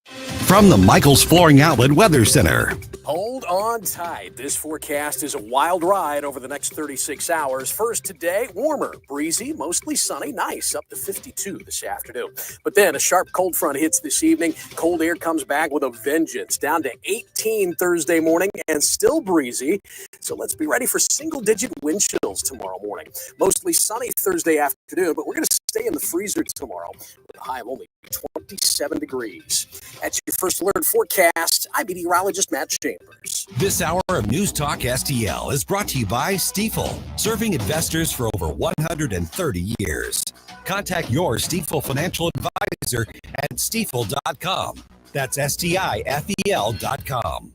From the Michaels Flooring Outlet Weather Center. Hold on tight. This forecast is a wild ride over the next 36 hours. First today, warmer, breezy, mostly sunny, nice, up to 52 this afternoon. But then a sharp cold front hits this evening. Cold air comes back with a vengeance, down to 18 Thursday morning and still breezy. So let's be ready for single-digit wind chills tomorrow morning. Mostly sunny Thursday afternoon, but we're going to stay in the freezer tomorrow with a high of only 27 degrees. That's your first alert forecast. I'm meteorologist Matt Chambers. This hour of News Talk STL is brought to you by Stifel, serving investors for over 130 years. Contact your Stifel financial advisor at stifel.com. That's STIFEL.com.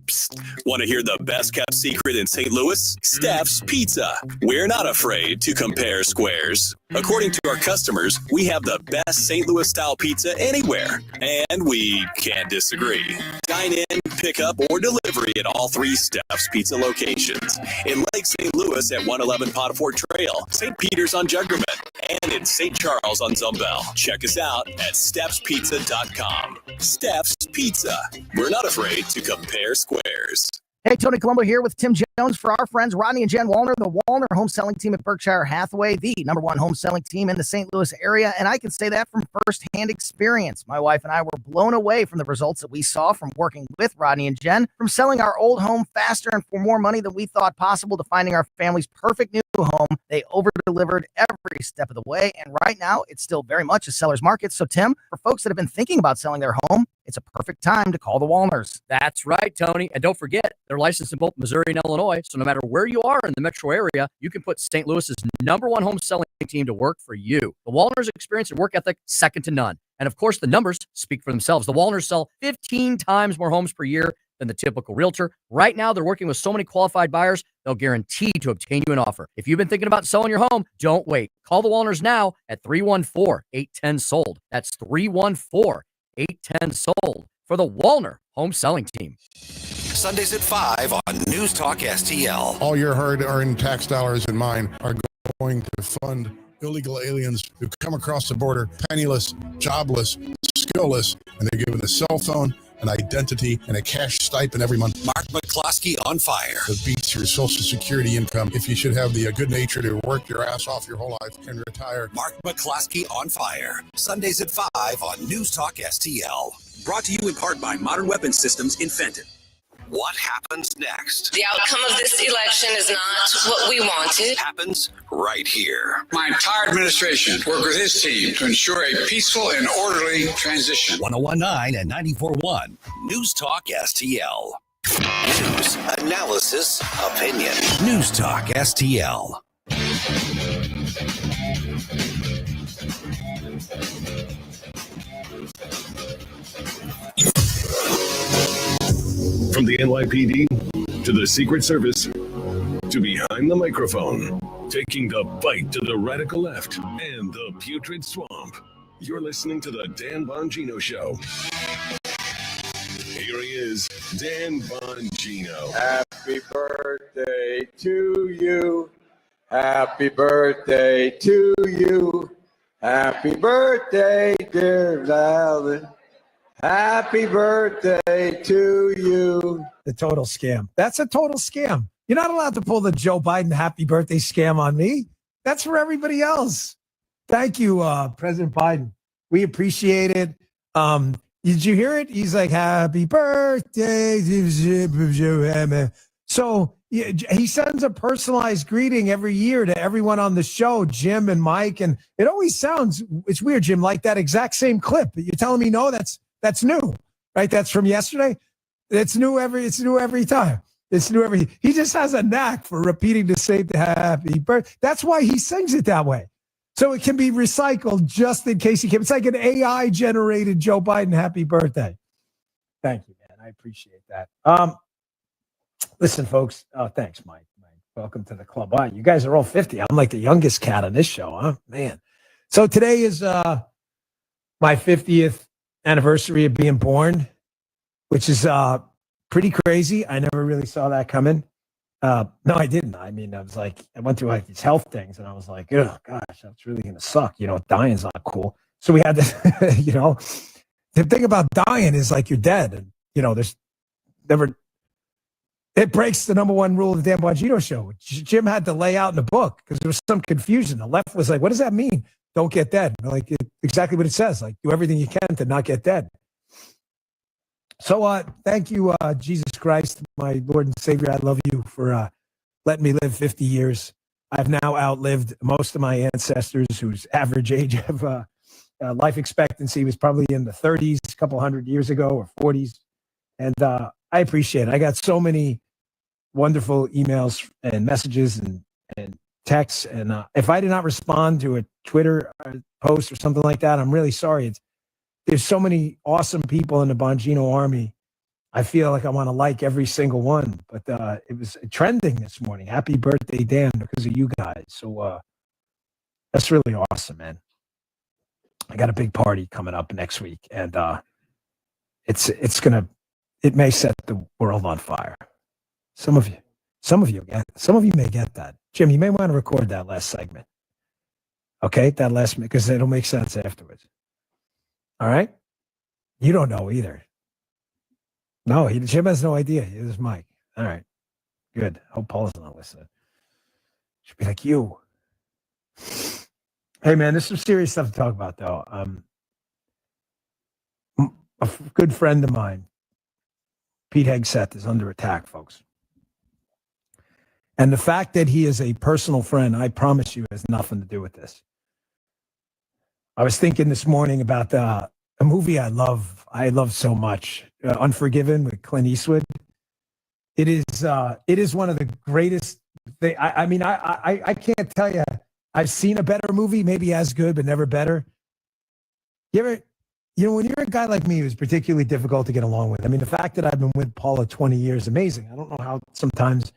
Psst. Want to hear the best kept secret in St. Louis? Steph's Pizza. We're not afraid to compare squares. According to our customers, we have the best St. Louis style pizza anywhere, and we can't disagree. Dine in, pick up, or delivery at all 3 Steph's Pizza locations. In Lake St. Louis at 111 Potterford Trail, St. Peter's on Juggerman, and in St. Charles on Zumbel. Check us out at Steph'sPizza.com. Steph's Pizza. We're not afraid to compare squares. Hey, Tony Colombo here with Tim Jones for our friends Rodney and Jen Wallner, the Wallner home selling team at Berkshire Hathaway, the #1 home selling team in the St. Louis area. And I can say that from firsthand experience. My wife and I were blown away from the results that we saw from working with Rodney and Jen, from selling our old home faster and for more money than we thought possible to finding our family's perfect new home. They over-delivered every step of the way. And right now, it's still very much a seller's market. So, Tim, for folks that have been thinking about selling their home, it's a perfect time to call the Wallners. That's right, Tony. And don't forget, they're licensed in both Missouri and Illinois. So no matter where you are in the metro area, you can put St. Louis's #1 home selling team to work for you. The Wallners' experience and work ethic, second to none. And of course, the numbers speak for themselves. The Wallners sell 15 times more homes per year than the typical realtor. Right now, they're working with so many qualified buyers, they'll guarantee to obtain you an offer. If you've been thinking about selling your home, don't wait. Call the Wallners now at 314-810-SOLD. That's 314-810-SOLD for the Wallner home selling team. Sundays at 5 on News Talk STL. All your hard-earned tax dollars and mine are going to fund illegal aliens who come across the border penniless, jobless, skillless, and they're given a cell phone, an identity, and a cash stipend every month. Mark McCloskey on fire. That beats your Social Security income if you should have the good nature to work your ass off your whole life and retire. Mark McCloskey on fire. Sundays at 5 on News Talk STL. Brought to you in part by Modern Weapons Systems in Fenton. What happens next? The outcome of this election is not what we wanted. Happens right here. My entire administration worked with his team to ensure a peaceful and orderly transition. 101.9 and 94.1 News Talk STL. News, analysis, opinion. News Talk STL. From the NYPD to the Secret Service to behind the microphone, taking the fight to the radical left and the putrid swamp. You're listening to the Dan Bongino Show. Here he is, Dan Bongino. Happy birthday to you. Happy birthday to you. Happy birthday, dear Alan. Happy birthday to you. The total scam. That's a total scam. You're not allowed to pull the Joe Biden happy birthday scam on me. That's for everybody else. Thank you, President Biden. We appreciate it. Did you hear it? He's like, happy birthday. So he sends a personalized greeting every year to everyone on the show, Jim and Mike. And it always sounds, it's weird, Jim, like that exact same clip. You're telling me, no, that's new, right? That's from yesterday. It's new every time. It's new every. He just has a knack for repeating the same happy birthday. That's why he sings it that way. So it can be recycled just in case he can. It's like an AI generated Joe Biden happy birthday. Thank you, man. I appreciate that. Listen, folks. Thanks, Mike. Welcome to the club. Wow, you guys are all 50. I'm like the youngest cat on this show, huh? Man. So today is my 50th anniversary of being born, which is pretty crazy. I never really saw that coming. No, I didn't. I mean, I was like, I went through like these health things and I was like, oh gosh, that's really going to suck. You know, dying's not cool. So we had to, you know, the thing about dying is like you're dead. And, you know, there's never, it breaks the number one rule of the Dan Bongino Show. Jim had to lay out in the book because there was some confusion. The left was like, what does that mean? Don't get dead. Like exactly what it says. Like do everything you can to not get dead. So thank you, Jesus Christ, my Lord and Savior. I love you for letting me live 50 years. I've now outlived most of my ancestors whose average age of life expectancy was probably in the 30s a couple hundred years ago or 40s. And I appreciate it. I got so many wonderful emails and messages and texts. And if I did not respond to a Twitter post or something like that, I'm really sorry. There's so many awesome people in the Bongino army. I feel like I want to like every single one, but it was trending this morning. Happy birthday, Dan, because of you guys. So that's really awesome, man. I got a big party coming up next week, and it may set the world on fire. Some of you may get that. Jim, you may want to record that last segment. Okay, that last, because it'll make sense afterwards. All right? You don't know either. No, Jim has no idea. This is Mike. All right. Good. Hope Paul's not listening. Should be like you. Hey, man, there's some serious stuff to talk about, though. A good friend of mine, Pete Hegseth, is under attack, folks. And the fact that he is a personal friend, I promise you, has nothing to do with this. I was thinking this morning about a movie I love so much, Unforgiven with Clint Eastwood. It is one of the greatest. I mean, I can't tell you. I've seen a better movie, maybe as good, but never better. When you're a guy like me who's particularly difficult to get along with. I mean, the fact that I've been with Paula 20 years, amazing. I don't know how sometimes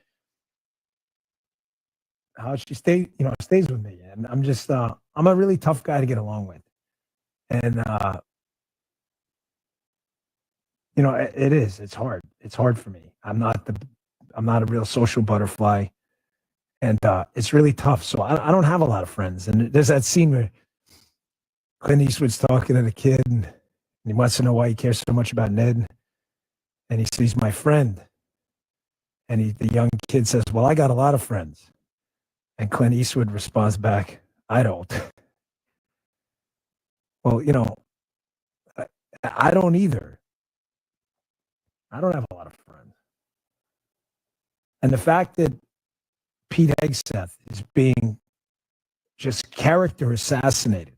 how she stays with me, and I'm just I'm a really tough guy to get along with, and it's hard for me. I'm not a real social butterfly, and it's really tough. So I don't have a lot of friends. And there's that scene where Clint Eastwood's talking to the kid, and he wants to know why he cares so much about Ned, and he says, he's my friend, and the young kid says, well, I got a lot of friends. And Clint Eastwood responds back, I don't. Well, I don't either. I don't have a lot of friends. And the fact that Pete Hegseth is being just character assassinated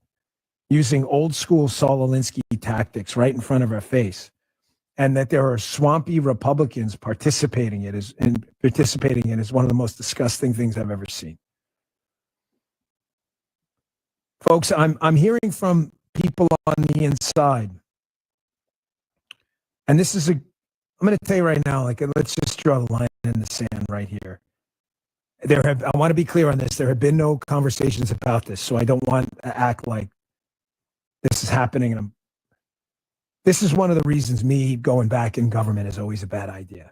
using old school Saul Alinsky tactics right in front of our face, and that there are swampy Republicans participating in it is one of the most disgusting things I've ever seen. Folks, I'm hearing from people on the inside, and this is I'm going to tell you right now, like, let's just draw the line in the sand right here. I want to be clear on this. There have been no conversations about this, so I don't want to act like this is happening. And this is one of the reasons me going back in government is always a bad idea.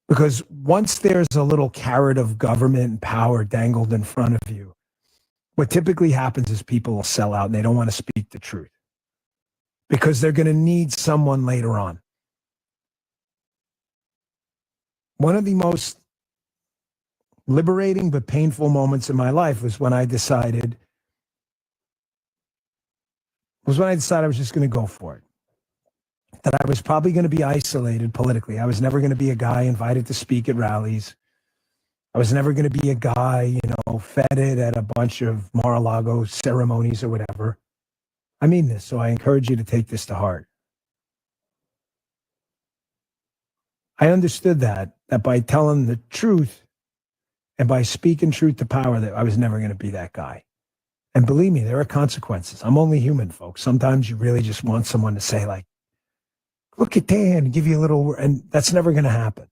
Because once there's a little carrot of government and power dangled in front of you, what typically happens is people will sell out and they don't want to speak the truth. Because they're going to need someone later on. One of the most liberating but painful moments in my life was when I decided I was just going to go for it. That I was probably going to be isolated politically. I was never going to be a guy invited to speak at rallies. I was never going to be a guy, feted at a bunch of Mar-a-Lago ceremonies or whatever. I mean this, so I encourage you to take this to heart. I understood that by telling the truth and by speaking truth to power, that I was never going to be that guy. And believe me, there are consequences. I'm only human, folks. Sometimes you really just want someone to say, like, look at Dan, give you a little, and that's never going to happen.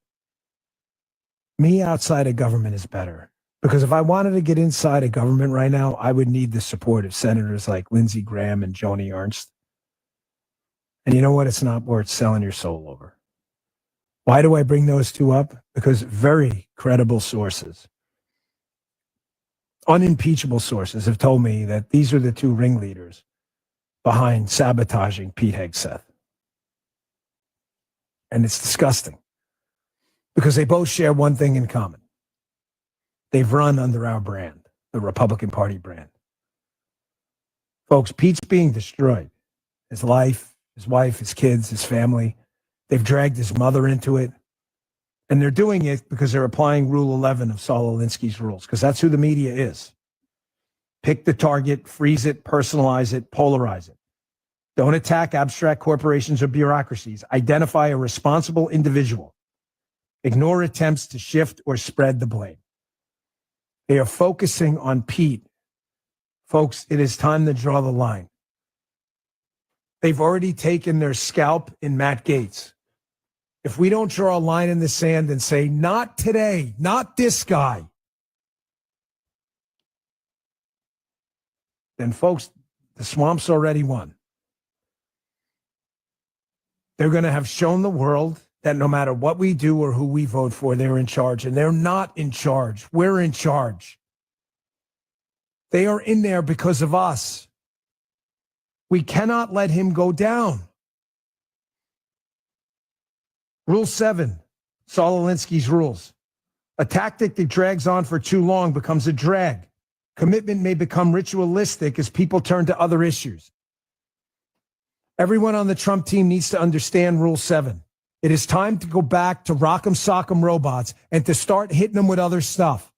Me outside of government is better. Because if I wanted to get inside of government right now, I would need the support of senators like Lindsey Graham and Joni Ernst. And you know what? It's not worth selling your soul over. Why do I bring those two up? Because very credible sources, unimpeachable sources, have told me that these are the two ringleaders behind sabotaging Pete Hegseth. And it's disgusting because they both share one thing in common. They've run under our brand, the Republican Party brand. Folks, Pete's being destroyed. His life, his wife, his kids, his family. They've dragged his mother into it. And they're doing it because they're applying Rule 11 of Saul Alinsky's rules, because that's who the media is. Pick the target, freeze it, personalize it, polarize it. Don't attack abstract corporations or bureaucracies. Identify a responsible individual. Ignore attempts to shift or spread the blame. They are focusing on Pete. Folks, it is time to draw the line. They've already taken their scalp in Matt Gaetz. If we don't draw a line in the sand and say, not today, not this guy, then folks, the swamp's already won. They're going to have shown the world that no matter what we do or who we vote for, they're in charge. And they're not in charge. We're in charge. They are in there because of us. We cannot let him go down. Rule 7, Saul Alinsky's rules. A tactic that drags on for too long becomes a drag. Commitment may become ritualistic as people turn to other issues. Everyone on the Trump team needs to understand Rule 7. It is time to go back to rock'em sock'em robots and to start hitting them with other stuff.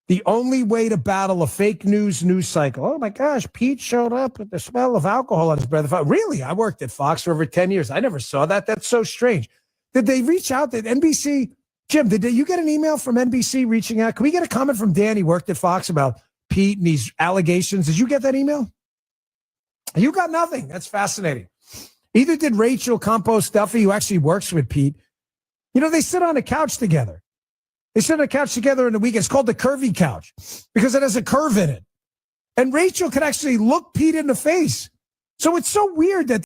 The only way to battle a fake news cycle. Oh my gosh, Pete showed up with the smell of alcohol on his breath. Really? I worked at Fox for over 10 years. I never saw that. That's so strange. Did they reach out to NBC? Jim, did you get an email from NBC reaching out? Can we get a comment from Dan? He worked at Fox about Pete and these allegations. Did you get that email? You got nothing. That's fascinating. Either did Rachel Campos Duffy, who actually works with Pete. They sit on a couch together. They sit on a couch together in the week. It's called the curvy couch because it has a curve in it. And Rachel could actually look Pete in the face. So it's so weird that